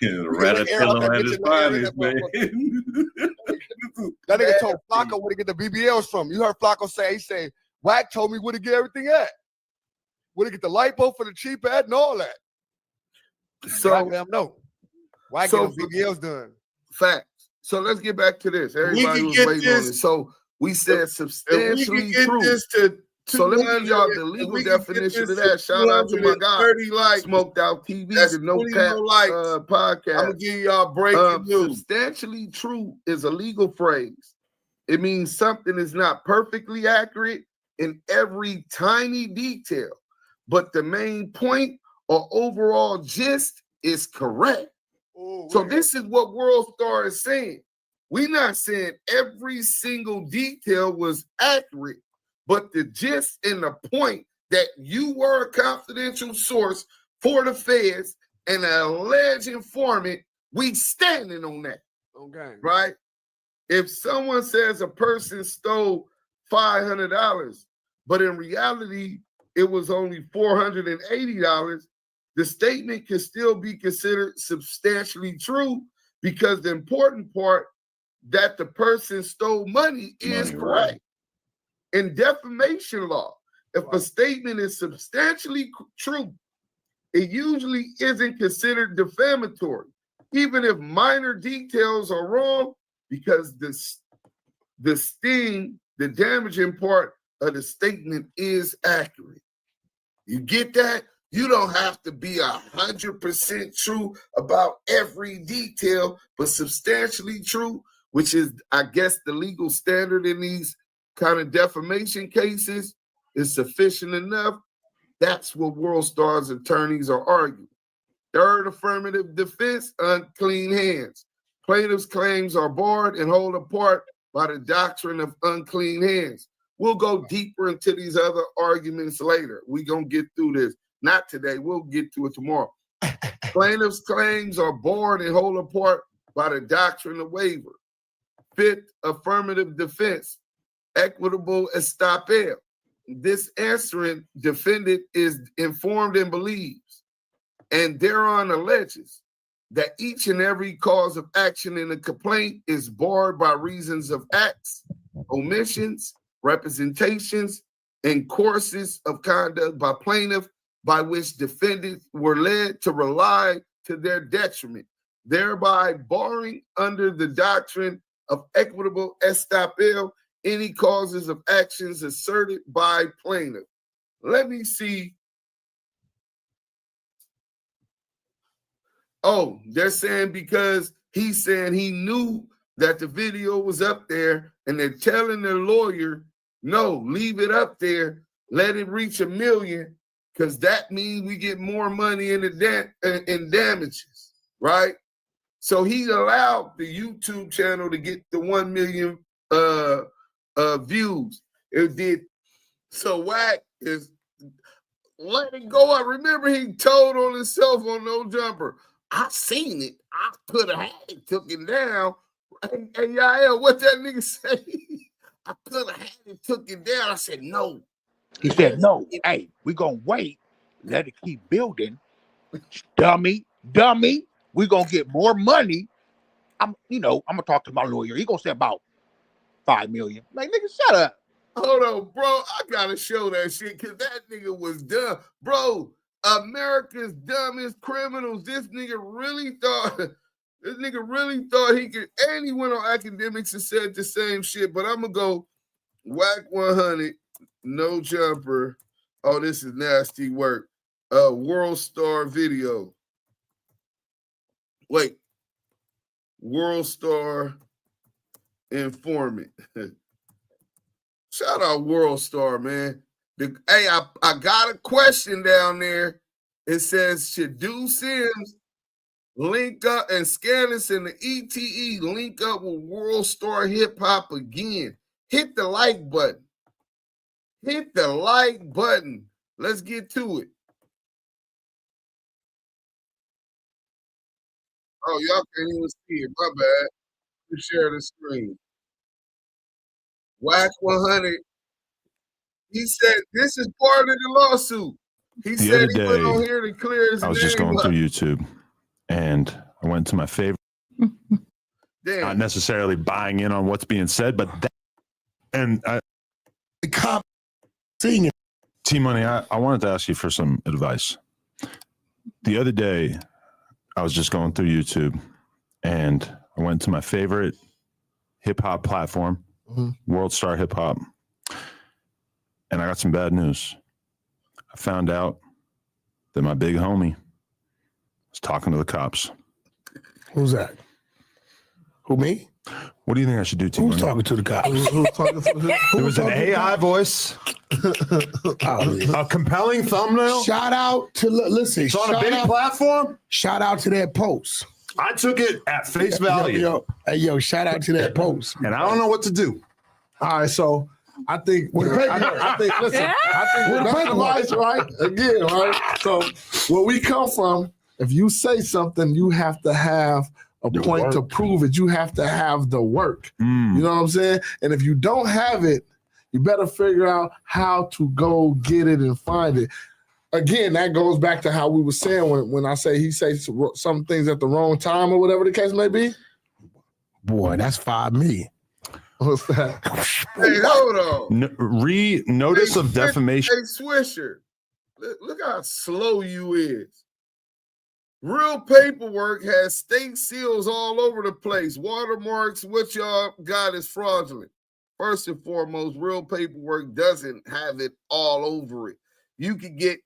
Ratatillo at his finest, man. That nigga told Flacco where to get the BBLs from. You heard Flacco say, he said, WACK told me where to get everything at. Where to get the lipo for the cheap ad and all that. So no. Why get them BBLs done? Facts. So let's get back to this. Everybody was waiting on it. So we said substantially true. So let me give y'all the legal definition of that. Shout out to my guy, Smoked Out TV, the No Cap podcast. I'm gonna give y'all breaking news. Substantially true is a legal phrase. It means something is not perfectly accurate in every tiny detail, but the main point or overall gist is correct. So this is what WorldStar is saying. We're not saying every single detail was accurate, but the gist and the point that you were a confidential source for the feds and an alleged informant, we standing on that. Okay. Right? If someone says a person stole $500, but in reality, it was only $480, the statement can still be considered substantially true because the important part that the person stole money is correct. In defamation law, if a statement is substantially true, it usually isn't considered defamatory, even if minor details are wrong, because the sting, the damaging part of the statement is accurate. You get that? You don't have to be 100% true about every detail, but substantially true, which is, I guess, the legal standard in these kind of defamation cases, is sufficient enough. That's what WorldStar's attorneys are arguing. Third affirmative defense, unclean hands. Plaintiff's claims are barred and held apart by the doctrine of unclean hands. We'll go deeper into these other arguments later. We're going to get through this. Not today. We'll get to it tomorrow. Plaintiff's claims are barred and held apart by the doctrine of waiver. Fifth affirmative defense, equitable estoppel. This answering defendant is informed and believes, and thereon alleges, that each and every cause of action in a complaint is barred by reasons of acts, omissions, representations, and courses of conduct by plaintiff by which defendants were led to rely to their detriment, thereby barring under the doctrine of equitable estoppel any causes of actions asserted by plaintiff. Let me see. Oh, they're saying because he's saying he knew that the video was up there, and they're telling their lawyer, no, leave it up there, let it reach 1 million, because that means we get more money in damages, right? So he allowed the YouTube channel to get the 1 million views. It did. So WACK is letting go. I remember he told on himself on No Jumper, I seen it. I could have had it, took it down. Hey, Yael, what that nigga say? I could have had it, took it down. I said, no. He said, no, hey, we're going to wait. Let it keep building. Dummy. We're going to get more money. I'm going to talk to my lawyer. He going to say about 5 million. Like, nigga, shut up. Hold on, bro. I got to show that shit because that nigga was dumb. Bro, America's dumbest criminals. This nigga really thought he could, and he went on academics and said the same shit. But I'm going to go WACK100, No Jumper. Oh, this is nasty work. WorldStar video. Wait. WorldStar informant. Shout out WorldStar, man. Hey, I got a question down there. It says, should Duse Sims link up and Scandalous and the ETE link up with WorldStarHipHop again? Hit the like button. Hit the like button. Let's get to it. Oh, y'all can't even see it. My bad. You share the screen. WACK100. He said this is part of the lawsuit. He said he went on here to clear his name. I was just going through YouTube, and I went to my favorite. Not necessarily buying in on what's being said, but the cop seeing it. T-Money, I wanted to ask you for some advice. The other day, I was just going through YouTube, and I went to my favorite hip hop platform, WorldStarHipHop, and I got some bad news. I found out that my big homie was talking to the cops. Who's that? Who, me? What do you think I should do, T-Money? Who's talking to the cops? There was an AI voice, a compelling thumbnail. Shout out to, listen. It's on a big platform. Shout out to that post. I took it at face value. Yo, shout out to that post. And I don't know what to do. All right, so I think with best advice, right? Again, right? So where we come from, if you say something, you have to have a point to prove it. You have to have the work. You know what I'm saying? And if you don't have it, you better figure out how to go get it and find it. Again, that goes back to how we were saying when I say he says some things at the wrong time or whatever the case may be. Boy, that's 5 million. What's that? Hey, hold on. Notice of defamation. Hey, Swisher, look how slow you is. Real paperwork has state seals all over the place. Watermarks, what y'all got is fraudulent. First and foremost, real paperwork doesn't have it all over it. You could get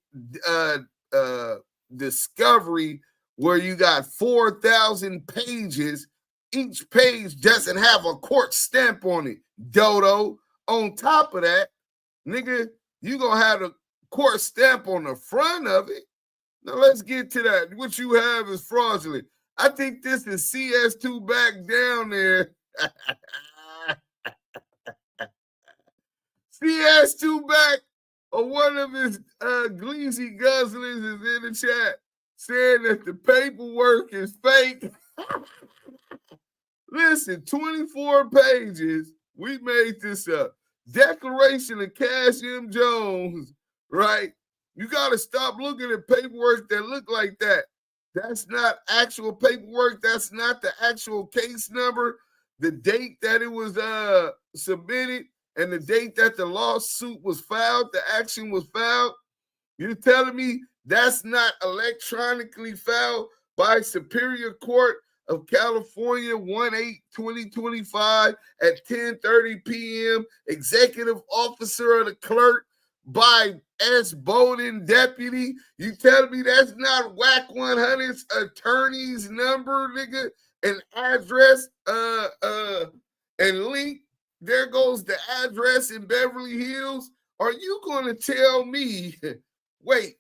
discovery where you got 4,000 pages. Each page doesn't have a court stamp on it, dodo. On top of that, nigga, you gonna have a court stamp on the front of it. Now let's get to that. What you have is fraudulent. I think this is CS2 back down there. CS2 back, or one of his Gleazy Guzzlers is in the chat saying that the paperwork is fake. Listen, 24 pages. We made this up. Declaration of Cash M. Jones, right? You got to stop looking at paperwork that look like that. That's not actual paperwork. That's not the actual case number. The date that it was submitted and the date that the lawsuit was filed, the action was filed. You're telling me that's not electronically filed by Superior Court of California 1/8/2025 at 10:30 p.m. Executive Officer of the Clerk by S. Bowden Deputy. You telling me that's not WACK100's attorney's number, nigga, and address, and link? There goes the address in Beverly Hills. Are you going to tell me, wait,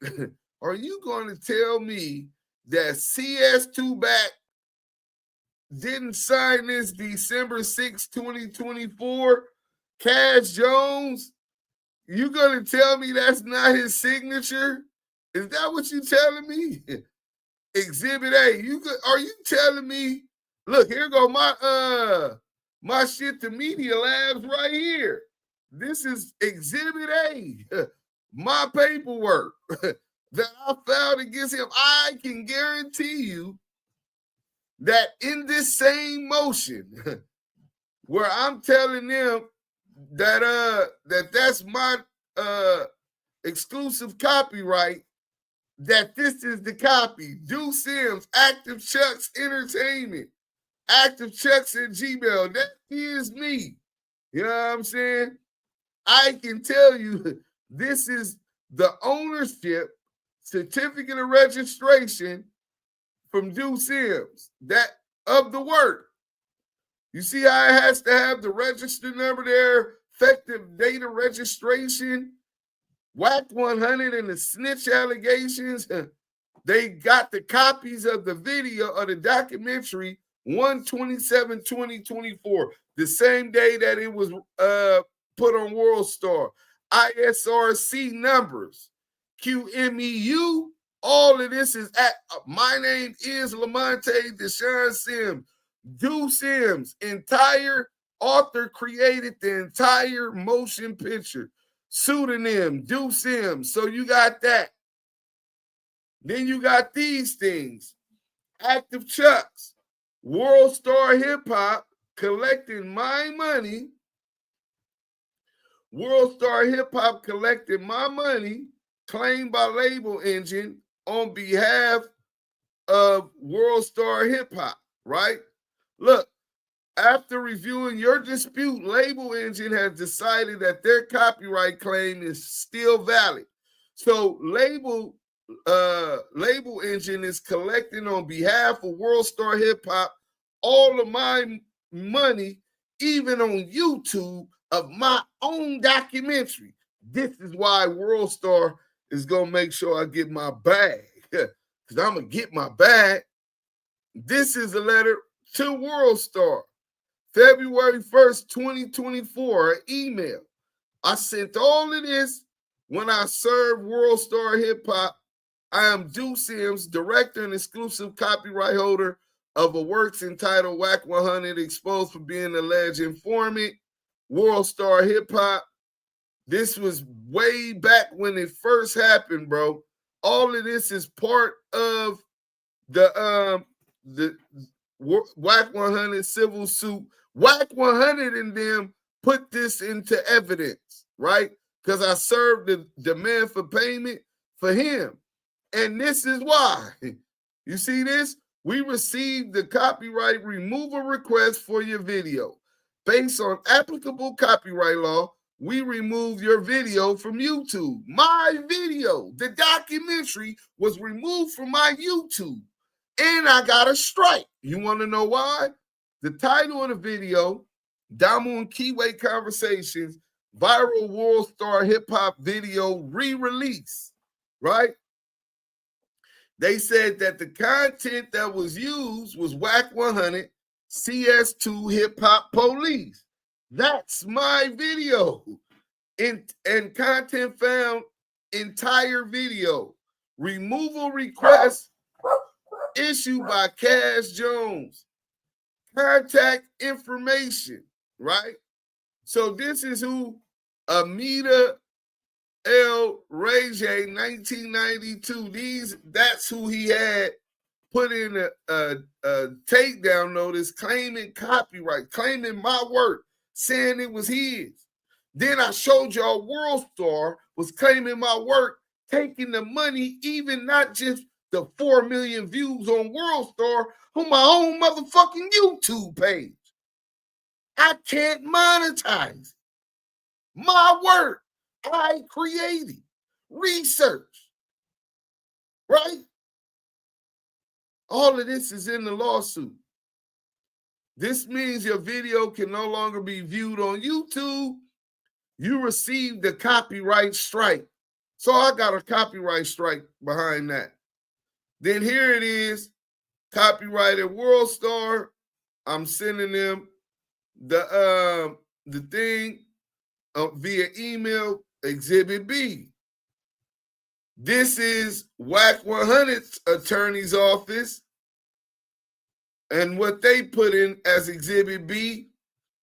are you going to tell me that CS2 back didn't sign this December 6, 2024? Cash Jones, you gonna tell me that's not his signature? Is that what you telling me? Exhibit A. Are you telling me? Look, here go my shit to Media Labs right here. This is Exhibit A. My paperwork that I filed against him. I can guarantee you that in this same motion, where I'm telling them that that's my exclusive copyright, that this is the copy. Duse Sims, ActiveChuckss Entertainment, ActiveChuckss at Gmail. That is me. You know what I'm saying? I can tell you this is the ownership certificate of registration from Duse Sims, that of the work. You see how it has to have the register number there, effective date of registration, WACK100 and the snitch allegations. They got the copies of the video of the documentary 1/27/2024, the same day that it was put on WorldStar. ISRC numbers, QMEU. All of this is at my name is Lamonte Sims. Duse Sims, entire author created the entire motion picture. Pseudonym, Duse Sims. So you got that. Then you got these things. ActiveChuckss, WorldStarHipHop collecting my money. WorldStarHipHop collected my money, claimed by Label Engine on behalf of WorldStarHipHop, right? Look, after reviewing your dispute, Label Engine has decided that their copyright claim is still valid. So Label Engine is collecting on behalf of WorldStarHipHop all of my money, even on YouTube, of my own documentary. This is why WorldStar is going to make sure I get my bag, because I'm going to get my bag. This is a letter to WorldStar, February 1st, 2024, an email. I sent all of this when I served WorldStarHipHop. I am Duse Sims, director and exclusive copyright holder of a works entitled WACK100, exposed for being alleged informant. WorldStarHipHop. This was way back when it first happened, bro. All of this is part of the WACK100 civil suit. WACK100 and them put this into evidence, right? Because I served the demand for payment for him. And this is why. You see this? We received the copyright removal request for your video. Based on applicable copyright law, we removed your video from YouTube. My video, the documentary, was removed from my YouTube. And I got a strike. You want to know why? The title of the video, Damu Kiwe Conversations, viral WorldStarHipHop video re-release, right? They said that the content that was used was WACK100, CS2 Hip Hop Police. That's my video. And content found entire video. Removal request issued by Cash Jones. Contact information, right? So this is who Amita El Rege, 1992. That's who he had put in a takedown notice claiming copyright, claiming my work, saying it was his. Then I showed y'all WorldStar was claiming my work, taking the money, even not just the 4 million views on WorldStar, on my own motherfucking YouTube page. I can't monetize my work. I created research, right? All of this is in the lawsuit. This means your video can no longer be viewed on YouTube. You received the copyright strike. So I got a copyright strike behind that. Then here it is, copyrighted WorldStar. I'm sending them the thing via email, Exhibit B. This is WACK100's attorney's office and what they put in as Exhibit B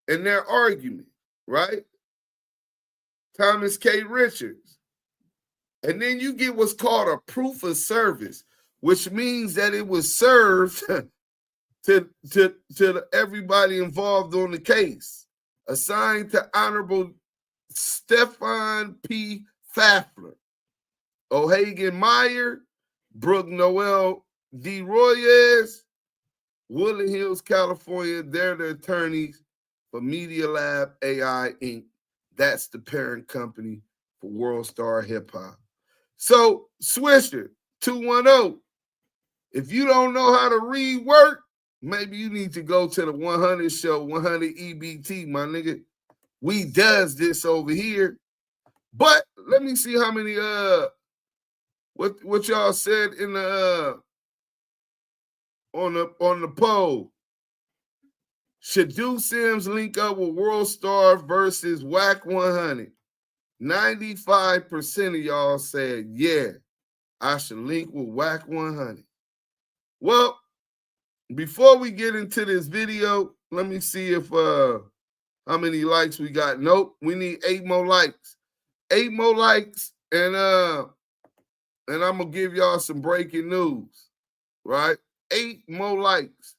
in their argument, right? Thomas K. Richards. And then you get what's called a proof of service, which means that it was served to everybody involved on the case. Assigned to Honorable Stefan P. Pfaffler, O'Hagan Meyer, Brooke Noel D. Royes, Woodland Hills, California. They're the attorneys for Media Lab AI Inc. That's the parent company for WorldStarHipHop. So, Swisher 210, if you don't know how to read work, maybe you need to go to the 100 show, 100 EBT, my nigga. We does this over here. But let me see how many what y'all said in the on the poll. Should Duse Sims link up with WorldStar versus WACK100? 95% of y'all said, yeah, I should link with WACK100. Well, before we get into this video, let me see if how many likes we got. Nope, we need 8 more likes. 8 more likes, and I'm gonna give y'all some breaking news, right? 8 more likes.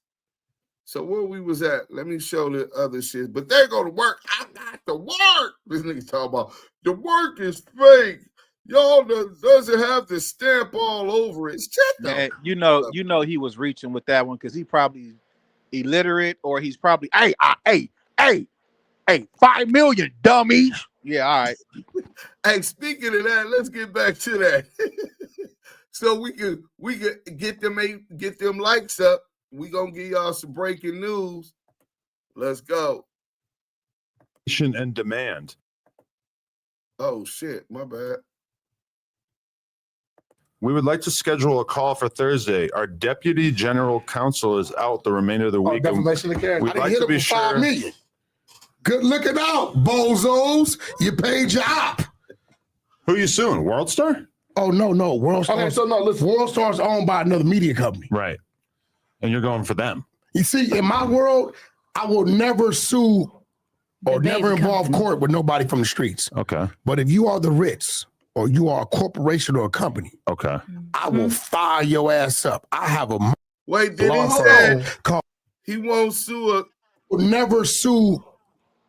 So where we was at, let me show the other shit. But they're going to work. I got the work. This nigga talking about the work is fake. Y'all doesn't have the stamp all over it. Man, you know he was reaching with that one because he probably illiterate or he's probably hey, 5 million dummies. Yeah, all right. Hey, speaking of that, let's get back to that. So we can get them likes up. We gonna give y'all some breaking news. Let's go. And demand. Oh shit, my bad. We would like to schedule a call for Thursday. Our deputy general counsel is out the remainder of the week. Defamation of character. We'd like to be sure. 5 million. Good looking out, bozos. You paid your op. Who you suing? WorldStar? Oh no, WorldStar. Okay, so no, listen. WorldStar is owned by another media company. Right. And you're going for them. You see, in my world, I will never sue or never involve court with nobody from the streets. Okay. But if you are the Ritz or you are a corporation or a company, okay, I will fire your ass up. I have a wait. Did he say? He won't sue. Will never sue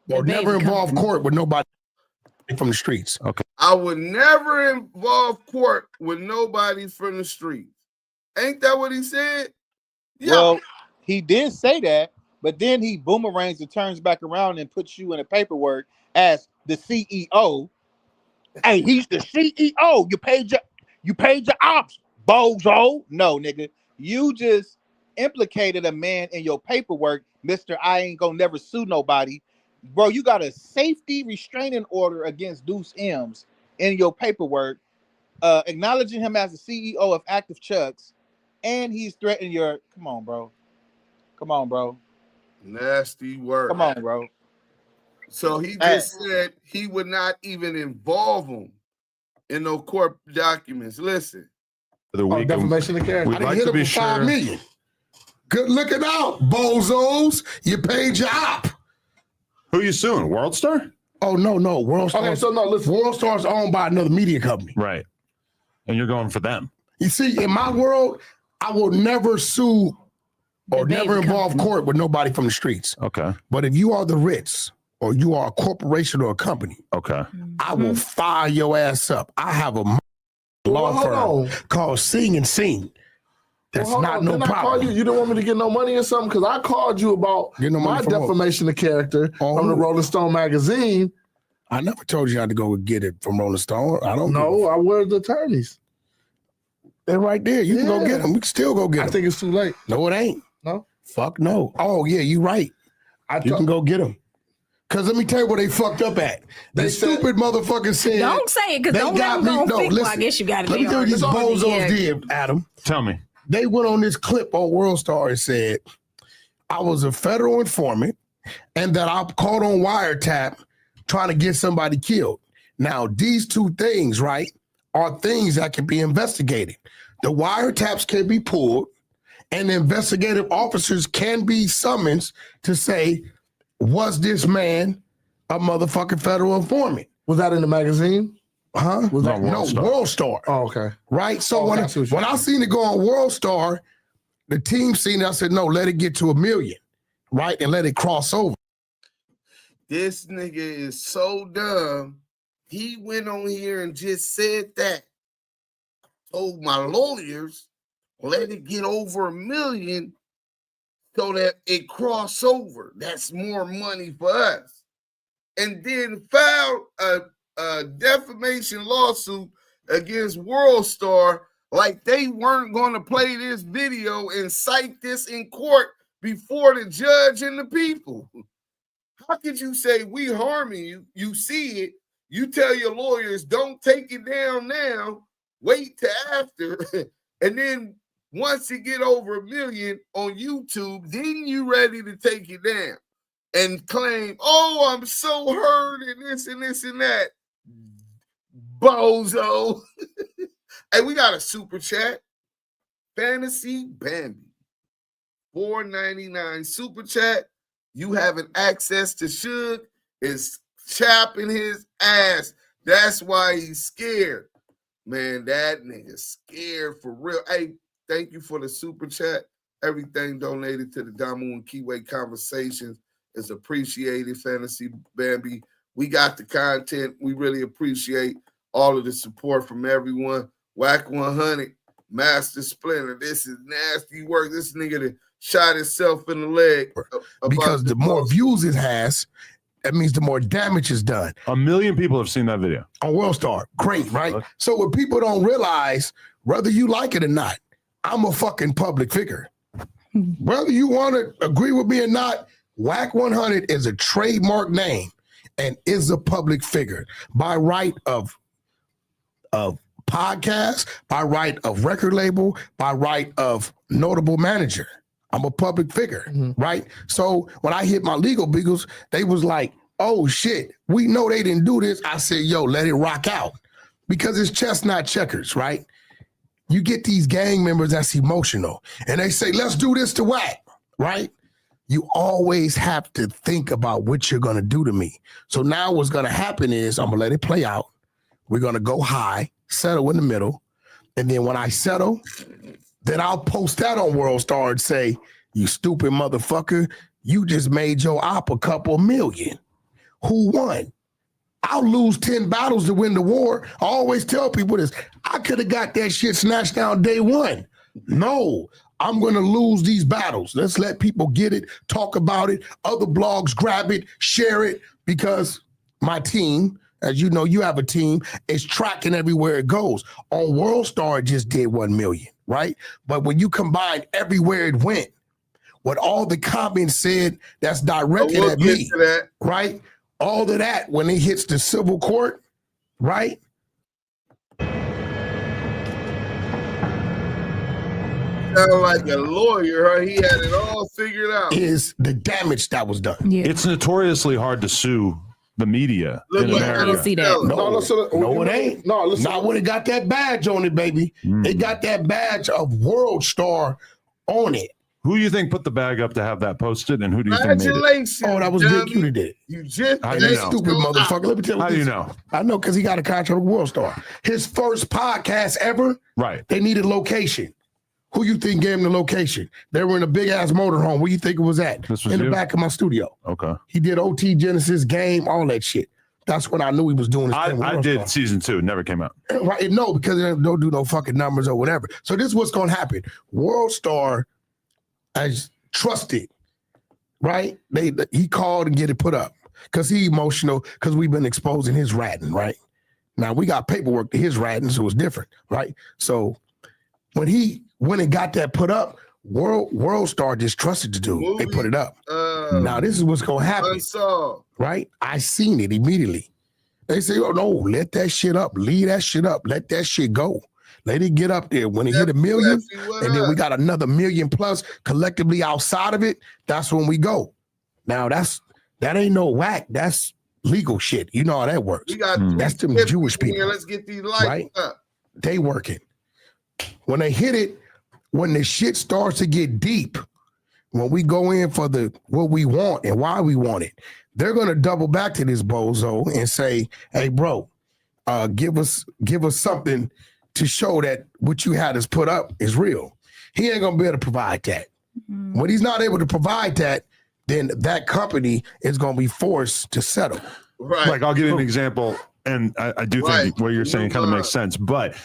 or never involve court with nobody from the streets. Okay. I would never involve court with nobody from the streets. Ain't that what he said? Yeah. Well, he did say that, but then he boomerangs and turns back around and puts you in the paperwork as the CEO. Hey, he's the CEO. You paid your ops, bozo. No, nigga. You just implicated a man in your paperwork, Mr. I ain't gonna never sue nobody. Bro, you got a safety restraining order against Duse M's in your paperwork, acknowledging him as the CEO of ActiveChuckss, and he's threatening your. Come on, bro. Come on, bro. Nasty work. Come on, bro. So he just said he would not even involve him in no court documents. Listen. Defamation of character. I didn't hit him for $5 million. Good looking out, bozos. You paid your op. Who you suing? WorldStar? Oh, no. WorldStar. Okay, so no, listen. WorldStar's owned by another media company. Right. And you're going for them. You see, in my world, I will never sue or never involve court with nobody from the streets. Okay. But if you are the Ritz or you are a corporation or a company, okay, I will fire your ass up. I have a law firm called Sing and Sing. That's not no problem. I call you? You didn't want me to get no money or something? Because I called you about my defamation of character from the Rolling Stone magazine. I never told you how to go get it from Rolling Stone. I don't know. I wear the attorneys. They're right there. You can go get them. We can still go get them. I think it's too late. No, it ain't. No? Fuck no. Oh, yeah, you right. You can go get them. Because let me tell you where they fucked up at. They stupid motherfucker said. Don't say it, because don't let them go fix. Well, I guess you got it. Let me tell you what these bozos did, Adam. Tell me. They went on this clip on WorldStar and said, I was a federal informant and that I caught on wiretap trying to get somebody killed. Now, these two things, right, are things that can be investigated. The wiretaps can be pulled and the investigative officers can be summoned to say, was this man a motherfucking federal informant? Was that in the magazine? Huh? Was that WorldStar. Oh, okay. Right? So when I seen it go on WorldStar, the team seen it, I said, no, let it get to 1 million, right? And let it cross over. This nigga is so dumb. He went on here and just said that. Told my lawyers, let it get over 1 million so that it cross over. That's more money for us. And then filed a defamation lawsuit against WorldStar like they weren't going to play this video and cite this in court before the judge and the people. How could you say we harming you? You see it. You tell your lawyers, don't take it down now. Wait till after. And then once it get over 1 million on YouTube, then you ready to take it down and claim, oh, I'm so hurt and this and this and that. Bozo. Hey, we got a super chat. Fantasy Bambi. $4.99 super chat. You having access to Suge is chapping his ass. That's why he's scared. Man, that nigga scared for real. Hey, thank you for the super chat. Everything donated to the Damu Kiwe conversations is appreciated, Fantasy Bambi. We got the content. We really appreciate all of the support from everyone. WACK100, Master Splinter. This is nasty work. This nigga that shot himself in the leg. Because the more views it has, that means the more damage is done. 1 million people have seen that video. On WorldStar. Great, right? So what people don't realize, whether you like it or not, I'm a fucking public figure. Whether you want to agree with me or not, WACK100 is a trademark name and is a public figure by right of podcast, by right of record label, by right of notable manager. I'm a public figure, right? So when I hit my legal beagles, they was like, oh shit, we know they didn't do this. I said, yo, let it rock out. Because it's chess, not checkers, right? You get these gang members that's emotional and they say, let's do this to WACK, right? You always have to think about what you're gonna do to me. So now what's gonna happen is I'm gonna let it play out. We're gonna go high, settle in the middle. And then when I settle, then I'll post that on WorldStar and say, You stupid motherfucker. You just made your op a couple million. Who won? I'll lose 10 battles to win the war. I always tell people this. I could have got that shit snatched down day one. No, I'm going to lose these battles. Let's let people get it, talk about it. Other blogs grab it, share it, because my team, as you know, you have a team, is tracking everywhere it goes. On WorldStar, it just did 1 million, right? But when you combine everywhere it went, what all the comments said that's directed at me, right? All of that, when it hits the civil court, right? Sound like a lawyer, huh? He had it all figured out. Is the damage that was done. Yeah. It's notoriously hard to sue the media in America. I don't see that. No, it ain't. No, listen. Not when it got that badge on it, baby. It got that badge of WorldStar on it. Who do you think put the bag up to have that posted, and who do you think made it? Oh, that was Big Q that did it. You just How do you know? Stupid motherfucker. Let me tell you How do you know? I know because he got a contract with WorldStar. His first podcast ever, right? They needed location. Who you think gave him the location? They were in a big ass motorhome. Where you think it was at? This was in the you? back of my studio. Okay. He did OT Genesis game, all that shit. That's when I knew he was doing his thing with I WorldStar. did season 2. Never came out. Right? No, because they don't do no fucking numbers or whatever. So this is what's going to happen. WorldStar as trusted, right? He called and get it put up because he emotional because we've been exposing his ratting, right? Now we got paperwork to his ratting, so it's different, right? So when he went and got that put up, WorldStar just trusted to do. They put it up. Now this is what's gonna happen, right? I seen it immediately. They say, "Oh no, let that shit up, leave that shit up, let that shit go." Let it get up there. When it hit 1 million, and then we got another 1 million plus collectively outside of it, that's when we go. Now that ain't no whack. That's legal shit. You know how that works. We got that's them Jewish people. Let's get these lights right? up. They working. When they hit it, when the shit starts to get deep, when we go in for what we want and why we want it, they're gonna double back to this bozo and say, "Hey, bro, give us something to show that what you had us put up is real." He ain't gonna be able to provide that. When he's not able to provide that, then that company is gonna be forced to settle. Right. Like, I'll give you an example, and I do think what you're saying kind of makes sense. But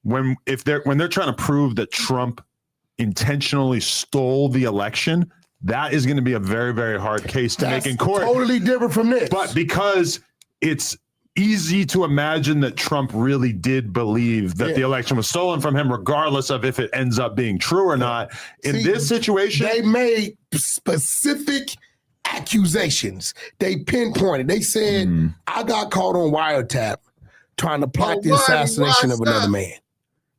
when they're trying to prove that Trump intentionally stole the election, that is going to be a very, very hard case to make in court. Totally different from this. But because it's easy to imagine that Trump really did believe that the election was stolen from him, regardless of if it ends up being true or not. In this situation, they made specific accusations. They pinpointed. They said, I got caught on wiretap trying to plot the assassination of another man.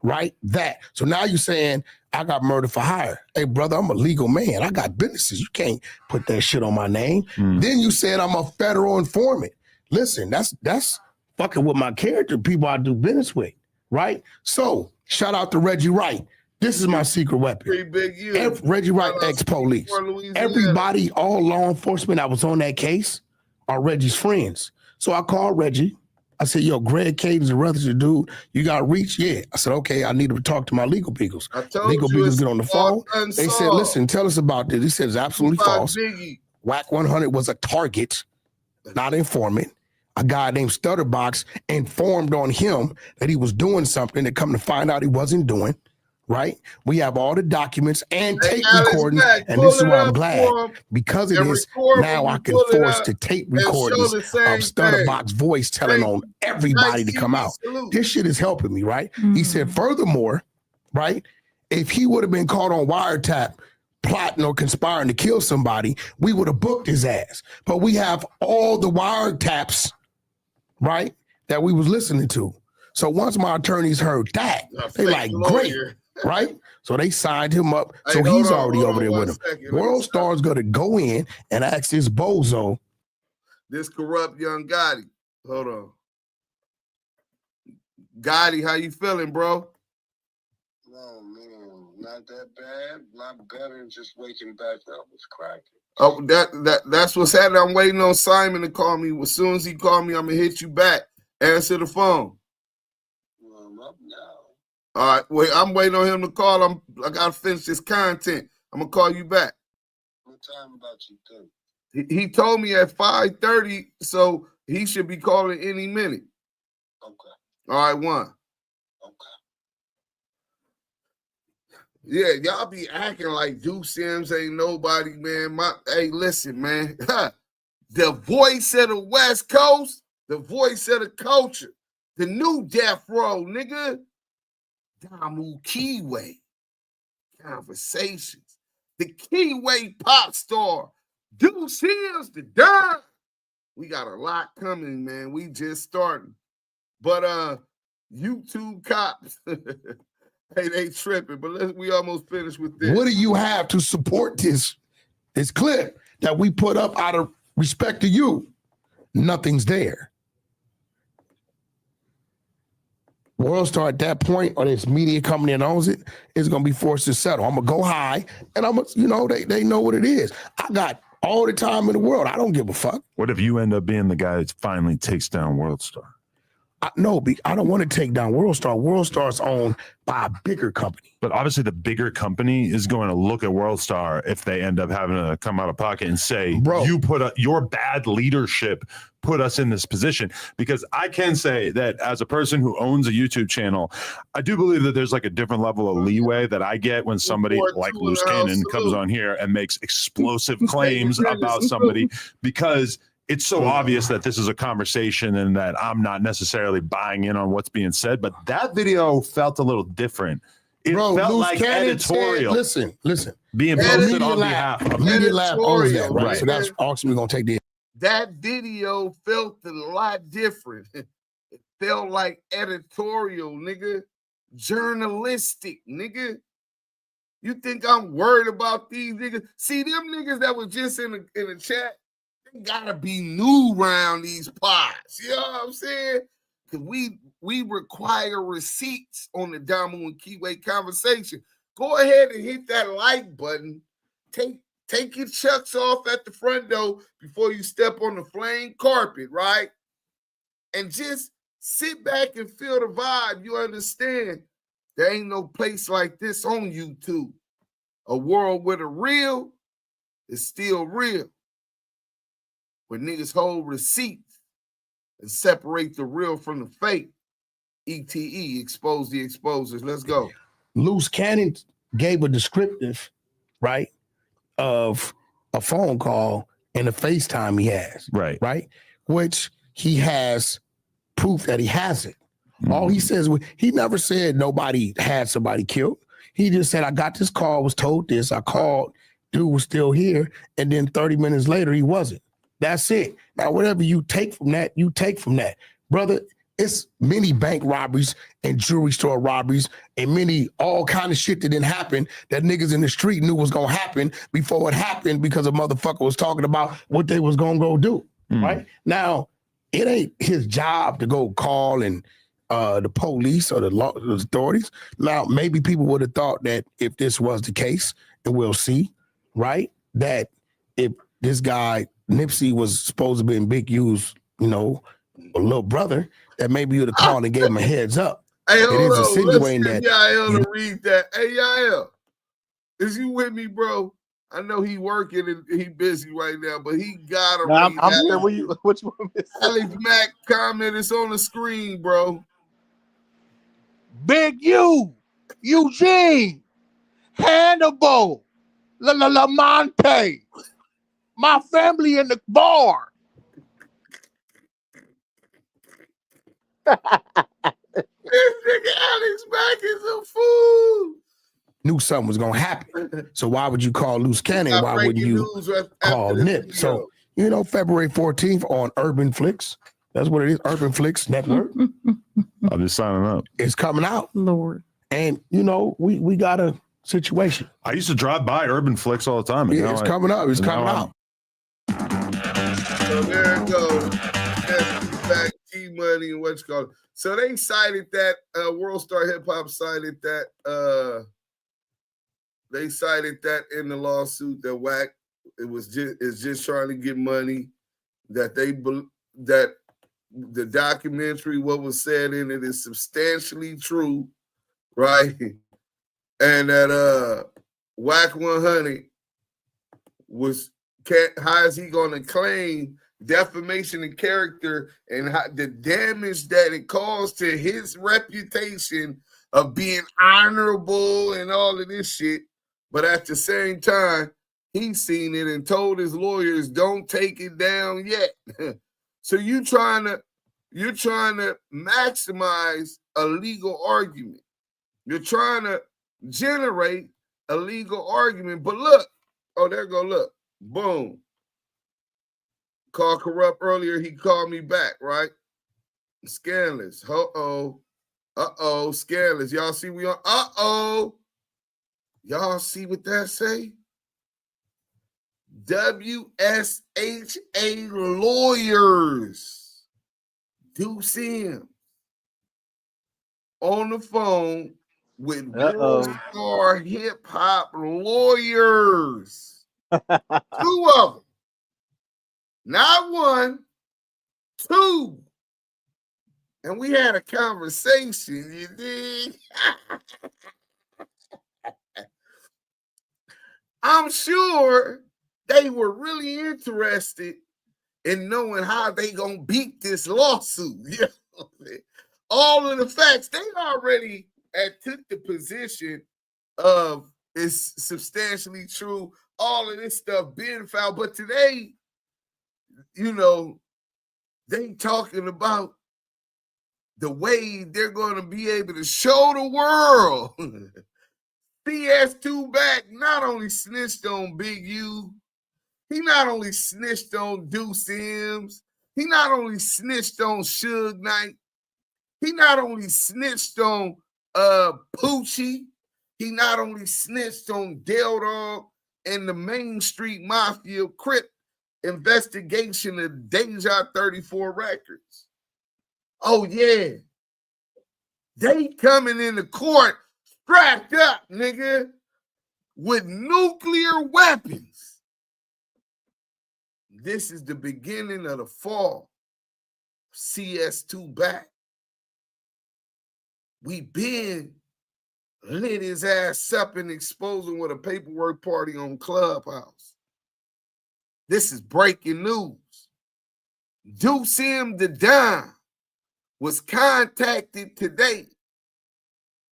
Right? That. So now you're saying, I got murder for hire. Hey, brother, I'm a legal man. I got businesses. You can't put that shit on my name. Then you said I'm a federal informant. Listen, that's fucking with my character, people I do business with, right? So shout out to Reggie Wright. This is my secret weapon. Pretty big you. Reggie Wright, ex-police. Everybody, all law enforcement that was on that case are Reggie's friends. So I called Reggie. I said, yo, Greg Caden's a relative dude. You got reach? Yeah. I said, okay, I need to talk to my legal beagles. Legal beagles get on the phone. They said, listen, tell us about this. He said, it's absolutely false. WACK100 was a target, not an informant. A guy named Stutterbox informed on him that he was doing something that come to find out he wasn't doing, right? We have all the documents and tape recordings, and this is why I'm glad. Because of this, now I can force the tape recordings of Stutterbox's voice telling on everybody to come out. This shit is helping me, right? He said, furthermore, right, if he would have been caught on wiretap plotting or conspiring to kill somebody, we would have booked his ass. But we have all the wiretaps, right, that we was listening to. So once my attorneys heard that, they like, great, right? So they signed him up. So he's already over there with him. WorldStar's going to go in and ask this bozo. This corrupt young Gotti. Hold on. Gotti, how you feeling, bro? Oh, man, not that bad. Not better than just waking back up. It's cracking. Oh, that's what's happening. I'm waiting on Simon to call me. As soon as he call me, I'm gonna hit you back. Answer the phone. Well, I'm up now. All right, wait. I'm waiting on him to call. I gotta finish this content. I'm gonna call you back. What time about you think? He told me at 5:30, so he should be calling any minute. Okay. All right, one. Okay. Yeah, y'all be acting like Duse Sims ain't nobody, man. Hey, listen, man. The voice of the West Coast, the voice of the culture, the new death row, nigga. Damu Kiwe. Conversations. The Kiwe pop star. Duse Sims, the Don. We got a lot coming, man. We just starting. But YouTube cops, hey, they tripping. But we almost finished with this. What do you have to support this clip that we put up out of respect to you? Nothing's there. WorldStar at that point, or this media company that owns it, is going to be forced to settle. I'm going to go high, and I'm going to, you know, they know what it is. I got all the time in the world. I don't give a fuck. What if you end up being the guy that finally takes down WorldStar? No, I don't want to take down WorldStar. WorldStar's owned by a bigger company. But obviously the bigger company is going to look at WorldStar if they end up having to come out of pocket and say, bro, you put your bad leadership put us in this position. Because I can say that as a person who owns a YouTube channel, I do believe that there's like a different level of leeway that I get when somebody like Loose Cannon comes on here and makes explosive claims about somebody, because it's so obvious that this is a conversation and that I'm not necessarily buying in on what's being said. But that video felt a little different. It felt like editorial. Said, listen. Being posted on behalf of Media Lab owns that, right? So that's also we're going to take the. That video felt a lot different. It felt like editorial, nigga. Journalistic, nigga. You think I'm worried about these niggas? See, them niggas that was just in the chat, they gotta be new around these pods. You know what I'm saying? Because we require receipts on the Damu and Kiwe conversation. Go ahead and hit that like button. Take your chucks off at the front door before you step on the flame carpet, right? And just sit back and feel the vibe. You understand? There ain't no place like this on YouTube. A world where the real is still real. Where niggas hold receipts and separate the real from the fake. ETE, expose the exposers. Let's go. Loose Cannon gave a descriptive, right, of a phone call and a FaceTime he has. Right. Which he has proof that he has it. All he says, he never said nobody had somebody killed. He just said, I got this call, was told this. I called, dude was still here. And then 30 minutes later, he wasn't. That's it. Now, whatever you take from that, you take from that. Brother, it's many bank robberies and jewelry store robberies and many all kind of shit that didn't happen that niggas in the street knew was going to happen before it happened because a motherfucker was talking about what they was going to go do, right? Now, it ain't his job to go call and the police or the authorities. Now, maybe people would have thought that if this was the case, and we'll see, right, that if this guy, Nipsey, was supposed to be in Big U's, you know, a little brother, that maybe you'd have called and gave him a heads up. Hey, it is insinuating that. Yael to read that. Hey, Yael, is you with me, bro? I know he working and he busy right now, but he gotta read I'm that. here. Which one? Alex Mack comment is on the screen, bro. Big U, Eugene, Hannibal, Lamonte, my family in the bar. This nigga Alex Mack is a fool. Knew something was gonna happen. So why would you call Loose Cannon? Why wouldn't you call Nip? So, you know, February 14th on Urban Flicks. That's what it is, Urban Flicks Network. I'll be signing up. It's coming out. Lord. And, you know, we got a situation. I used to drive by Urban Flicks all the time. Yeah, it's coming up. It's coming out. So there it goes. Back Key Money and what's called. So they cited that WorldStarHipHop cited that they cited that in the lawsuit that WACK is just trying to get money, that that the documentary, what was said in it, is substantially true, right? And that WACK100 was, how is he going to claim defamation of character and how, the damage that it caused to his reputation of being honorable and all of this shit, but at the same time, he's seen it and told his lawyers, don't take it down yet. So you're trying to maximize a legal argument. You're trying to generate a legal argument. But look, oh, there go, look. Boom. Called Corrupt earlier. He called me back, right? Scandalous. Uh-oh. Uh-oh. Scandalous. Y'all see we on? Uh-oh. Y'all see what that say? WSHA lawyers. Duse M on the phone with WorldStarHipHop lawyers. 2 of them. Not 1, 2. And we had a conversation, you dig? I'm sure they were really interested in knowing how they gonna beat this lawsuit. You know? All of the facts, they already took the position of it's substantially true. All of this stuff being filed, but today, you know, they talking about the way they're going to be able to show the world. CS2 back not only snitched on Big U, he not only snitched on Duse Sims, he not only snitched on Suge Knight, he not only snitched on Poochie, he not only snitched on Del Dog and the Main Street Mafia Crip investigation of Deja 34 Records. Oh, yeah. They coming into court strapped up, nigga, with nuclear weapons. This is the beginning of the fall. CS2 back. We been lit his ass up and exposing with a paperwork party on Clubhouse. This is breaking news. Duse M the Don was contacted today,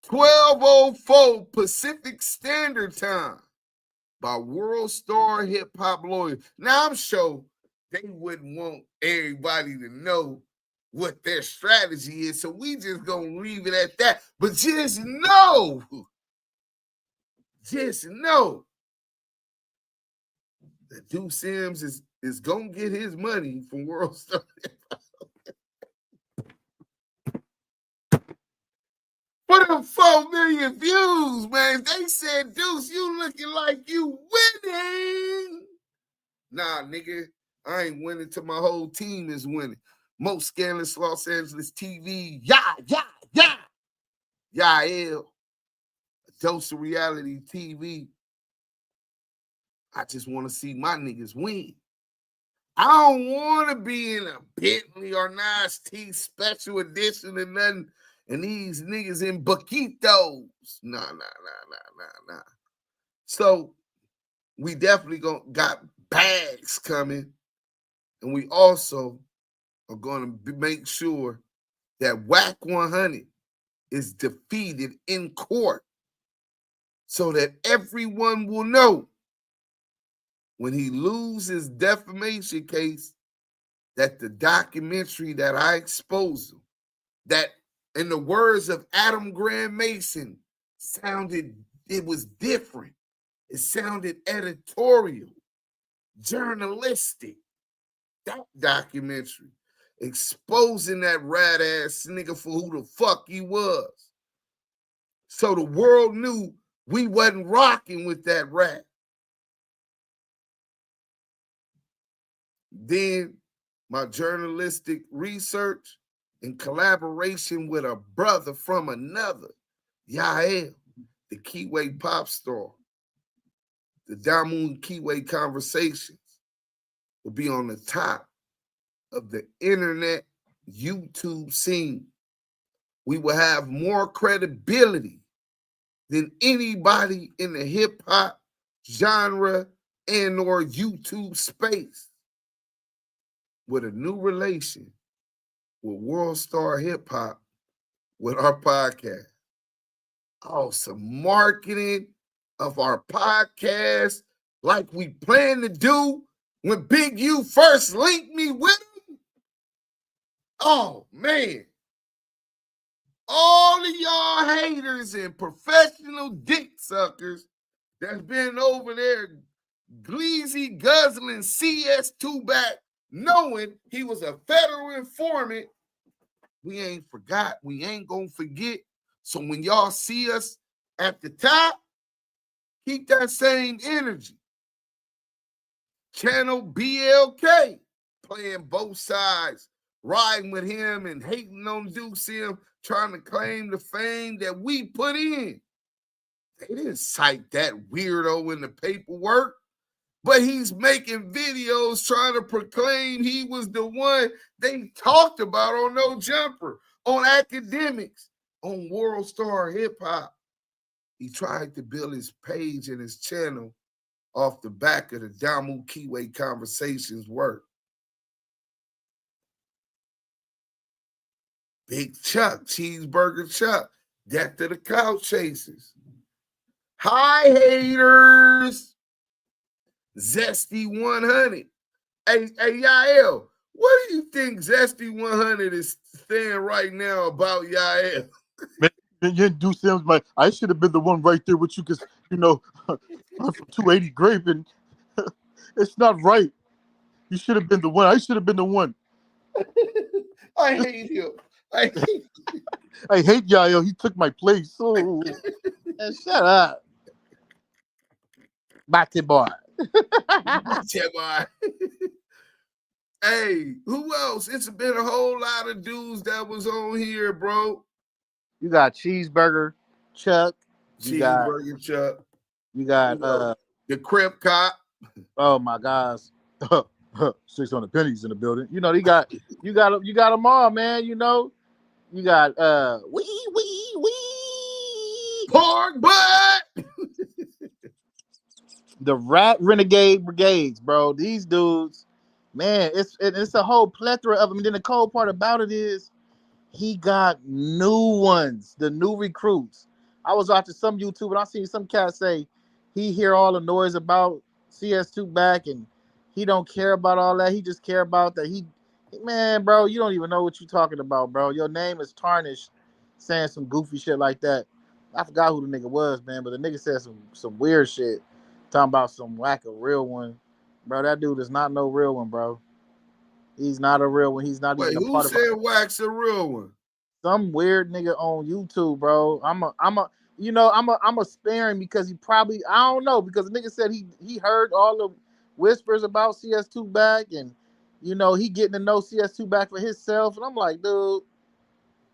12:04 Pacific Standard Time, by WorldStarHipHop lawyers. Now, I'm sure they wouldn't want everybody to know what their strategy is, so we just gonna leave it at that. But just know that Duse Sims is gonna get his money from WorldStar. For them 4 million views, man. They said, Deuce, you looking like you winning. Nah, nigga, I ain't winning till my whole team is winning. Most scandalous Los Angeles TV. Yael. A dose of reality TV. I just want to see my niggas win. I don't want to be in a Bentley or Nice T special edition or nothing, and these niggas in Baquitos. Nah. So we definitely got bags coming, and we also are going to make sure that WACK100 is defeated in court so that everyone will know when he loses defamation case that the documentary that I exposed him, that in the words of Adam Graham Mason, it was different. It sounded editorial, journalistic. That documentary exposing that rat ass nigga for who the fuck he was. So the world knew we wasn't rocking with that rat. Then my journalistic research in collaboration with a brother from another, Yael, the Kiwe pop star, the Damu Kiwe conversations will be on the top of the internet YouTube scene. We will have more credibility than anybody in the hip hop genre and or YouTube space with a new relation with WorldStarHipHop with our podcast. Awesome marketing of our podcast like we plan to do when Big U first linked me with him. Oh, man. All of y'all haters and professional dick suckers that's been over there gleazy guzzling CS2 back, knowing he was a federal informant, we ain't forgot. We ain't gonna forget. So when y'all see us at the top, keep that same energy. Channel BLK, playing both sides, riding with him and hating on Duse M, trying to claim the fame that we put in. They didn't cite that weirdo in the paperwork, but he's making videos trying to proclaim he was the one they talked about on No Jumper, on academics, on WorldStarHipHop. He tried to build his page and his channel off the back of the Damu Kiwe conversations work. Big Chuck, Cheeseburger Chuck, death to the clout chasers. Hi, haters. Zesty 100. Hey, Yael, what do you think Zesty 100 is saying right now about Yael? Man, Duse M's like, I should have been the one right there with you because, I'm from 280 Grape and it's not right. You should have been the one. I should have been the one. I hate him. I hate Yael. He took my place. Oh, man, shut up. Bate boy. Hey, who else? It's been a whole lot of dudes that was on here, bro. You got Cheeseburger Chuck. Cheeseburger Chuck. You got the Crip Cop. Oh my gosh. 600 pennies in the building. You got them all, man. You got Pork butt. The Rat Renegade Brigades, bro. These dudes, man, it's a whole plethora of them. And then the cold part about it is he got new ones, the new recruits. I was watching some YouTube and I seen some cat say he hear all the noise about CS2 back and he don't care about all that. He just care about that man, bro, you don't even know what you're talking about, bro. Your name is tarnished saying some goofy shit like that. I forgot who the nigga was, man, but the nigga said some weird shit. Talking about some whack a real one. Bro, that dude is not no real one, bro. He's not a real one. He's not even a part of it. Who said Wax a real one? Some weird nigga on YouTube, bro. I'm a sparing because he probably, I don't know, because the nigga said he heard all the whispers about CS2 back and he getting to know CS2 back for himself. And I'm like, dude,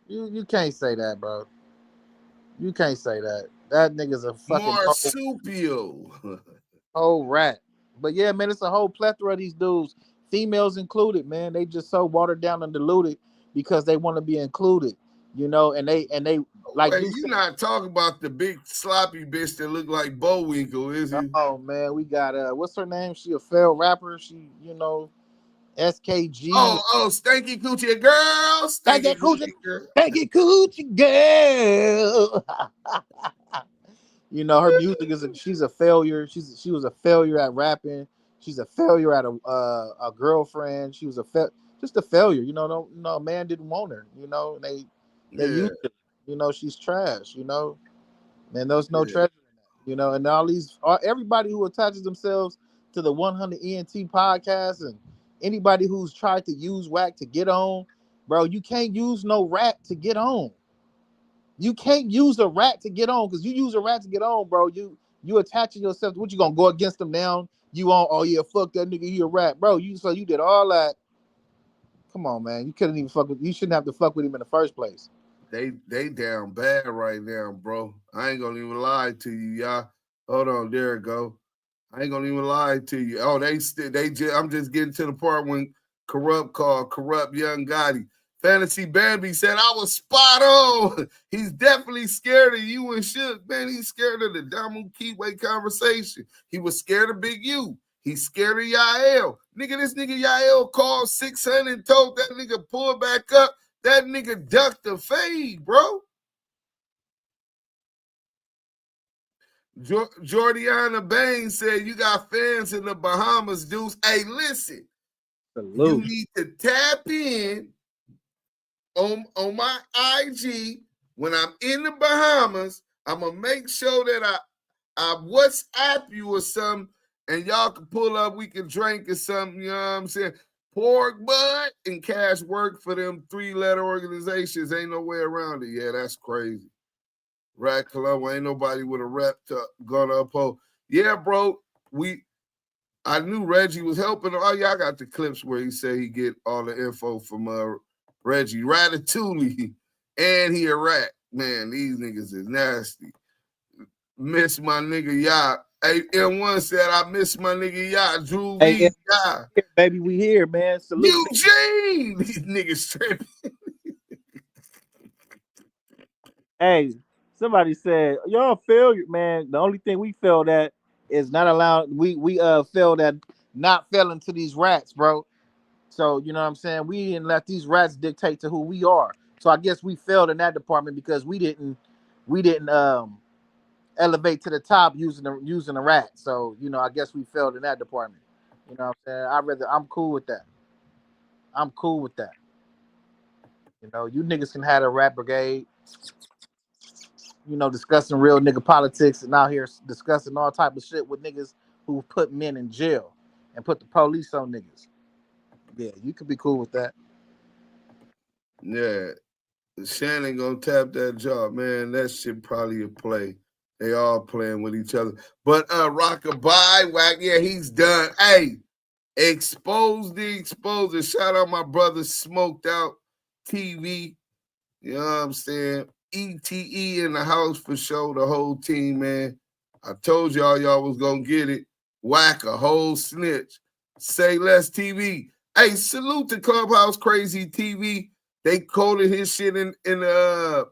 you can't say that, bro. You can't say that. That nigga's a fucking marsupial. Oh, rat. But yeah, man, it's a whole plethora of these dudes, females included, man. They just so watered down and diluted because they want to be included, and they like. Wait, you not talking about the big sloppy bitch that look like Bullwinkle, is he? Oh man, we got what's her name? She a failed rapper. She, SKG. Oh, Stanky Coochie Girl. Stanky Coochie Girl. Her music she's a failure. She was a failure at rapping. She's a failure at a girlfriend. She was just a failure. No man didn't want her. They used her. She's trash. Man, there's no treasure in that. And all these everybody who attaches themselves to the 100 ENT podcast and anybody who's tried to use WACK to get on, bro, you can't use no rat to get on. You can't use a rat to get on because you use a rat to get on, bro. You attaching yourself to what you gonna go against them now? You on? Oh yeah, fuck that nigga. He a rat, bro. You did all that. Come on, man. You couldn't even fuck with. You shouldn't have to fuck with him in the first place. They down bad right now, bro. I ain't gonna even lie to you, y'all. Hold on, there it go. I ain't gonna even lie to you. Oh, I'm just getting to the part when Corrupt called Corrupt Young Gotti. Fantasy Bambi said, I was spot on. He's definitely scared of you and Shook. Man, he's scared of the Damu Kiwe conversation. He was scared of Big U. He's scared of Yael. Nigga, this nigga Yael called 600 and told that nigga pull back up. That nigga ducked the fade, bro. Jordiana Bain said, you got fans in the Bahamas, Deuce. Hey, listen. Salute. You need to tap in on my IG when I'm in the Bahamas. I'm gonna make sure that I WhatsApp you or something, and y'all can pull up. We can drink or something. You know what I'm saying? Pork butt and cash work for them 3-letter organizations. Ain't no way around it. Yeah, that's crazy. Rat Colombo, ain't nobody with a rep gonna uphold. Yeah, bro. I knew Reggie was helping. Oh, yeah, I got the clips where he said he get all the info from Reggie Ratatouille, and he a rat. Man, these niggas is nasty. Miss my nigga Yacht. Hey, M1 said I miss my nigga Yacht. Drew Hey, Yacht. baby, we here, man. Salute. Eugene. These niggas tripping. Hey, somebody said y'all failure, man. The only thing we failed at is not allowed. We failed at not failing to these rats, bro. So you know what I'm saying. We didn't let these rats dictate to who we are. So I guess we failed in that department because we didn't elevate to the top using the rat. So you know, I guess we failed in that department. You know what I'm saying. I'm cool with that. I'm cool with that. You know, you niggas can have a rat brigade. You know, discussing real nigga politics and out here discussing all type of shit with niggas who put men in jail and put the police on niggas. Yeah, you could be cool with that. Yeah. Shannon gonna tap that jaw, man. That shit probably a play. They all playing with each other. But Rockabye, Wack, yeah, he's done. Hey, expose the exposer. Shout out my brother Smoked Out TV. You know what I'm saying? ETE in the house for sure, the whole team, man. I told y'all was gonna get it. Whack a whole snitch. Say less TV. Hey, salute to Clubhouse Crazy TV. They quoted his shit in the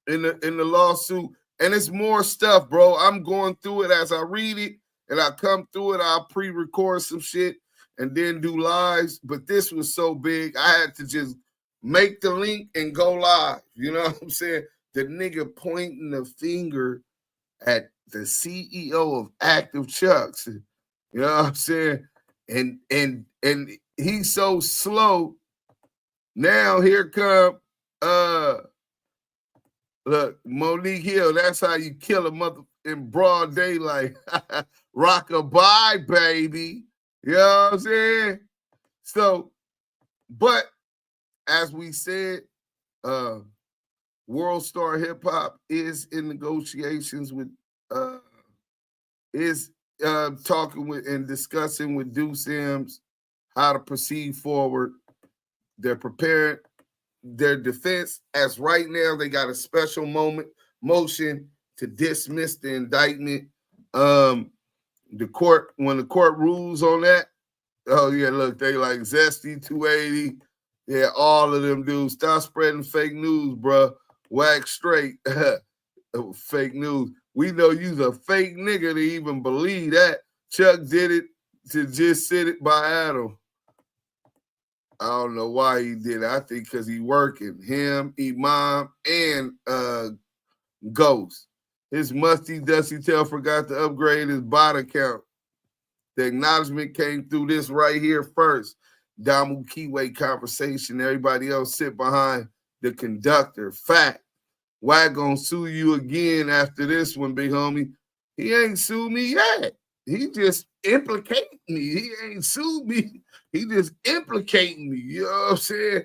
lawsuit, and it's more stuff, bro. I'm going through it as I read it, and I come through it. I'll pre-record some shit and then do lives. But this was so big, I had to just make the link and go live. You know what I'm saying? The nigga pointing the finger at the CEO of ActiveChuckss. You know what I'm saying? And he's so slow. Now here come look, Monique Hill. That's how you kill a mother in broad daylight. Rockabye, baby. You know what I'm saying? So, but as we said, WorldStarHipHop is in negotiations with talking with and discussing with Duse Sims how to proceed forward. They're preparing their defense. As right now, they got a special motion to dismiss the indictment. When the court rules on that, oh yeah, look, they like Zesty 280. Yeah, all of them dudes. Stop spreading fake news, bro. Whack straight. Fake news. We know you's a fake nigga to even believe that. Chuck did it to just sit it by Adam. I don't know why he did it. I think because he working. Him, Imam, and Ghost. His musty, dusty tail forgot to upgrade his bot account. The acknowledgement came through this right here first. Damu Kiwe conversation. Everybody else sit behind the conductor. Fact. Wack gonna sue you again after this one, big homie. He ain't sued me yet. He just implicating me. He ain't sued me. He just implicating me. You know what I'm saying?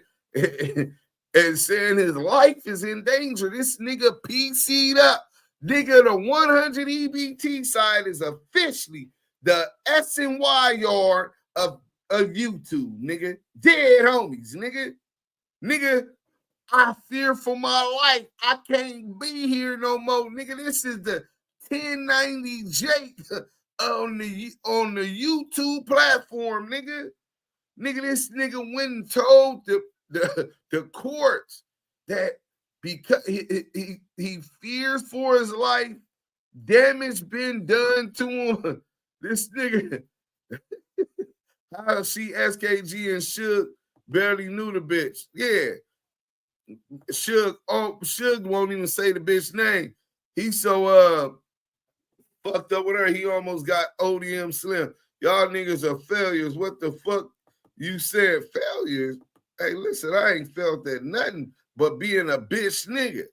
And saying his life is in danger. This nigga PC'd up. Nigga, the 100 EBT side is officially the SNY yard of YouTube, nigga. Dead homies, nigga. Nigga, I fear for my life. I can't be here no more, nigga. This is the 1090 Jake on the YouTube platform, nigga. Nigga, this nigga went and told the courts that because he fears for his life, damage been done to him. This nigga, how she SKG and Suge barely knew the bitch. Yeah. Suge won't even say the bitch name. He's so fucked up with her, he almost got ODM Slim. Y'all niggas are failures. What the fuck you said? Failures? Hey, listen, I ain't felt that nothing but being a bitch nigga.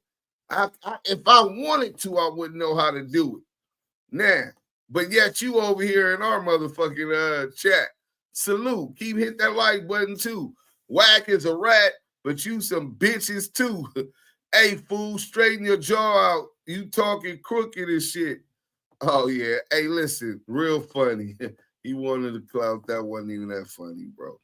If I wanted to, I wouldn't know how to do it. Now, but yet you over here in our motherfucking chat. Salute. Keep hitting that like button too. Whack is a rat, but you some bitches too. Hey, fool, straighten your jaw out. You talking crooked and shit. Oh, yeah. Hey, listen, real funny. He wanted to clout. That wasn't even that funny, bro.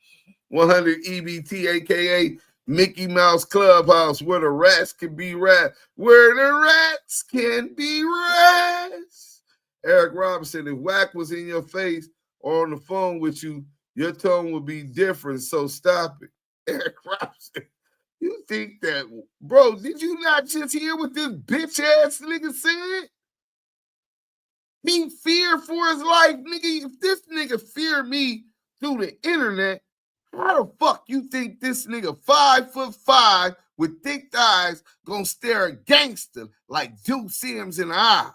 100 EBT, a.k.a. Mickey Mouse Clubhouse, where the rats can be rats. Where the rats can be rats. Eric Robinson, if Wack was in your face or on the phone with you, your tone would be different, so stop it. Eric Robinson, you think that, bro, did you not just hear what this bitch-ass nigga said? He feared for his life, nigga. If this nigga feared me through the internet, how the fuck you think this nigga 5'5" with thick thighs gonna stare a gangster like Duse Sims in the eye?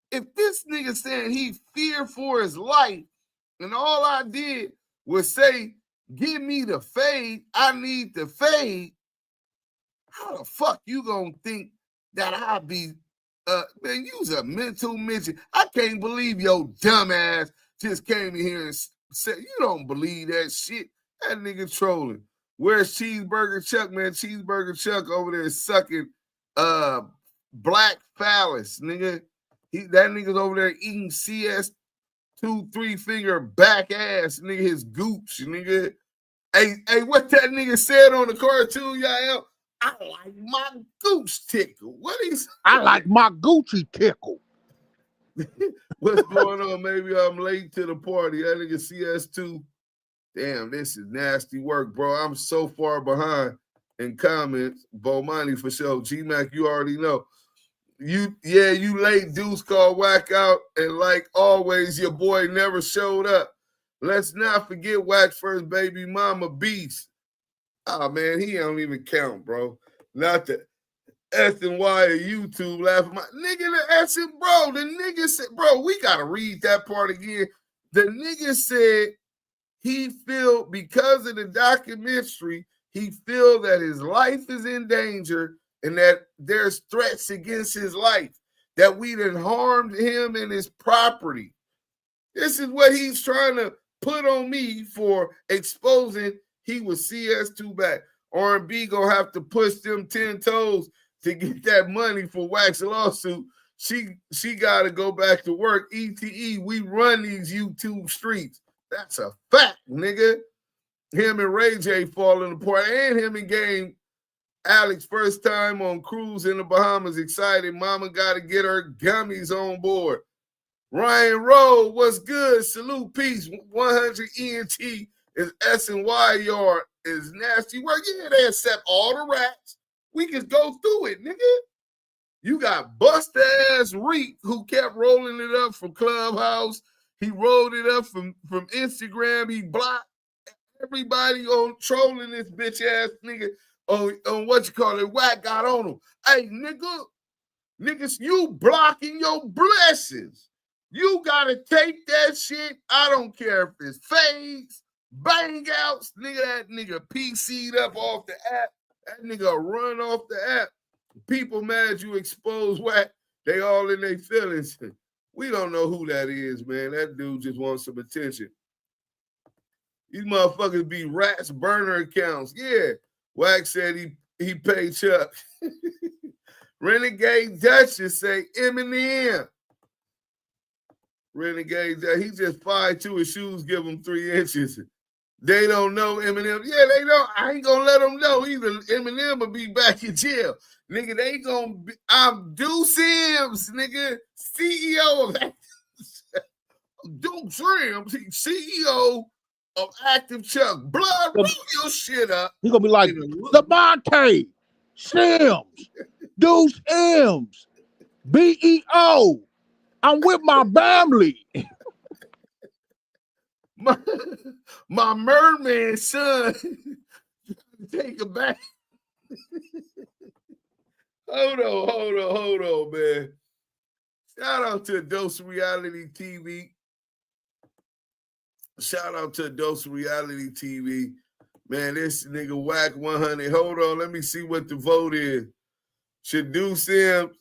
If this nigga saying he feared for his life and all I did was say, give me the fade, I need the fade, how the fuck you gonna think that I be, man, you's a mental midget. I can't believe your dumb ass just came in here and said, you don't believe that shit. That nigga trolling. Where's Cheeseburger Chuck, man? Cheeseburger Chuck over there sucking black phallus, nigga. That nigga's over there eating CS 2-3 finger back ass, nigga, his gooch, nigga. Hey, what that nigga said on the cartoon, y'all? I like my gooch tickle. What is? I like my Gucci tickle. What's going on? Maybe I'm late to the party. That nigga CS2. Damn, this is nasty work, bro. I'm so far behind in comments. Bomani for sure. G-Mac, you already know. You late. Deuce called Wack out, and like always, your boy never showed up. Let's not forget Wack's first baby mama, Beast. Oh, man, he don't even count, bro. Not the S and Y of YouTube laughing. Nigga, the S and bro, the nigga said, bro, we got to read that part again. The nigga said he feel, because of the documentary, he feel that his life is in danger and that there's threats against his life, that we done harmed him and his property. This is what he's trying to put on me for exposing he was CS2 back. R&B gonna have to push them 10 toes to get that money for Wack's lawsuit. She got to go back to work. ETE, we run these YouTube streets. That's a fact, nigga. Him and Ray J falling apart, and him and Game Alex first time on cruise in the Bahamas. Excited. Mama got to get her gummies on board. Ryan Rowe, what's good? Salute, peace. 100 ENT is S&Y yard is nasty work. Yeah, they accept all the rats. We can go through it, nigga. You got bust-ass Reek who kept rolling it up from Clubhouse. He rolled it up from Instagram. He blocked everybody on trolling this bitch-ass nigga on what you call it. Wack got on him. Hey, niggas, you blocking your blessings. You got to take that shit. I don't care if it's fades, bang outs. Nigga, that nigga PC'd up off the app. That nigga run off the app. People mad you expose Wack. They all in their feelings. We don't know who that is, man. That dude just wants some attention. These motherfuckers be rats burner accounts. Yeah. Wack said he paid Chuck. Renegade Duchess say Eminem. Renegade, he just 5'2", his shoes give him 3 inches. They don't know Eminem. Yeah, they don't. I ain't gonna let them know either. Eminem will be back in jail. Nigga, they gonna be, I'm Duse Sims, nigga, CEO of Duse Sims, CEO of ActiveChuckss. Blood, roll your shit up. You're gonna be like Lamonte Sims, Duse M, BEO. I'm with my family. my merman son. Take it back. Hold on, man. Shout out to Dose Reality TV. Shout out to Dose Reality TV. Man, this nigga WACK100. Hold on, let me see what the vote is. Should Duse M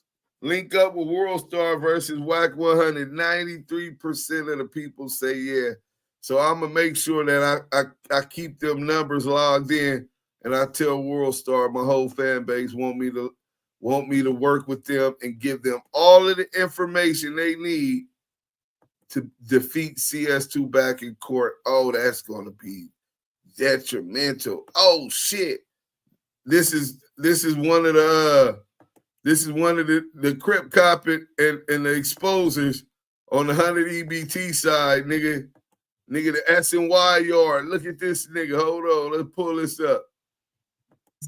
link up with WorldStar versus WACK100? 93% of the people say yeah. So I'm gonna make sure that I keep them numbers logged in, and I tell WorldStar, my whole fan base want me to work with them and give them all of the information they need to defeat CS2 back in court. Oh, that's gonna be detrimental. Oh shit. This is one of the Crip Cop and the exposers on the 100 EBT side, nigga. Nigga, the S&Y yard. Look at this nigga. Hold on. Let's pull this up.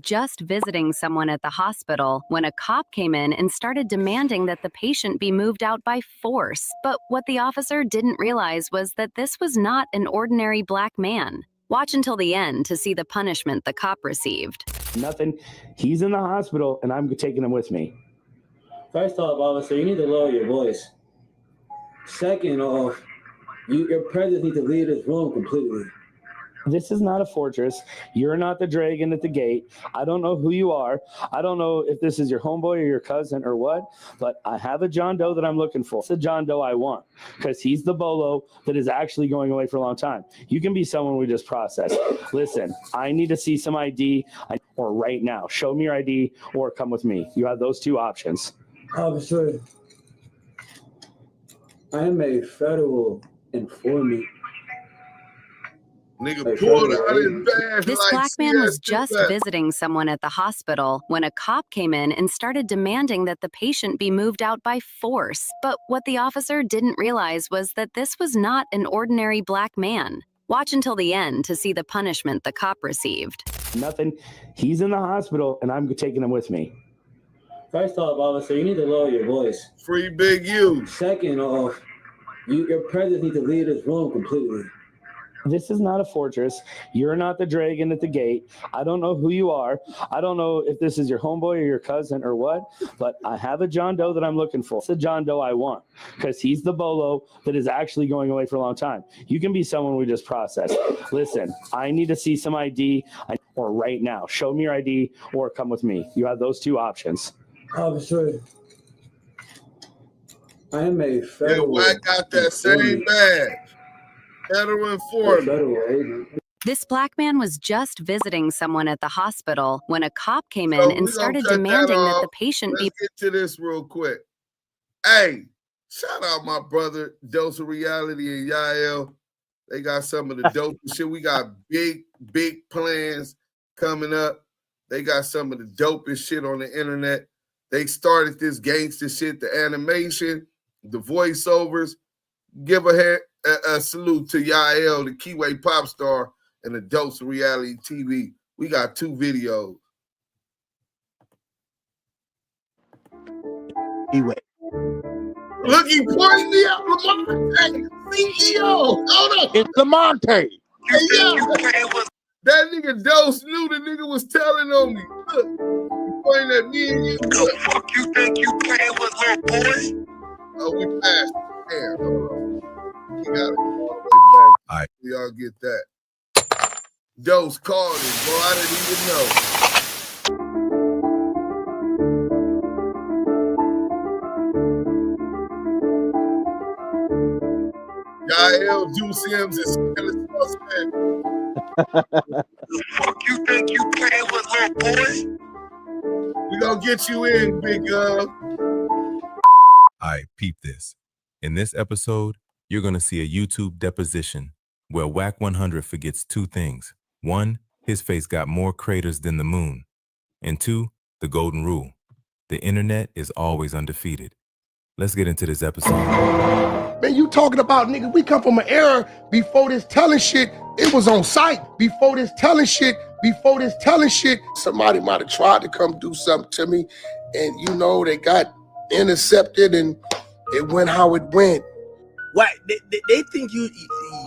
Just visiting someone at the hospital when a cop came in and started demanding that the patient be moved out by force. But what the officer didn't realize was that this was not an ordinary black man. Watch until the end to see the punishment the cop received. Nothing. He's in the hospital, and I'm taking him with me. First off, officer, you need to lower your voice. Second off, your presence needs to leave this room completely. This is not a fortress. You're not the dragon at the gate. I don't know who you are. I don't know if this is your homeboy or your cousin or what, but I have a John Doe that I'm looking for. It's the John Doe I want because he's the bolo that is actually going away for a long time. You can be someone we just processed. Listen, I need to see some ID or right now. Show me your ID or come with me. You have those two options. Officer, I am a federal informant. Nigga pulled out his badge. This black man was just visiting someone at the hospital when a cop came in and started demanding that the patient be moved out by force. But what the officer didn't realize was that this was not an ordinary black man. Watch until the end to see the punishment the cop received. Nothing. He's in the hospital, and I'm taking him with me. First off, officer, you need to lower your voice. Free Big U. Second off, your presence needs to leave this room completely. This is not a fortress. You're not the dragon at the gate. I don't know who you are. I don't know if this is your homeboy or your cousin or what, but I have a John Doe that I'm looking for. It's the John Doe I want because he's the bolo that is actually going away for a long time. You can be someone we just processed. Listen, I need to see some ID or right now. Show me your ID or come with me. You have those two options. Officer, I am a federal. Yeah, I got that same badge. Federal informant. This black man was just visiting someone at the hospital when a cop came in and started demanding that the patient be. Let's get to this real quick. Hey, shout out my brother Dose of Reality and Yael. They got some of the dopest shit. We got big plans coming up. They got some of the dopest shit on the internet. They started this gangster shit, the animation, the voiceovers. Give a salute to Yael, the Kiwe pop star, and the Dose Reality TV. We got 2 videos. Kiwe. Look, he pointing me out. Lamonte, CEO. Hold up. It's Lamonte. Hey, yo. That nigga Dose knew the nigga was telling on me. Look, he pointing at me and you. The fuck you think you playing with, little boy? Oh, we passed. Damn. We got it all the way back. All right. Y'all get that. Dose called it, boy. I didn't even know. Yael, Duse M is still a suspect. The fuck you think you playing with, little boy? We gonna get you in, big All right, peep this. In this episode, you're gonna see a YouTube deposition where WACK100 forgets 2 things. 1, his face got more craters than the moon. And 2, the golden rule. The internet is always undefeated. Let's get into this episode. Man, you talking about, nigga, we come from an era before this telling shit It was on site before this telling shit. Somebody might have tried to come do something to me, and you know, they got intercepted and it went how it went. What they think you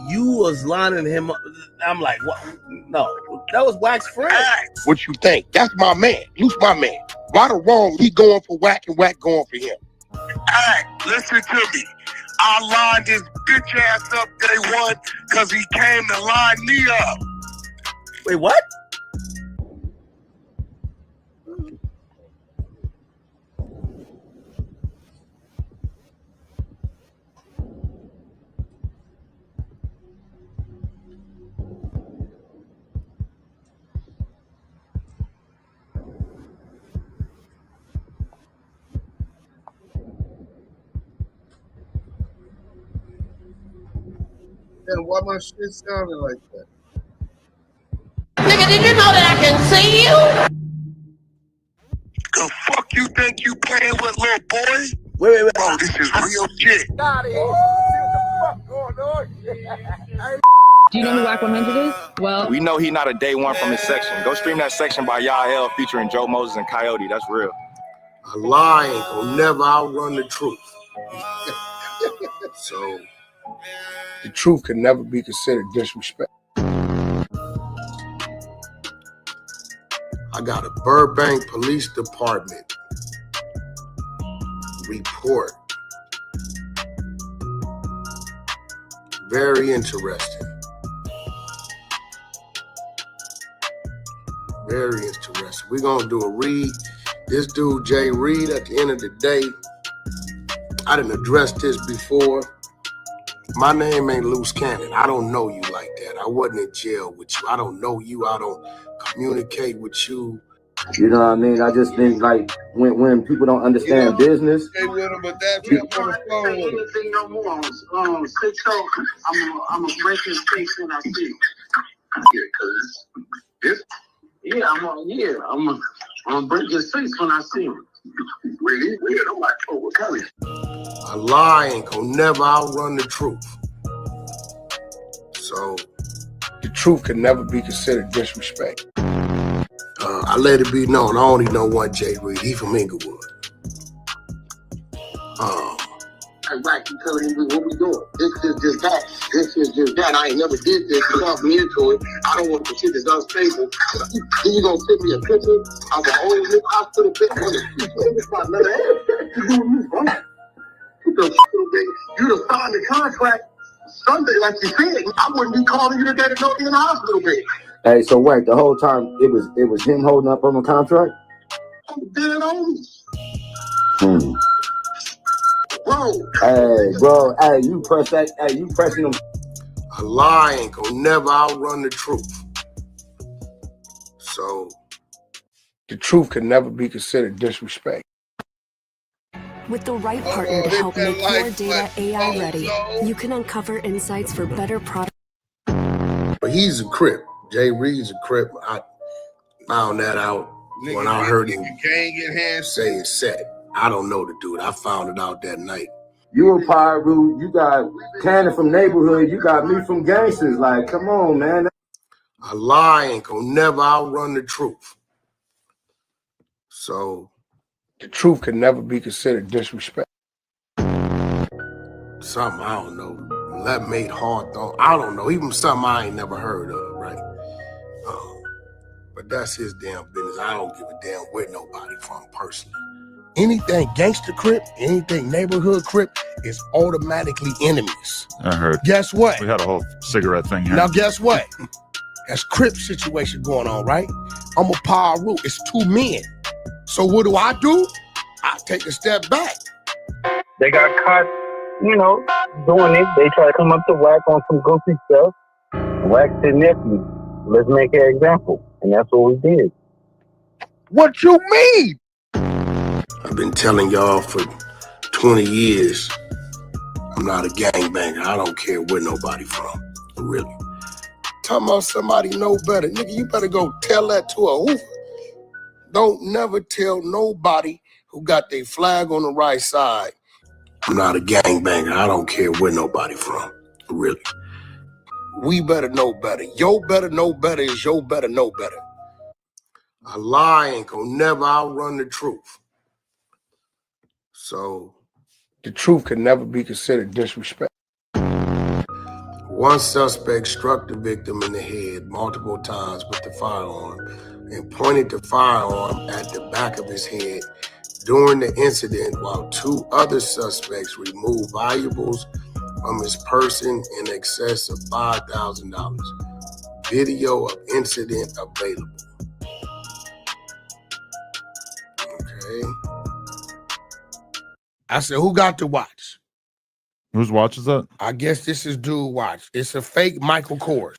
was lining him up. I'm like, what? No, that was Wack's friend. What you think? That's my man. Luce my man. Right or wrong, he going for Wack and Wack going for him. Hey, listen to me. I lined his bitch ass up day one because he came to line me up. Wait, what? And why my shit sounding like that? Nigga, did you know that I can see you? The fuck you think you playing with, little boy? Wait. Bro, this is real shit. Got it. Do you know who WACK100 is? Well, we know he not a day one from his section. Go stream that section by Yael featuring Joe Moses and Coyote. That's real. A lie ain't gonna never outrun the truth. So the truth can never be considered disrespect. I got a Burbank Police Department report. Very interesting. Very interesting. We're gonna do a read. This dude, Jay Reed, at the end of the day, I didn't address this before. My name ain't Loose Cannon. I don't know you like that. I wasn't in jail with you. I don't know you. I don't communicate with you. You know what I mean? I just think like when people don't understand business. Stay with him, but that's him on the phone with him. No more. I'm a break his face when I see him. Yeah, I'm gonna break his face when I see him. Really? I'm like, oh, what kind of? A lie ain't gonna never outrun the truth. So the truth can never be considered disrespect. I let it be known, I only know one Jay Reed. He from Inglewood. I Wack, you telling him what we doing. This is just that. This is just that. I ain't never did this. You talk me into it. I don't want the shit that's unstable. Then you gonna send me a picture of an old new hospital bed. It's my little ass. You doing me wrong. You done signed the contract Sunday, like you said. I wouldn't be calling you today to go in the hospital bed. Hey, so wait, the whole time it was him holding up on the contract? I'm dead on me. Bro, you press that, you pressing them. A lie ain't gonna never outrun the truth. So the truth can never be considered disrespect. With the right partner to help make your data AI ready, you can uncover insights for better product. But he's a Crip. Jay Reed's a Crip. I found that out when I heard him say it set. I don't know the dude. I found it out that night. You a Pyru, you got Cannon from neighborhood, you got me from gangsters. Like, come on, man. A lie ain't gonna never outrun the truth. So the truth can never be considered disrespect. Something I don't know. That made hard though. I don't know. Even something I ain't never heard of, right? But that's his damn business. I don't give a damn where nobody from personally. Anything gangster Crip, anything neighborhood Crip is automatically enemies. I heard. Guess what? We had a whole cigarette thing here. Now guess what? That's Crip situation going on, right? I'm a Pyru. It's two men. So what do? I take a step back. They got caught, doing it. They try to come up to Wack on some goofy stuff. Wack said, nephew, let's make an example. And that's what we did. What you mean? I've been telling y'all for 20 years, I'm not a gangbanger. I don't care where nobody from, really. Talking about somebody know better. Nigga, you better go tell that to a hoover. Don't never tell nobody who got their flag on the right side. I'm not a gangbanger. I don't care where nobody from, really. We better know better. Yo better know better is yo better know better. A lie ain't gonna never outrun the truth. So the truth can never be considered disrespect. One suspect struck the victim in the head multiple times with the firearm and pointed the firearm at the back of his head during the incident, while two other suspects removed valuables from his person in excess of $5,000. Video of incident available. Okay. I said, who got the watch? Whose watch is that? I guess this is dude watch. It's a fake Michael Kors.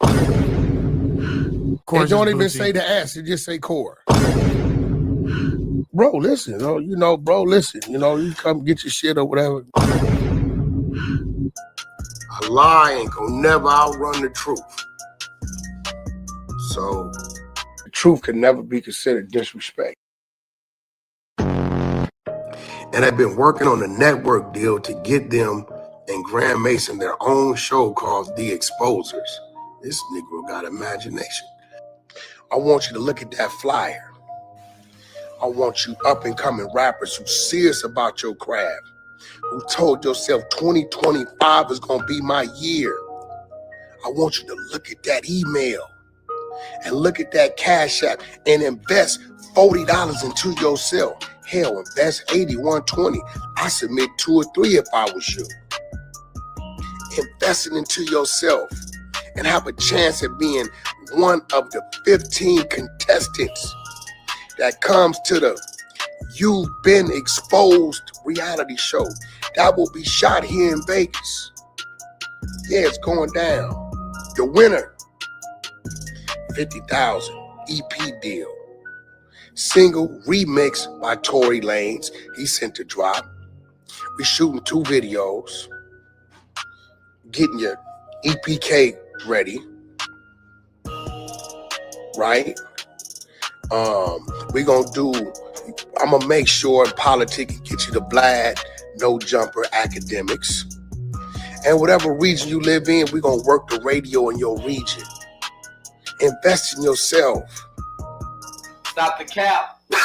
Kors It don't even bougie. say the S, it just say Kors. Bro, listen, bro, listen, you come get your shit or whatever. A lie ain't gonna never outrun the truth. So the truth can never be considered disrespect. And I've been working on a network deal to get them and Grand Mason their own show called The Exposers. This Negro got imagination. I want you to look at that flyer. I want you up and coming rappers who serious about your craft, who told yourself 2025 is gonna be my year. I want you to look at that email and look at that Cash App and invest $40 into yourself. Hell, invest 80, 120. I submit 2 or 3 if I was you. Investing into yourself and have a chance at being one of the 15 contestants that comes to the You've Been Exposed reality show that will be shot here in Vegas. Yeah, it's going down. The winner, $50,000 EP deal. Single remix by Tory Lanez. He sent a drop. We shooting 2 videos. Getting your EPK ready. Right? I'm gonna make sure in politics get you the Vlad, no jumper academics. And whatever region you live in, we're gonna work the radio in your region. Invest in yourself. Stop the cap. Stop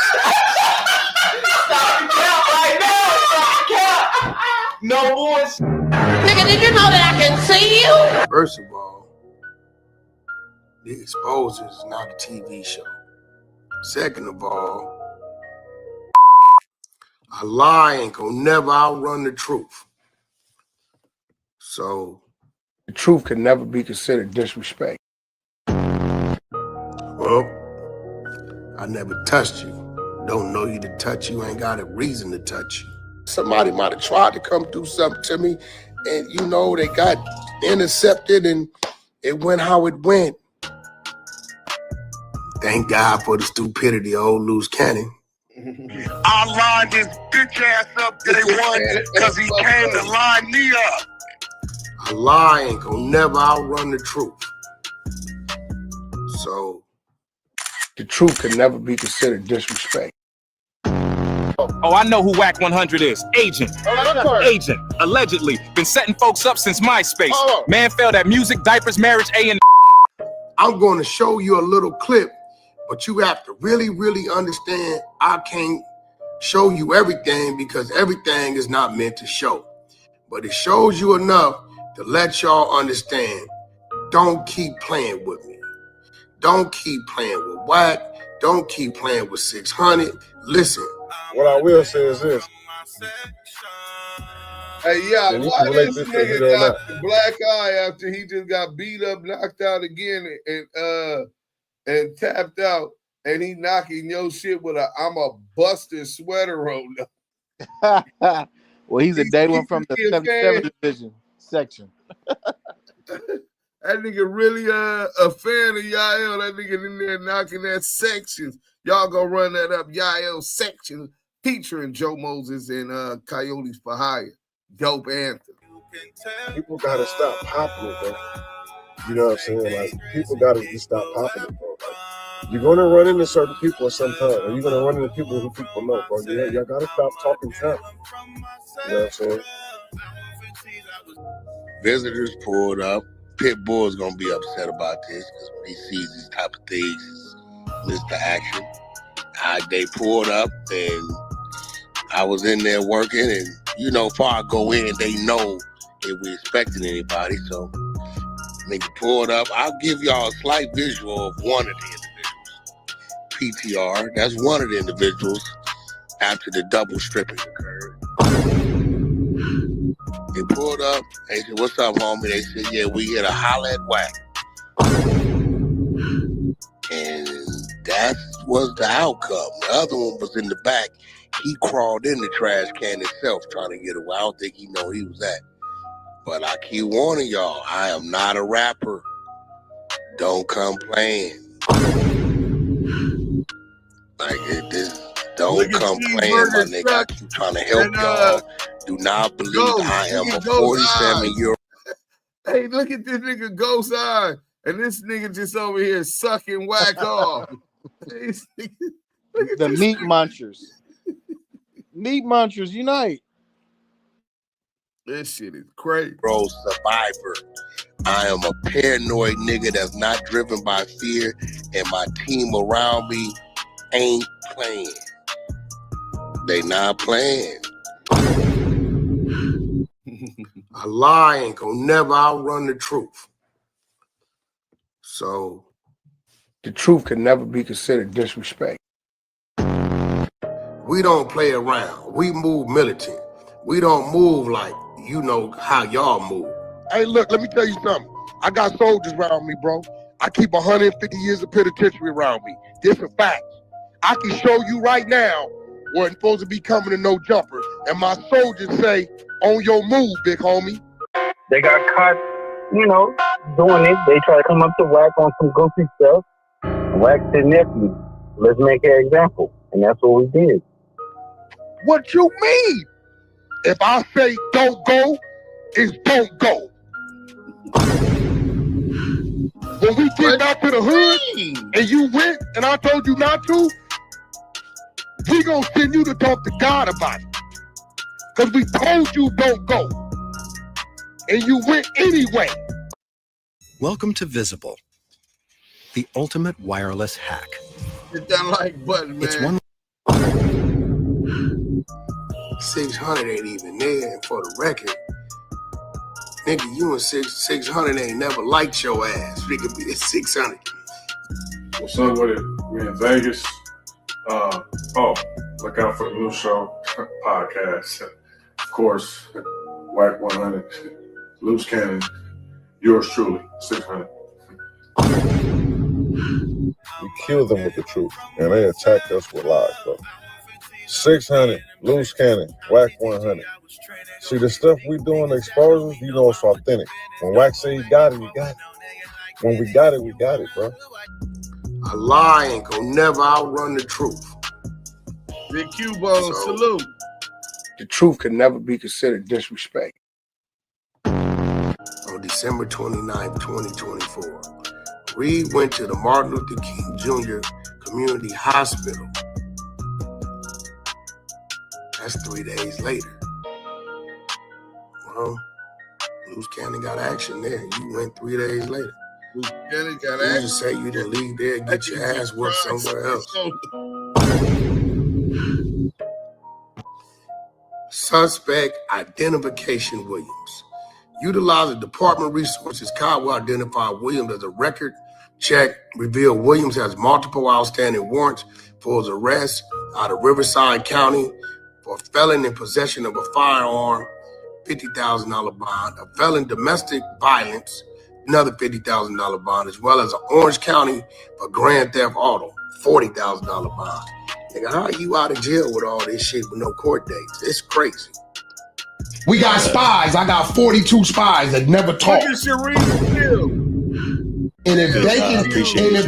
the cap right now. Stop the cap. No voice. Nigga, did you know that I can see you? First of all, The Exposers is not a TV show. Second of all, a lie ain't gonna never outrun the truth. So the truth can never be considered disrespect. Well, I never touched you. Don't know you to touch you, ain't got a reason to touch you. Somebody might have tried to come do something to me and they got intercepted and it went how it went. Thank God for the stupidity of old loose cannon. I lined this bitch ass up day one because he came to line me up. A lie ain't gonna never outrun the truth. So the truth can never be considered disrespect. Oh, I know who WACK100 is. Agent. Agent. Allegedly. Been setting folks up since MySpace. Man failed at music, diapers, marriage, A&. I'm going to show you a little clip, but you have to really, really understand I can't show you everything because everything is not meant to show. But it shows you enough to let y'all understand. Don't keep playing with me. Don't keep playing with WACK. Don't keep playing with 600. Listen. What I will say is this. Hey, yeah, And you why can relate this this to nigga hit or got not. the black eye after he just got beat up, knocked out again, and tapped out, and he knocking your shit with a I'm a busted sweater on? Well, he's a day one from the 77 division section. That nigga really a fan of Yael. That nigga in there knocking that sections. Y'all go run that up. Yael section featuring Joe Moses and Coyotes for Hire. Dope anthem. People gotta stop popping it, bro. You know what I'm saying? Like, people gotta just stop popping it, bro. Like, you're gonna run into certain people at some time, or you're gonna run into people who people know, bro. Y'all gotta stop talking crap. You know what I'm saying? Visitors pulled up. Pitbull is gonna be upset about this because when he sees these type of things, Mr. Action. They pulled up and I was in there working, and you know, before I go in, they know if we expecting anybody. So nigga pulled up. I'll give y'all a slight visual of one of the individuals. PTR. That's one of the individuals after the double stripping occurred. They pulled up. They said, "What's up, homie?" They said, "Yeah, we here to holler at WACK." And that was the outcome. The other one was in the back. He crawled in the trash can himself trying to get away. I don't think he know he was at. But I keep warning y'all, I am not a rapper. Don't come playing. Like this, don't come playing, my nigga. I keep trying to help y'all. Do not believe I am a 47-year-old. Hey, look at this nigga Ghost Eye. And this nigga just over here sucking WACK off. The meat munchers. Meat munchers unite. This shit is crazy. Bro, survivor. I am a paranoid nigga that's not driven by fear, and my team around me ain't playing. They not playing. A lie ain't gonna never outrun the truth. So the truth can never be considered disrespect. We don't play around. We move militant. We don't move like you know how y'all move. Hey, look, let me tell you something. I got soldiers around me, bro. I keep 150 years of penitentiary around me. This a fact. I can show you right now where it's supposed to be coming to no jumper. And my soldiers say, on your move, big homie. They got caught, you know, doing it. They try to come up to WACK on some goofy stuff. WACK said, nephew, let's make an example. And that's what we did. What you mean? If I say don't go, it's don't go. When we get back to the hood and you went and I told you not to, we gonna send you to talk to God about it. Because we told you don't go. And you went anyway. Welcome to Visible, the ultimate wireless hack. Hit that like button, man. It's one 600 ain't even there, and for the record, nigga, you and 600 ain't never liked your ass. Nigga be at 600. What's up with it? We in Vegas. Look out for the new show podcast. Of course, WACK100, Loose Cannon, yours truly, 600. We killed them with the truth, and they attacked us with lies, bro. 600, Loose Cannon, WACK100. See, the stuff we doing exposures, you know it's authentic. When WACK say you got it, you got it. When we got it, bro. A lie ain't gonna never outrun the truth. Big Q-Bone, salute. The truth can never be considered disrespect. On December 29th, 2024, Reed went to the Martin Luther King Jr. Community Hospital. That's 3 days later. Well, Loose Cannon got action there. You went 3 days later. Loose Cannon got action. You action. just say you didn't leave there and get your ass whooped somewhere else. Suspect identification Williams. Utilizing department resources, Kyle will identify Williams as a record check, revealed Williams has multiple outstanding warrants for his arrest out of Riverside County for felon in possession of a firearm, $50,000 bond, a felon domestic violence, another $50,000 bond, as well as an Orange County for grand theft auto, $40,000 bond. Nigga, how are you out of jail with all this shit with no court dates? It's crazy. We got spies. I got 42 spies that never talk. Look at Sharice Hill. And if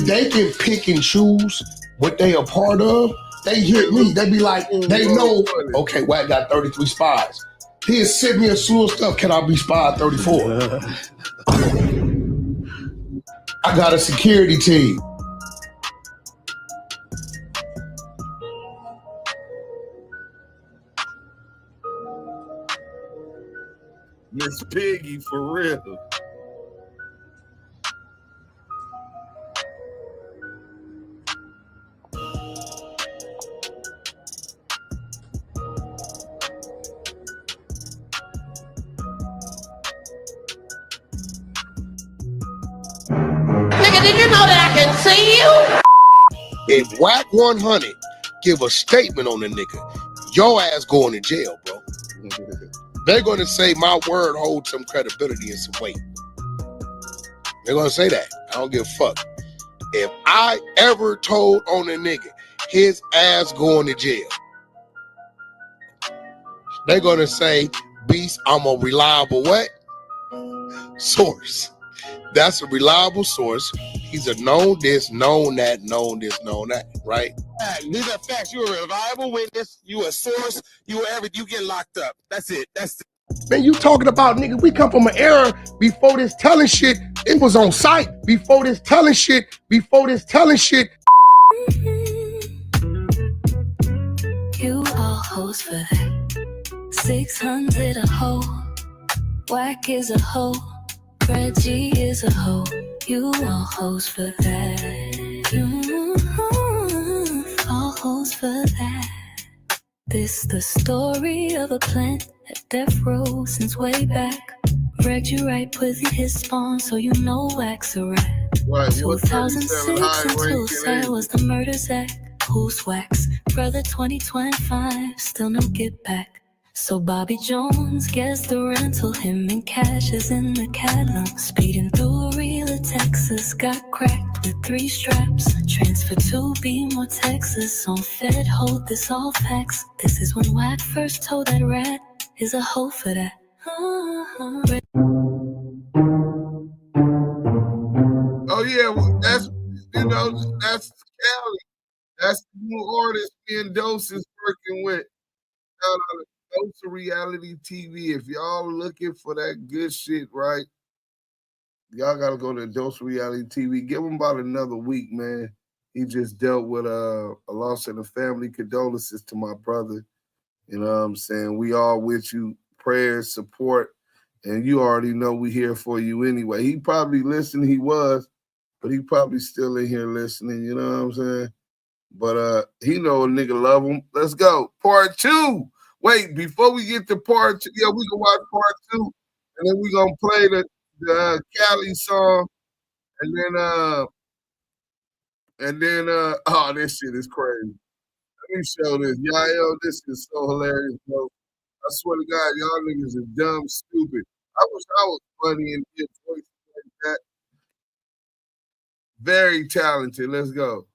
they can pick and choose what they are part of, they hit me. They be like, they know, okay, WACK got 33 spies. He'll send me a slew of stuff. Can I be spy 34? I got a security team. Miss Piggy, for real. see you. If WACK100 give a statement on a nigga, your ass going to jail, bro. They're going to say my word holds some credibility and some weight. They're going to say that. I don't give a fuck. If I ever told on a nigga, his ass going to jail, they're going to say, Beast, I'm a reliable what? Source. That's a reliable source. He's a known this, known that, known this, known that, right? These are facts. You're a reliable witness. You a source. You everything. You get locked up. That's it. That's it. Man, you talking about, nigga, we come from an era before this telling shit. It was on site. Before this telling shit. You all hoes for that. 600 a hoe. Whack is a hoe. Reggie is a hoe. You all hoes for that. All hoes for that. This the story of a plant at death row since way back. Regged you right, pussy his spawn, so you know Wax a rat. 2006 until sad was the murder's act. Who's Wax? Brother 2025, still no get back. So Bobby Jones gets the rental, him and Cash is in the catalog. Speeding through real Texas, got cracked with 3 straps. Transfer to Beamore, Texas, on Fed hold this all facts. This is when Wack first told that rat is a hoe for that. Oh yeah, well, that's that's Cali. That's the new artist me and Dose is working with. Dose Reality TV. If y'all looking for that good shit, right? Y'all gotta go to Dose Reality TV. Give him about another week, man. He just dealt with a loss in the family. Condolences to my brother. You know what I'm saying? We all with you. Prayers, support, and you already know we here for you anyway. He probably listened. He was, but he probably still in here listening. You know what I'm saying? But he know a nigga love him. Let's go. Part 2. Wait, before we get to part 2, yeah, we can watch part 2, and then we gonna play the Cali song, and then oh, this shit is crazy. Let me show this. Yo, this is so hilarious, bro. I swear to God, y'all niggas are dumb, stupid. I wish I was funny and did voices like that. Very talented. Let's go.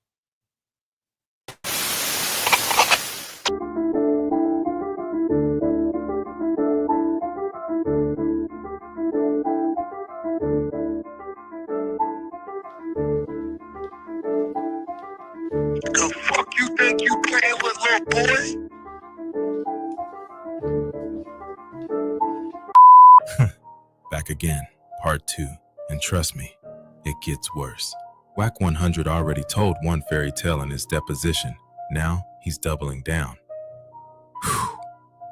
The fuck you think you playing with, little boy? Back again, part 2. And trust me, it gets worse. WACK100 already told one fairy tale in his deposition. Now he's doubling down. Whew.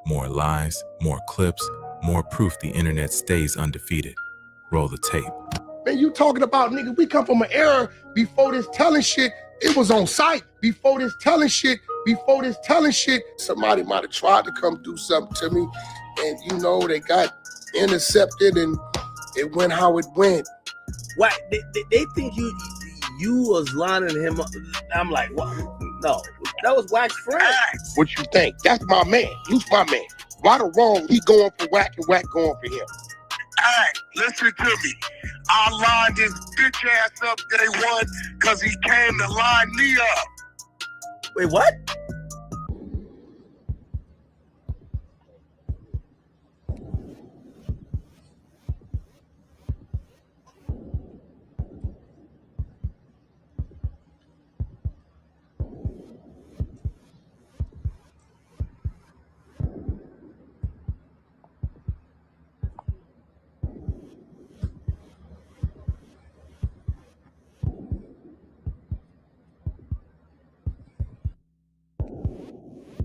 More lies, more clips, more proof the internet stays undefeated. Roll the tape. Man, you talking about, nigga, we come from an era before this telling shit. It was on site. Before this telling shit. Somebody might have tried to come do something to me, and you know, they got intercepted and it went how it went. Why they think you was lining him up? I'm like, what? No, that was Wack's friend. What you think? That's my man. He's my man. Right or wrong, he going for Wack and Wack going for him. Alright, listen to me. I lined his bitch ass up day one because he came to line me up. Wait, what?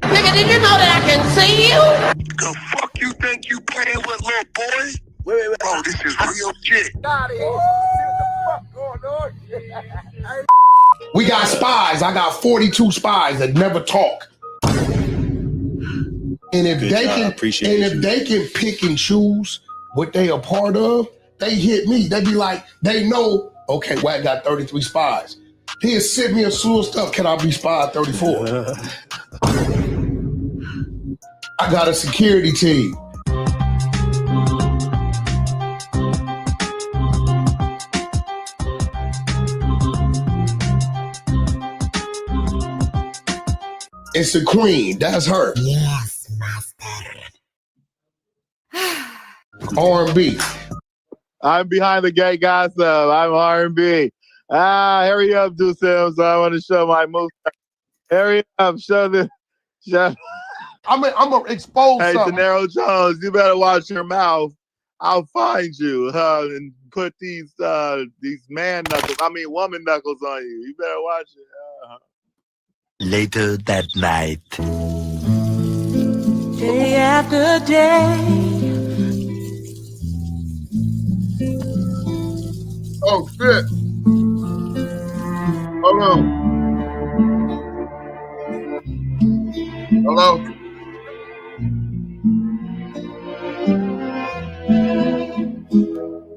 Nigga, did you know that I can see you? The fuck you think you playing with, little boy? Wait. Bro, this is real shit. We got spies. I got 42 spies that never talk. And if they can pick and choose what they are part of, they hit me. They be like, they know, okay, Wack got 33 spies. He has sent me a slew of stuff. Can I be spied 34? I got a security team. It's the queen. That's her. Yes, master. R&B. I'm behind the gay gossip. I'm R&B. Hurry up, Duse M. So I want to show my move. Hurry up, show the. I'm gonna expose something. Hey, Tenero Jones, you better watch your mouth. I'll find you and put these woman knuckles on you. You better watch it. Later that night. Day after day. Oh shit. Hold on. Hello.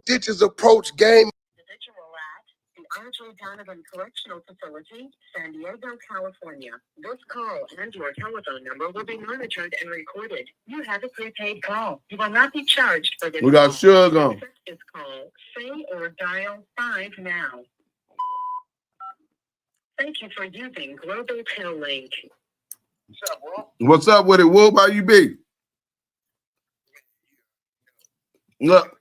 Ditches approach game. Archer Donovan Correctional Facility, San Diego, California. This call and your telephone number will be monitored and recorded. You have a prepaid call. You will not be charged for this. We got Suge on. This call. Say or dial 5 now. Thank you for using Global Tel Link. What's up, Will? What's up with it, Will? How you be? Look.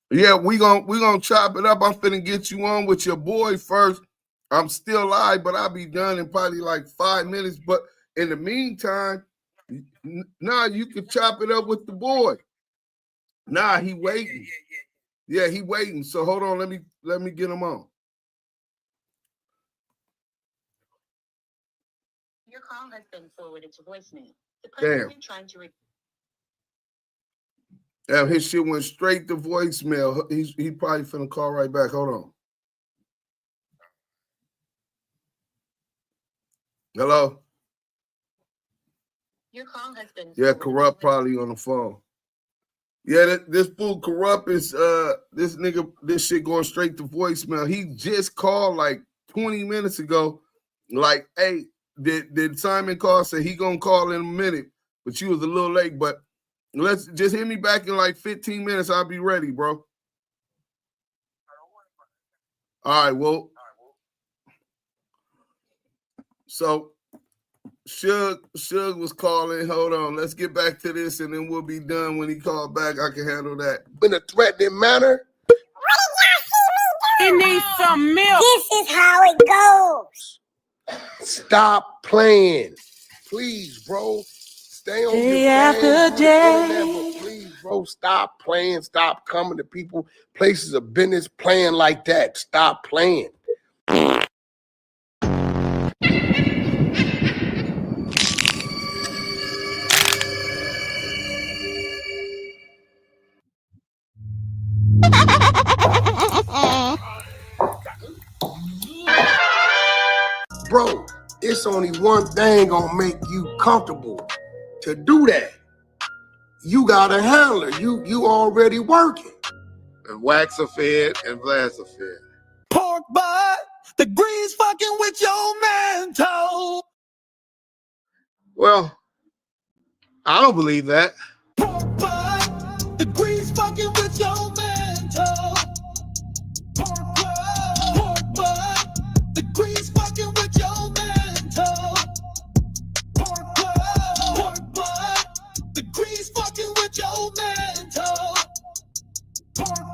Yeah, we gonna chop it up. I'm finna get you on with your boy first. I'm still live, but I'll be done in probably like 5 minutes. But in the meantime, you can chop it up with the boy. He waiting. Yeah, he waiting. So hold on, let me get him on. Your call has been forwarded to voicemail. The Damn. person trying to Damn, his shit went straight to voicemail. He probably finna call right back. Hold on. Hello? Your call has been Yeah, Corrupt probably on the phone. Yeah, this fool Corrupt is this shit going straight to voicemail. He just called like 20 minutes ago. Like, hey, did Simon call? Said he gonna call in a minute, but you was a little late, but let's just hit me back in like 15 minutes. I'll be ready, bro. All right, well. So Suge was calling. Hold on. Let's get back to this and then we'll be done. When he called back, I can handle that. In a threatening manner. He needs some milk. This is how it goes. Stop playing. Please, bro. Stay on Day your after day. Please, bro, stop playing. Stop coming to people, places of business playing like that. Stop playing. Bro, it's only one thing gonna make you comfortable. To do that, you got a handler. You already working. And wax are fed and glass are fed. Pork butt, the grease fucking with your mantle. Well, I don't believe that. Pork butt, the grease fucking with your mantle. Pork butt, the grease fucking with your mantle. Pork butt, the grease fucking with your mantle. Pork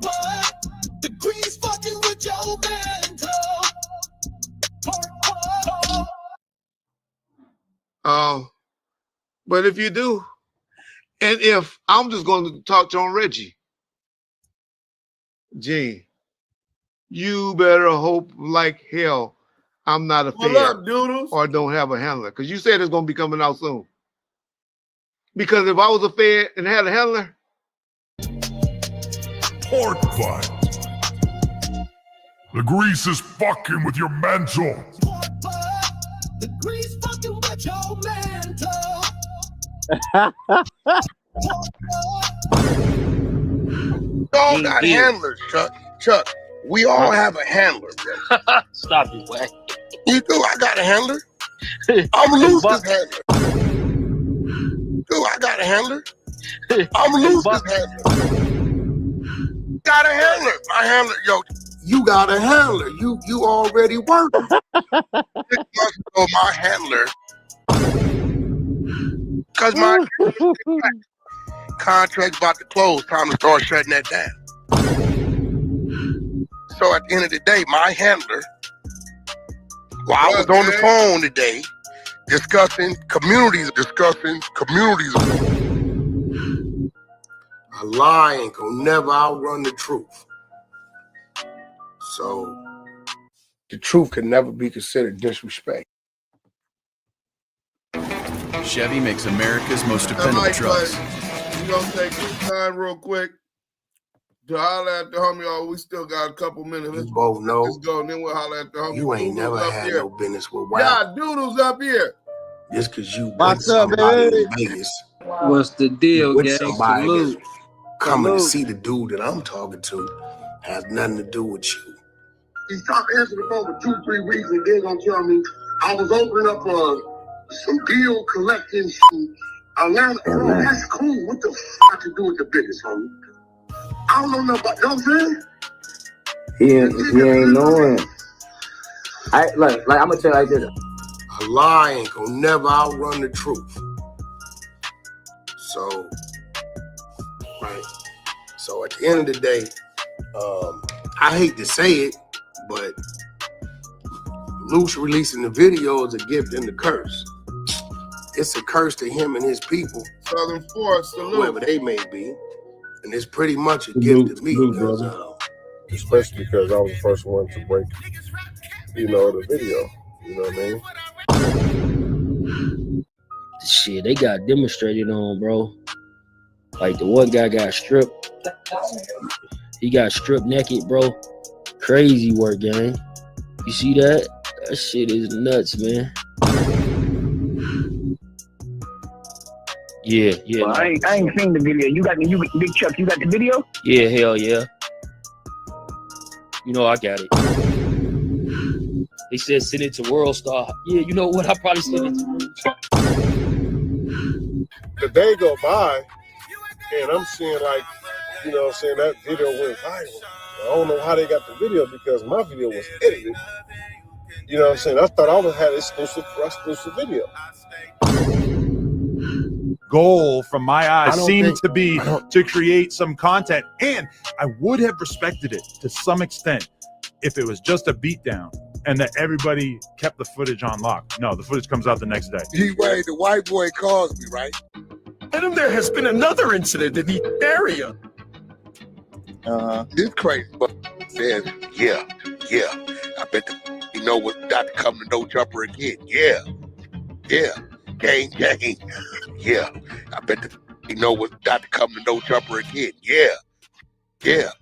butt, the grease fucking with your mantle. But if you do, and if I'm just going to talk to Reggie, Gene, you better hope like hell I'm not a What up, doodles? or don't have a handler, because you said it's going to be coming out soon. Because if I was a fed and had a handler, pork butt. The grease is fucking with your mantle. The grease fucking with your mantle. All got handlers, Chuck. We all have a handler, bro. Stop it, Wack. You do? I got a handler. I'm lose this handler. Do I got a handler? I'm lose this handler. Got a handler. My handler, yo. You got a handler. You already working. 6 months ago, my handler. Cause my contract's about to close. Time to start shutting that down. So at the end of the day, my handler, while I was on the phone today, discussing communities. A lie ain't gonna never outrun the truth. So the truth can never be considered disrespect. Chevy makes America's most dependable trucks. You gonna take this time real quick to holler at the homie? Oh, we still got a couple minutes. You both know. Let's go, and then we'll holler at the homie. You ain't Doodles never up had here. no business with Wack. Yeah, Doodles up here. Just because you with What's up, somebody baby? in Vegas. What's the deal, With gang? somebody Salute. that's coming to Salute. see the dude that I'm talking to has nothing to do with you. He stopped answering the phone for 2-3 weeks and then gonna tell me I was opening up some bill collecting some Atlanta. Oh, that's cool. What the fuck to do with the business, homie? I don't know nothing about, you know what I'm saying? He ain't knowing. Like I'm gonna tell you like this. A lie ain't gonna never outrun the truth. So, right. So at the end of the day, I hate to say it, but Luce releasing the video is a gift and a curse. It's a curse to him and his people, Southern Force, salute. whoever they may be, and it's pretty much a gift to me. Because, Especially because I was the first one to break, the video. You know what I mean? Shit, they got demonstrated on, bro. Like the one guy got stripped. He got stripped naked, bro. Crazy work, gang. You see that? That shit is nuts, man. Yeah. Well, I ain't seen the video. You Big Chuck, you got the video? Yeah, hell yeah. You know I got it. They said send it to WorldStar. Yeah, you know what? I probably sent it to WorldStar. The day go by, and I'm seeing that video went viral. I don't know how they got the video because my video was edited. You know what I'm saying? I thought I would have exclusive video. Goal from my eyes seemed to be to to create some content, and I would have respected it to some extent if it was just a beatdown and that everybody kept the footage on lock. No, the footage comes out the next day. Kiwe, the white boy calls me, right? And there has been another incident in the area. This crazy says, yeah. I bet you know what's got to come to no jumper again. Yeah. Gang. Yeah. I bet you know what's got to come to no jumper again. Yeah. Gang.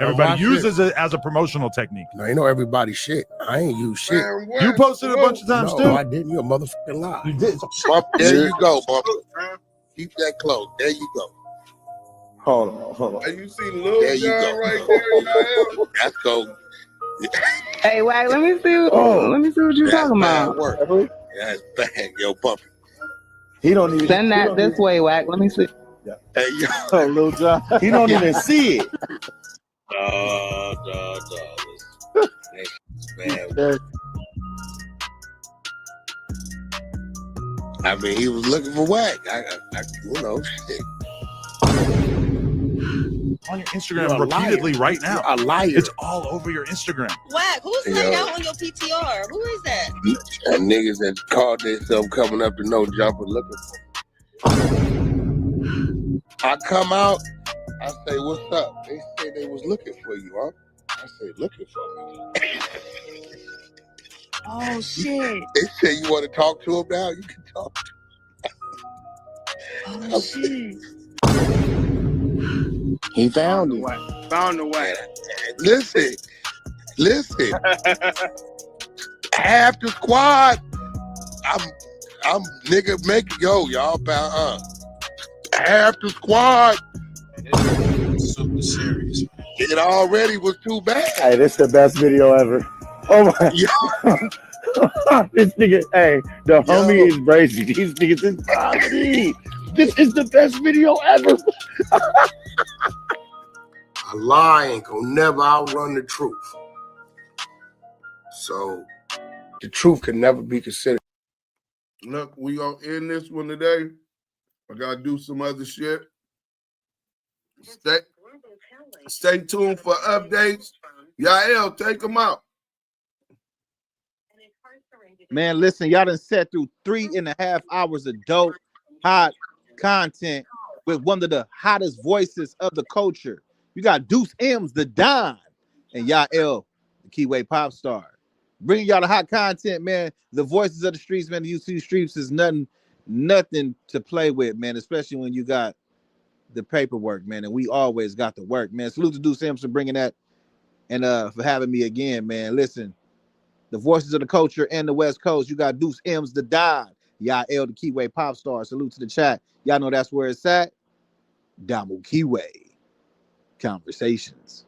Everybody uses it as a promotional technique. No, you know everybody shit. I ain't use shit. You posted it a bunch of times too. No, I didn't. You're a motherfucking lie. You did. There you go, Bump. Keep that close. There you go. Hold on. You see Lil There you John go. right there? That's go. Hey, Wack, let me see what you're talking about. Work. That's bad, yo, Bumpy. He don't even Send that this way, Wack. Let me see. Hey, yo. Oh, Lil John. He don't even see it. Man. I mean, he was looking for Wack. I shit. On your Instagram repeatedly right now. You're a liar. It's all over your Instagram. Wack, who's laid out on your PTR? Who is that? And niggas that called themselves coming up to no jumper looking for me. I come out, I say, what's up? They say they was looking for you, huh? I say, looking for me. Oh, shit. They say, you want to talk to him now? You can talk to him. Oh, shit. He found it. Found the way. Listen. Half the squad, I'm nigga making y'all bound After Squad. Super serious. It already was too bad. Hey, this is the best video ever. Oh my. This nigga, hey, the homie is crazy. These niggas is crazy. This is the best video ever. A lie ain't gonna never outrun the truth. So the truth can never be considered. Look, we gonna end this one today. I gotta do some other shit. Stay tuned for updates. Yael, take them out. Man, listen, y'all done sat through 3.5 hours of dope, hot content with one of the hottest voices of the culture. You got Duse M's the Don and Yael, the Kiwe pop star. Bringing y'all the hot content, man. The voices of the streets, man. The UC streets is nothing to play with, man, especially when you got the paperwork, man. And we always got the work, man. Salute to Duse M's for bringing that and for having me again, man. Listen, the voices of the culture and the West Coast. You got Duse M's the Don, Yael, the Kiwe pop star. Salute to the chat. Y'all know that's where it's at. Damu Kiwe. Conversations.